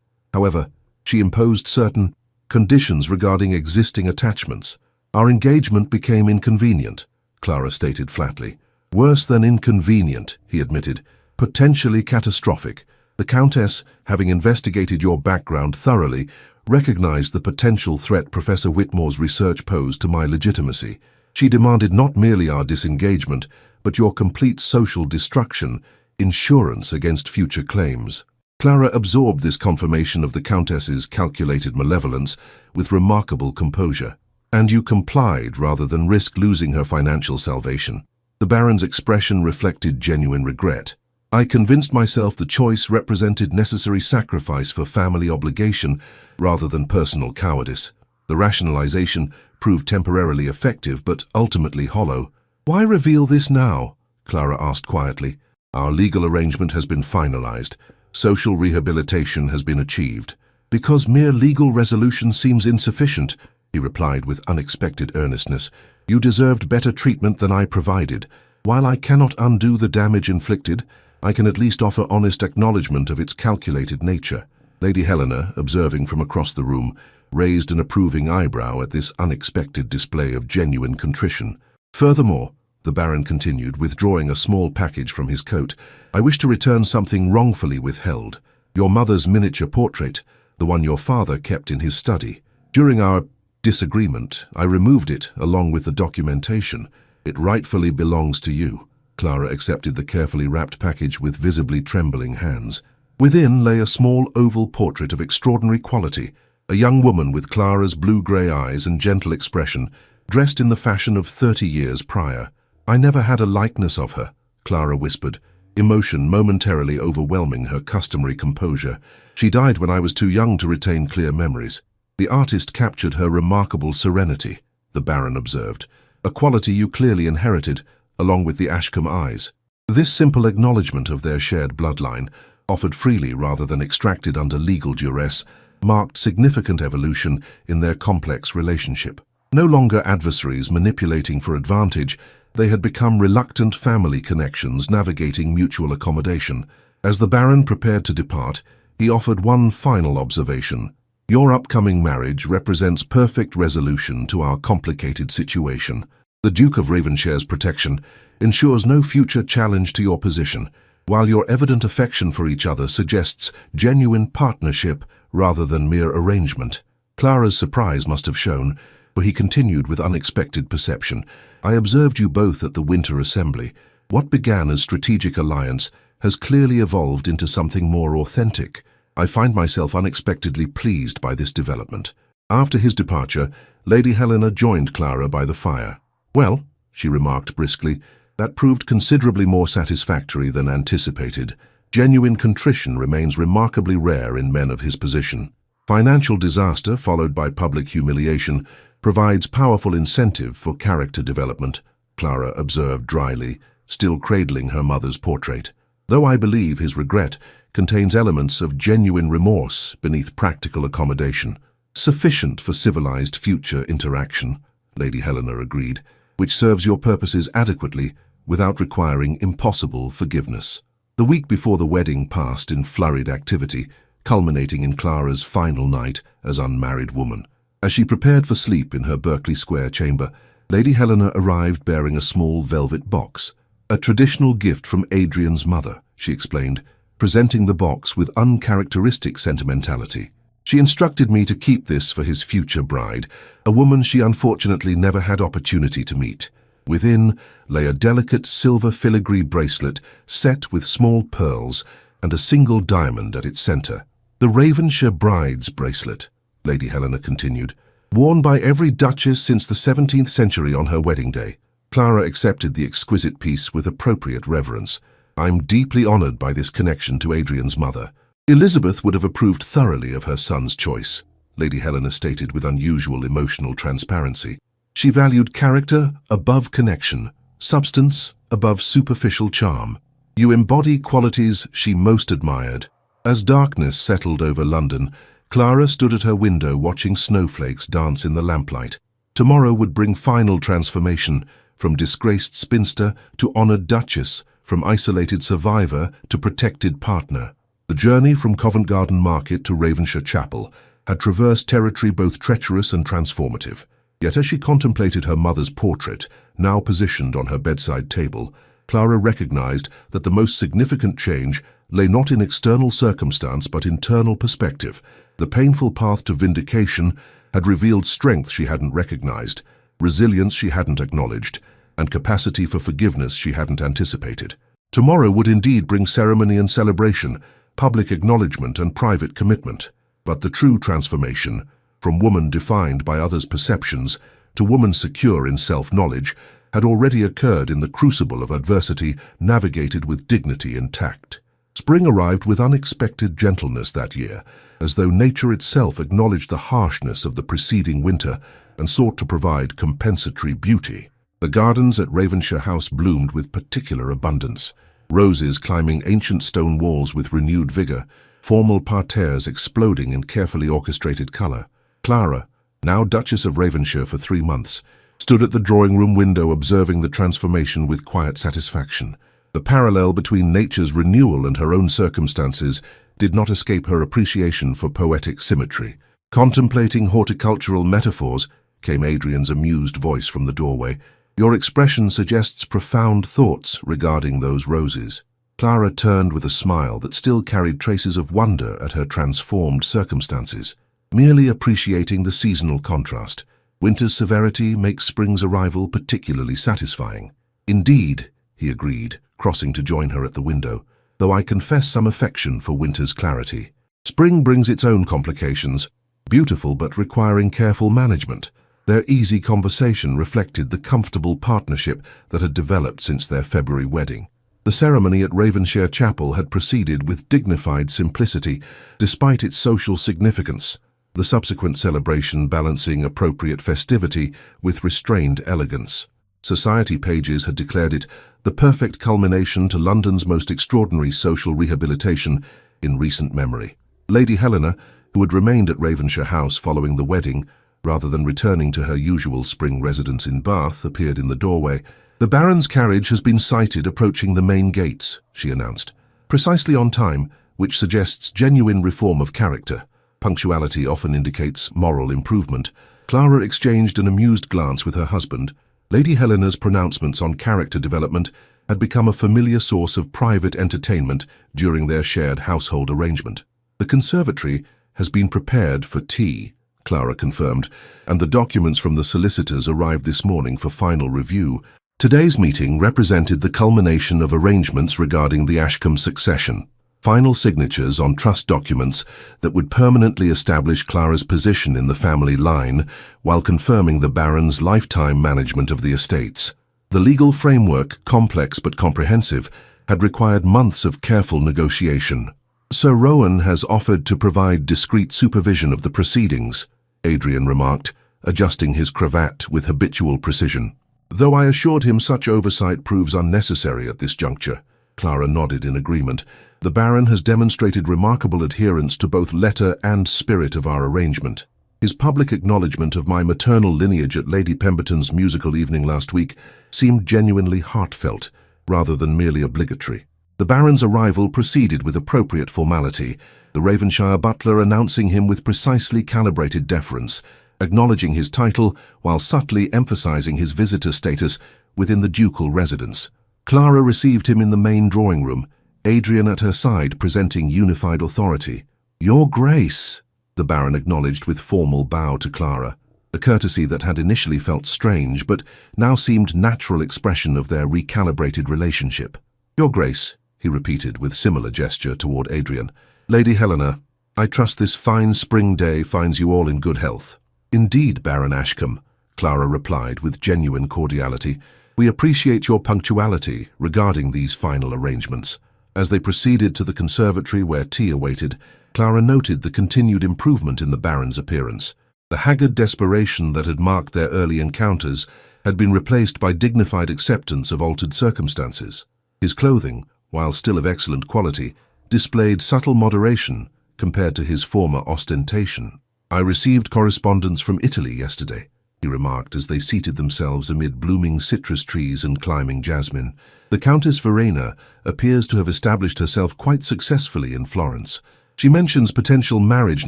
However, she imposed certain conditions regarding existing attachments. Our engagement became inconvenient, Clara stated flatly. Worse than inconvenient, he admitted. Potentially catastrophic. The Countess, having investigated your background thoroughly, recognized the potential threat Professor Whitmore's research posed to my legitimacy. She demanded not merely our disengagement, but your complete social destruction, insurance against future claims. Clara absorbed this confirmation of the Countess's calculated malevolence with remarkable composure. And you complied rather than risk losing her financial salvation. The Baron's expression reflected genuine regret. I convinced myself the choice represented necessary sacrifice for family obligation rather than personal cowardice. The rationalization proved temporarily effective but ultimately hollow. Why reveal this now? Clara asked quietly. Our legal arrangement has been finalized. Social rehabilitation has been achieved. Because mere legal resolution seems insufficient, he replied with unexpected earnestness. You deserved better treatment than I provided. While I cannot undo the damage inflicted, I can at least offer honest acknowledgement of its calculated nature. Lady Helena, observing from across the room, raised an approving eyebrow at this unexpected display of genuine contrition. Furthermore, the Baron continued, withdrawing a small package from his coat, I wish to return something wrongfully withheld. Your mother's miniature portrait, the one your father kept in his study. During our disagreement, I removed it along with the documentation. It rightfully belongs to you. Clara accepted the carefully wrapped package with visibly trembling hands. Within lay a small oval portrait of extraordinary quality, a young woman with Clara's blue-grey eyes and gentle expression, dressed in the fashion of 30 years prior. I never had a likeness of her, Clara whispered, emotion momentarily overwhelming her customary composure. She died when I was too young to retain clear memories. The artist captured her remarkable serenity, the Baron observed, a quality you clearly inherited, along with the Ashcombe eyes. This simple acknowledgement of their shared bloodline, offered freely rather than extracted under legal duress, marked significant evolution in their complex relationship. No longer adversaries manipulating for advantage, they had become reluctant family connections navigating mutual accommodation. As the Baron prepared to depart, he offered one final observation. Your upcoming marriage represents perfect resolution to our complicated situation. The Duke of Ravenshire's protection ensures no future challenge to your position, while your evident affection for each other suggests genuine partnership rather than mere arrangement. Clara's surprise must have shown, for he continued with unexpected perception. I observed you both at the Winter Assembly. What began as strategic alliance has clearly evolved into something more authentic. I find myself unexpectedly pleased by this development. After his departure, Lady Helena joined Clara by the fire. Well, she remarked briskly, that proved considerably more satisfactory than anticipated. Genuine contrition remains remarkably rare in men of his position. Financial disaster, followed by public humiliation, provides powerful incentive for character development, Clara observed dryly, still cradling her mother's portrait. Though I believe his regret contains elements of genuine remorse beneath practical accommodation, sufficient for civilized future interaction, Lady Helena agreed, which serves your purposes adequately without requiring impossible forgiveness. The week before the wedding passed in flurried activity, culminating in Clara's final night as unmarried woman. As she prepared for sleep in her Berkeley Square chamber, Lady Helena arrived bearing a small velvet box. A traditional gift from Adrian's mother, she explained, presenting the box with uncharacteristic sentimentality. She instructed me to keep this for his future bride, a woman she unfortunately never had opportunity to meet. Within lay a delicate silver filigree bracelet set with small pearls and a single diamond at its center. "The Ravenshire bride's bracelet," Lady Helena continued, "worn by every duchess since the 17th century on her wedding day." Clara accepted the exquisite piece with appropriate reverence. "I'm deeply honored by this connection to Adrian's mother. Elizabeth would have approved thoroughly of her son's choice," Lady Helena stated with unusual emotional transparency. She valued character above connection, substance above superficial charm. "You embody qualities she most admired." As darkness settled over London, Clara stood at her window watching snowflakes dance in the lamplight. Tomorrow would bring final transformation, from disgraced spinster to honored duchess, from isolated survivor to protected partner. The journey from Covent Garden Market to Ravenshire Chapel had traversed territory both treacherous and transformative. Yet as she contemplated her mother's portrait, now positioned on her bedside table, Clara recognized that the most significant change lay not in external circumstance but internal perspective. The painful path to vindication had revealed strength she hadn't recognized, resilience she hadn't acknowledged, and capacity for forgiveness she hadn't anticipated. Tomorrow would indeed bring ceremony and celebration, public acknowledgement and private commitment. But the true transformation, from woman defined by others' perceptions to woman secure in self-knowledge, had already occurred in the crucible of adversity navigated with dignity and tact. Spring arrived with unexpected gentleness that year, as though nature itself acknowledged the harshness of the preceding winter and sought to provide compensatory beauty. The gardens at Ravenshire House bloomed with particular abundance, roses climbing ancient stone walls with renewed vigor, formal parterres exploding in carefully orchestrated color. Clara, now Duchess of Ravenshire for 3 months, stood at the drawing-room window observing the transformation with quiet satisfaction. The parallel between nature's renewal and her own circumstances did not escape her appreciation for poetic symmetry. "Contemplating horticultural metaphors," came Adrian's amused voice from the doorway. "Your expression suggests profound thoughts regarding those roses." Clara turned with a smile that still carried traces of wonder at her transformed circumstances. "Merely appreciating the seasonal contrast. Winter's severity makes spring's arrival particularly satisfying." "Indeed," he agreed, crossing to join her at the window, "though I confess some affection for winter's clarity. Spring brings its own complications, beautiful but requiring careful management." Their easy conversation reflected the comfortable partnership that had developed since their February wedding. The ceremony at Ravenshire Chapel had proceeded with dignified simplicity, despite its social significance, the subsequent celebration balancing appropriate festivity with restrained elegance. Society pages had declared it the perfect culmination to London's most extraordinary social rehabilitation in recent memory. Lady Helena, who had remained at Ravenshire House following the wedding, rather than returning to her usual spring residence in Bath, appeared in the doorway. "The Baron's carriage has been sighted approaching the main gates," she announced. "Precisely on time, which suggests genuine reform of character. Punctuality often indicates moral improvement." Clara exchanged an amused glance with her husband. Lady Helena's pronouncements on character development had become a familiar source of private entertainment during their shared household arrangement. "The conservatory has been prepared for tea," Clara confirmed, "and the documents from the solicitors arrived this morning for final review." Today's meeting represented the culmination of arrangements regarding the Ashcombe succession, final signatures on trust documents that would permanently establish Clara's position in the family line while confirming the Baron's lifetime management of the estates. The legal framework, complex but comprehensive, had required months of careful negotiation. "Sir Rowan has offered to provide discreet supervision of the proceedings," Adrian remarked, adjusting his cravat with habitual precision. "Though I assured him such oversight proves unnecessary at this juncture." Clara nodded in agreement. "The Baron has demonstrated remarkable adherence to both letter and spirit of our arrangement. His public acknowledgement of my maternal lineage at Lady Pemberton's musical evening last week seemed genuinely heartfelt, rather than merely obligatory." The Baron's arrival proceeded with appropriate formality, the Ravenshire butler announcing him with precisely calibrated deference, acknowledging his title while subtly emphasizing his visitor status within the ducal residence. Clara received him in the main drawing room, Adrian at her side presenting unified authority. "Your Grace," the Baron acknowledged with formal bow to Clara. a courtesy that had initially felt strange but now seemed natural expression of their recalibrated relationship. "Your Grace," he repeated with similar gesture toward Adrian. "Lady Helena, I trust this fine spring day finds you all in good health." "Indeed, Baron Ashcombe," Clara replied with genuine cordiality. "We appreciate your punctuality regarding these final arrangements." As they proceeded to the conservatory where tea awaited, Clara noted the continued improvement in the Baron's appearance. The haggard desperation that had marked their early encounters had been replaced by dignified acceptance of altered circumstances. His clothing, while still of excellent quality, displayed subtle moderation compared to his former ostentation. "I received correspondence from Italy yesterday," he remarked as they seated themselves amid blooming citrus trees and climbing jasmine. "The Countess Verena appears to have established herself quite successfully in Florence. She mentions potential marriage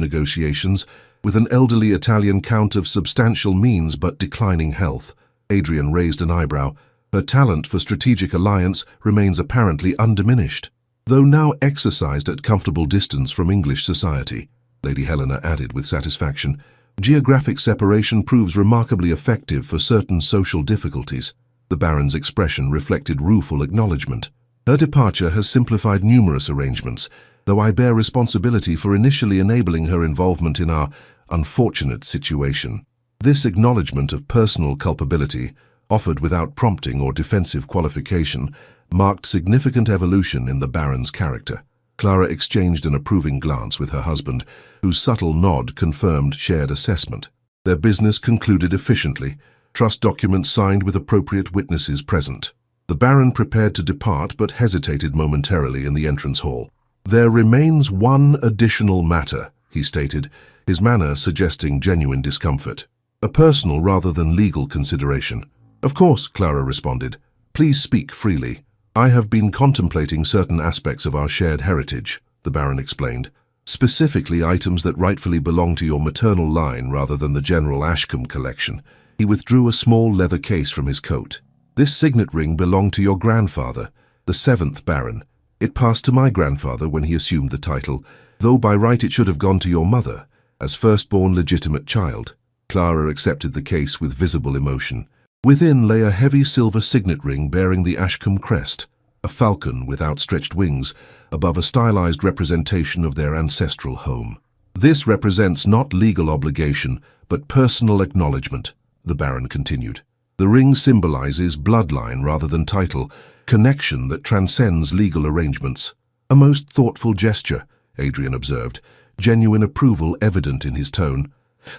negotiations with an elderly Italian count of substantial means but declining health." Adrian raised an eyebrow. "Her talent for strategic alliance remains apparently undiminished, though now exercised at comfortable distance from English society," Lady Helena added with satisfaction. "Geographic separation proves remarkably effective for certain social difficulties." The Baron's expression reflected rueful acknowledgement. "Her departure has simplified numerous arrangements, though I bear responsibility for initially enabling her involvement in our unfortunate situation." This acknowledgement of personal culpability, offered without prompting or defensive qualification, marked significant evolution in the Baron's character. Clara exchanged an approving glance with her husband, whose subtle nod confirmed shared assessment. Their business concluded efficiently, trust documents signed with appropriate witnesses present. The Baron prepared to depart but hesitated momentarily in the entrance hall. "There remains one additional matter," he stated, his manner suggesting genuine discomfort. "A personal rather than legal consideration." "Of course," Clara responded. "Please speak freely." "I have been contemplating certain aspects of our shared heritage," the Baron explained. "Specifically items that rightfully belong to your maternal line rather than the general Ashcombe collection." He withdrew a small leather case from his coat. "This signet ring belonged to your grandfather, the 7th Baron. It passed to my grandfather when he assumed the title, though by right it should have gone to your mother, as firstborn legitimate child." Clara accepted the case with visible emotion. Within lay a heavy silver signet ring bearing the Ashcombe crest, a falcon with outstretched wings, above a stylized representation of their ancestral home. "This represents not legal obligation, but personal acknowledgement," the Baron continued. "The ring symbolizes bloodline rather than title, connection that transcends legal arrangements." "A most thoughtful gesture," Adrian observed, genuine approval evident in his tone.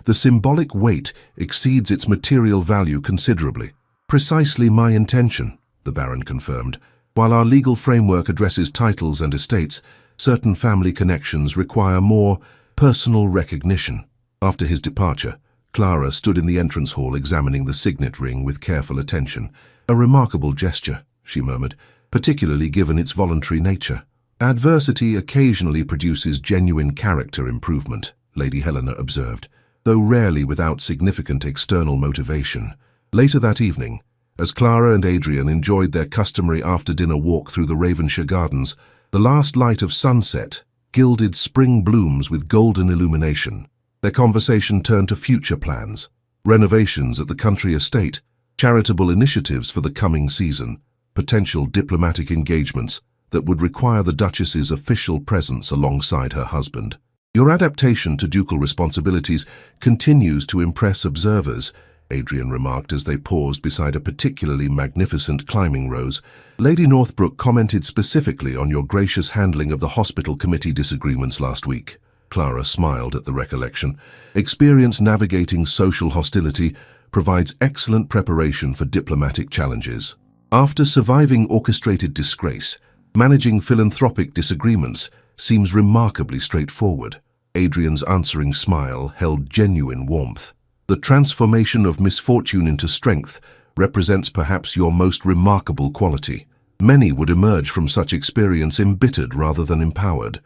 "The symbolic weight exceeds its material value considerably." "Precisely my intention," the Baron confirmed. "While our legal framework addresses titles and estates, certain family connections require more personal recognition." After his departure, Clara stood in the entrance hall examining the signet ring with careful attention. "A remarkable gesture," she murmured, "particularly given its voluntary nature." "Adversity occasionally produces genuine character improvement," Lady Helena observed, though rarely without significant external motivation. Later that evening, as Clara and Adrian enjoyed their customary after-dinner walk through the Ravenshire gardens, the last light of sunset gilded spring blooms with golden illumination. Their conversation turned to future plans, renovations at the country estate, charitable initiatives for the coming season, potential diplomatic engagements that would require the Duchess's official presence alongside her husband. "Your adaptation to ducal responsibilities continues to impress observers," Adrian remarked as they paused beside a particularly magnificent climbing rose. "Lady Northbrook commented specifically on your gracious handling of the hospital committee disagreements last week." Clara smiled at the recollection. "Experience navigating social hostility provides excellent preparation for diplomatic challenges. After surviving orchestrated disgrace, managing philanthropic disagreements seems remarkably straightforward." Adrian's answering smile held genuine warmth. "The transformation of misfortune into strength represents perhaps your most remarkable quality. Many would emerge from such experience embittered rather than empowered.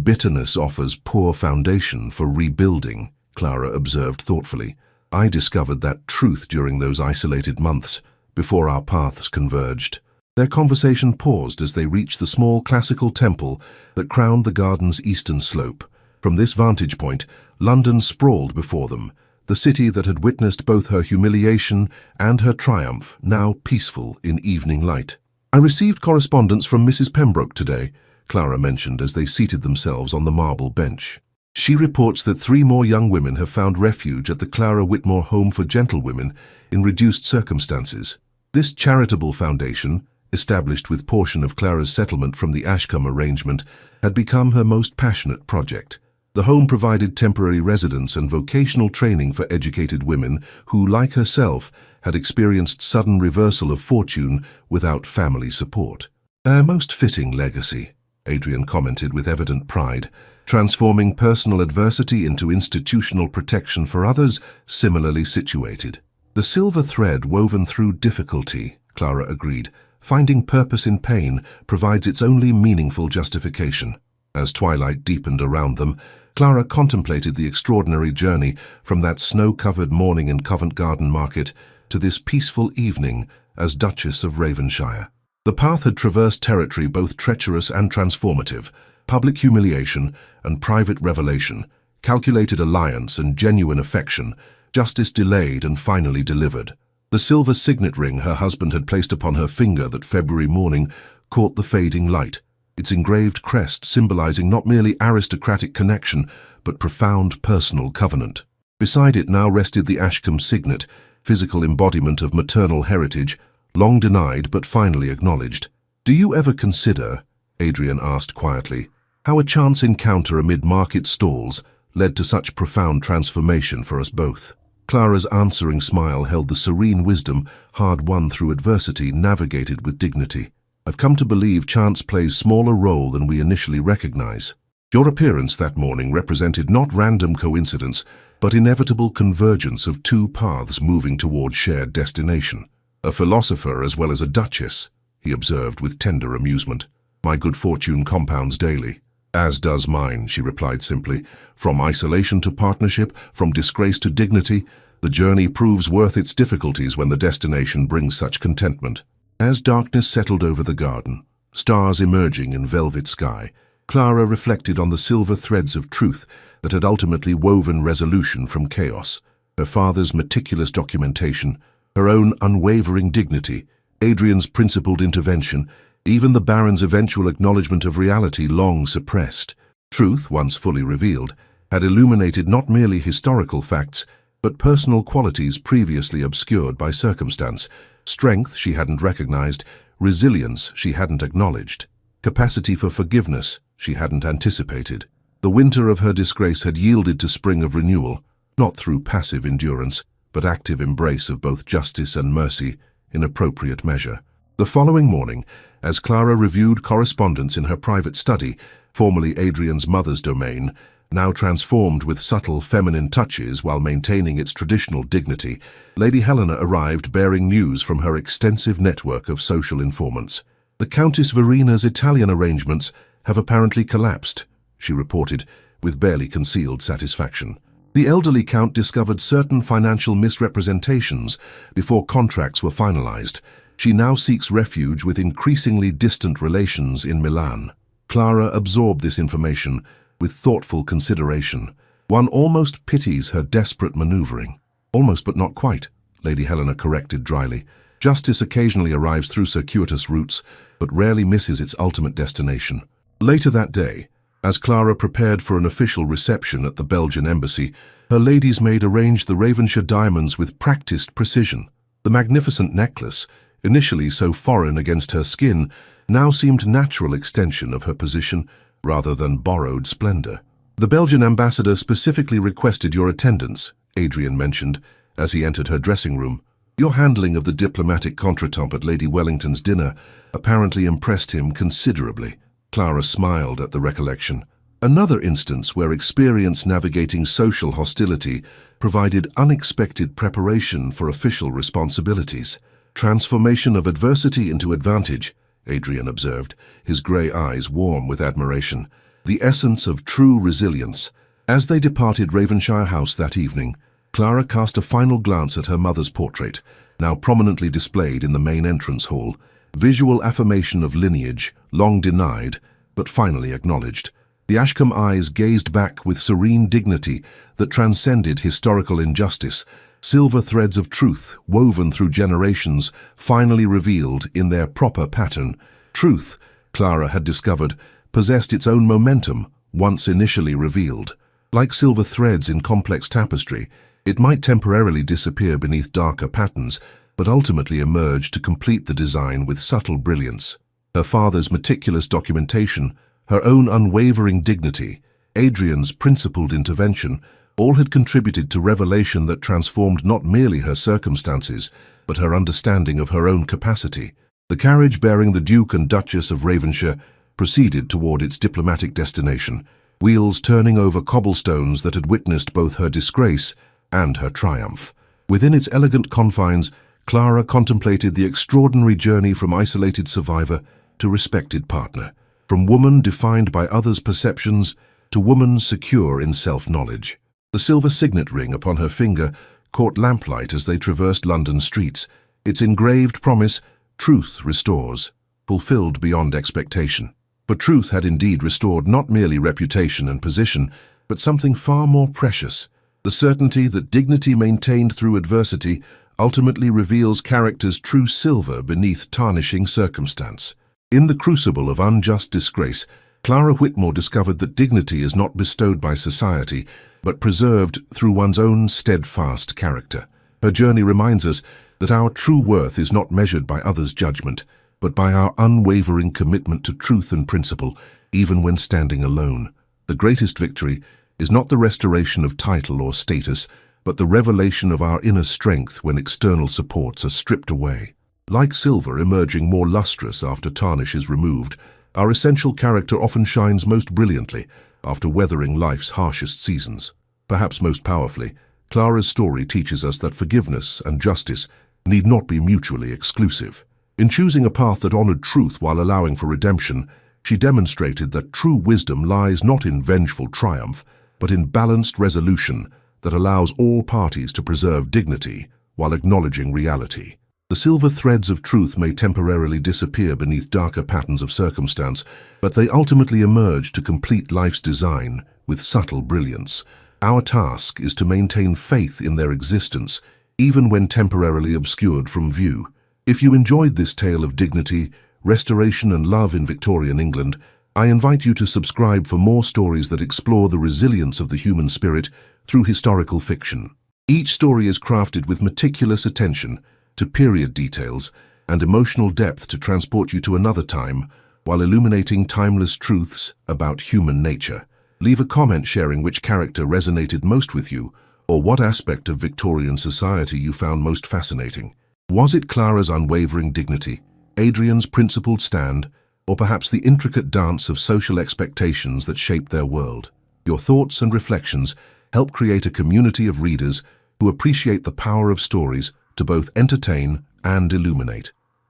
Bitterness offers poor foundation for rebuilding," Clara observed thoughtfully. "I discovered that truth during those isolated months, before our paths converged." Their conversation paused as they reached the small classical temple that crowned the garden's eastern slope. From this vantage point, London sprawled before them, the city that had witnessed both her humiliation and her triumph, now peaceful in evening light. "I received correspondence from Mrs. Pembroke today," Clara mentioned as they seated themselves on the marble bench. "She reports that 3 more young women have found refuge at the Clara Whitmore Home for Gentlewomen in reduced circumstances. This charitable foundation, established with portion of Clara's settlement from the Ashcombe arrangement, had become her most passionate project. The home provided temporary residence and vocational training for educated women who, like herself, had experienced sudden reversal of fortune without family support. A most fitting legacy," Adrian commented with evident pride, "transforming personal adversity into institutional protection for others similarly situated." "The silver thread woven through difficulty," Clara agreed. "Finding purpose in pain provides its only meaningful justification." As twilight deepened around them, Clara contemplated the extraordinary journey from that snow-covered morning in Covent Garden Market to this peaceful evening as Duchess of Ravenshire. The path had traversed territory both treacherous and transformative, public humiliation and private revelation, calculated alliance and genuine affection, justice delayed and finally delivered. The silver signet ring her husband had placed upon her finger that February morning caught the fading light, its engraved crest symbolizing not merely aristocratic connection, but profound personal covenant. Beside it now rested the Ashcombe signet, physical embodiment of maternal heritage, long denied but finally acknowledged. "Do you ever consider," Adrian asked quietly, "how a chance encounter amid market stalls led to such profound transformation for us both?" Clara's answering smile held the serene wisdom, hard won through adversity, navigated with dignity. "I've come to believe chance plays smaller role than we initially recognize. Your appearance that morning represented not random coincidence, but inevitable convergence of 2 paths moving toward shared destination. A philosopher as well as a duchess," he observed with tender amusement. "My good fortune compounds daily." "As does mine," she replied simply. "From isolation to partnership, from disgrace to dignity, the journey proves worth its difficulties when the destination brings such contentment." As darkness settled over the garden, stars emerging in velvet sky, Clara reflected on the silver threads of truth that had ultimately woven resolution from chaos. Her father's meticulous documentation, her own unwavering dignity, Adrian's principled intervention, even the Baron's eventual acknowledgement of reality long suppressed. Truth, once fully revealed, had illuminated not merely historical facts, but personal qualities previously obscured by circumstance, strength she hadn't recognized, resilience she hadn't acknowledged, capacity for forgiveness she hadn't anticipated. The winter of her disgrace had yielded to spring of renewal, not through passive endurance, but active embrace of both justice and mercy in appropriate measure. The following morning, as Clara reviewed correspondence in her private study, formerly Adrian's mother's domain, now transformed with subtle feminine touches while maintaining its traditional dignity, Lady Helena arrived bearing news from her extensive network of social informants. "The Countess Verina's Italian arrangements have apparently collapsed," she reported, with barely concealed satisfaction. "The elderly Count discovered certain financial misrepresentations before contracts were finalized. She now seeks refuge with increasingly distant relations in Milan." Clara absorbed this information with thoughtful consideration. One almost pities her desperate maneuvering. "Almost, but not quite," Lady Helena corrected dryly. "Justice occasionally arrives through circuitous routes, but rarely misses its ultimate destination." Later that day, as Clara prepared for an official reception at the Belgian embassy, her lady's maid arranged the Ravenshire diamonds with practiced precision. The magnificent necklace, initially so foreign against her skin, now seemed natural extension of her position rather than borrowed splendor. "The Belgian ambassador specifically requested your attendance," Adrian mentioned as he entered her dressing room. "Your handling of the diplomatic contretemps at Lady Wellington's dinner apparently impressed him considerably." Clara smiled at the recollection. Another instance where experience navigating social hostility provided unexpected preparation for official responsibilities. "Transformation of adversity into advantage," Adrian observed, his grey eyes warm with admiration. "The essence of true resilience." As they departed Ravenshire House that evening, Clara cast a final glance at her mother's portrait, now prominently displayed in the main entrance hall. Visual affirmation of lineage, long denied, but finally acknowledged. The Ashcombe eyes gazed back with serene dignity that transcended historical injustice. Silver threads of truth, woven through generations, finally revealed in their proper pattern. Truth, Clara had discovered, possessed its own momentum once initially revealed. Like silver threads in complex tapestry, it might temporarily disappear beneath darker patterns, but ultimately emerge to complete the design with subtle brilliance. Her father's meticulous documentation, her own unwavering dignity, Adrian's principled intervention, all had contributed to revelation that transformed not merely her circumstances, but her understanding of her own capacity. The carriage bearing the Duke and Duchess of Ravenshire proceeded toward its diplomatic destination, wheels turning over cobblestones that had witnessed both her disgrace and her triumph. Within its elegant confines, Clara contemplated the extraordinary journey from isolated survivor to respected partner, from woman defined by others' perceptions to woman secure in self-knowledge. The silver signet ring upon her finger caught lamplight as they traversed London streets, its engraved promise, "Truth restores," fulfilled beyond expectation. But truth had indeed restored not merely reputation and position, but something far more precious. The certainty that dignity maintained through adversity ultimately reveals character's true silver beneath tarnishing circumstance. In the crucible of unjust disgrace, Clara Whitmore discovered that dignity is not bestowed by society, but preserved through one's own steadfast character. Her journey reminds us that our true worth is not measured by others' judgment, but by our unwavering commitment to truth and principle, even when standing alone. The greatest victory is not the restoration of title or status, but the revelation of our inner strength when external supports are stripped away. Like silver emerging more lustrous after tarnish is removed, our essential character often shines most brilliantly after weathering life's harshest seasons. Perhaps most powerfully, Clara's story teaches us that forgiveness and justice need not be mutually exclusive. In choosing a path that honored truth while allowing for redemption, she demonstrated that true wisdom lies not in vengeful triumph, but in balanced resolution that allows all parties to preserve dignity while acknowledging reality. The silver threads of truth may temporarily disappear beneath darker patterns of circumstance, but they ultimately emerge to complete life's design with subtle brilliance. Our task is to maintain faith in their existence, even when temporarily obscured from view. If you enjoyed this tale of dignity, restoration and love in Victorian England, I invite you to subscribe for more stories that explore the resilience of the human spirit through historical fiction. Each story is crafted with meticulous attention to period details and emotional depth to transport you to another time while illuminating timeless truths about human nature. Leave a comment sharing which character resonated most with you or what aspect of Victorian society you found most fascinating. Was it Clara's unwavering dignity, Adrian's principled stand, or perhaps the intricate dance of social expectations that shaped their world? Your thoughts and reflections help create a community of readers who appreciate the power of stories to both entertain and illuminate.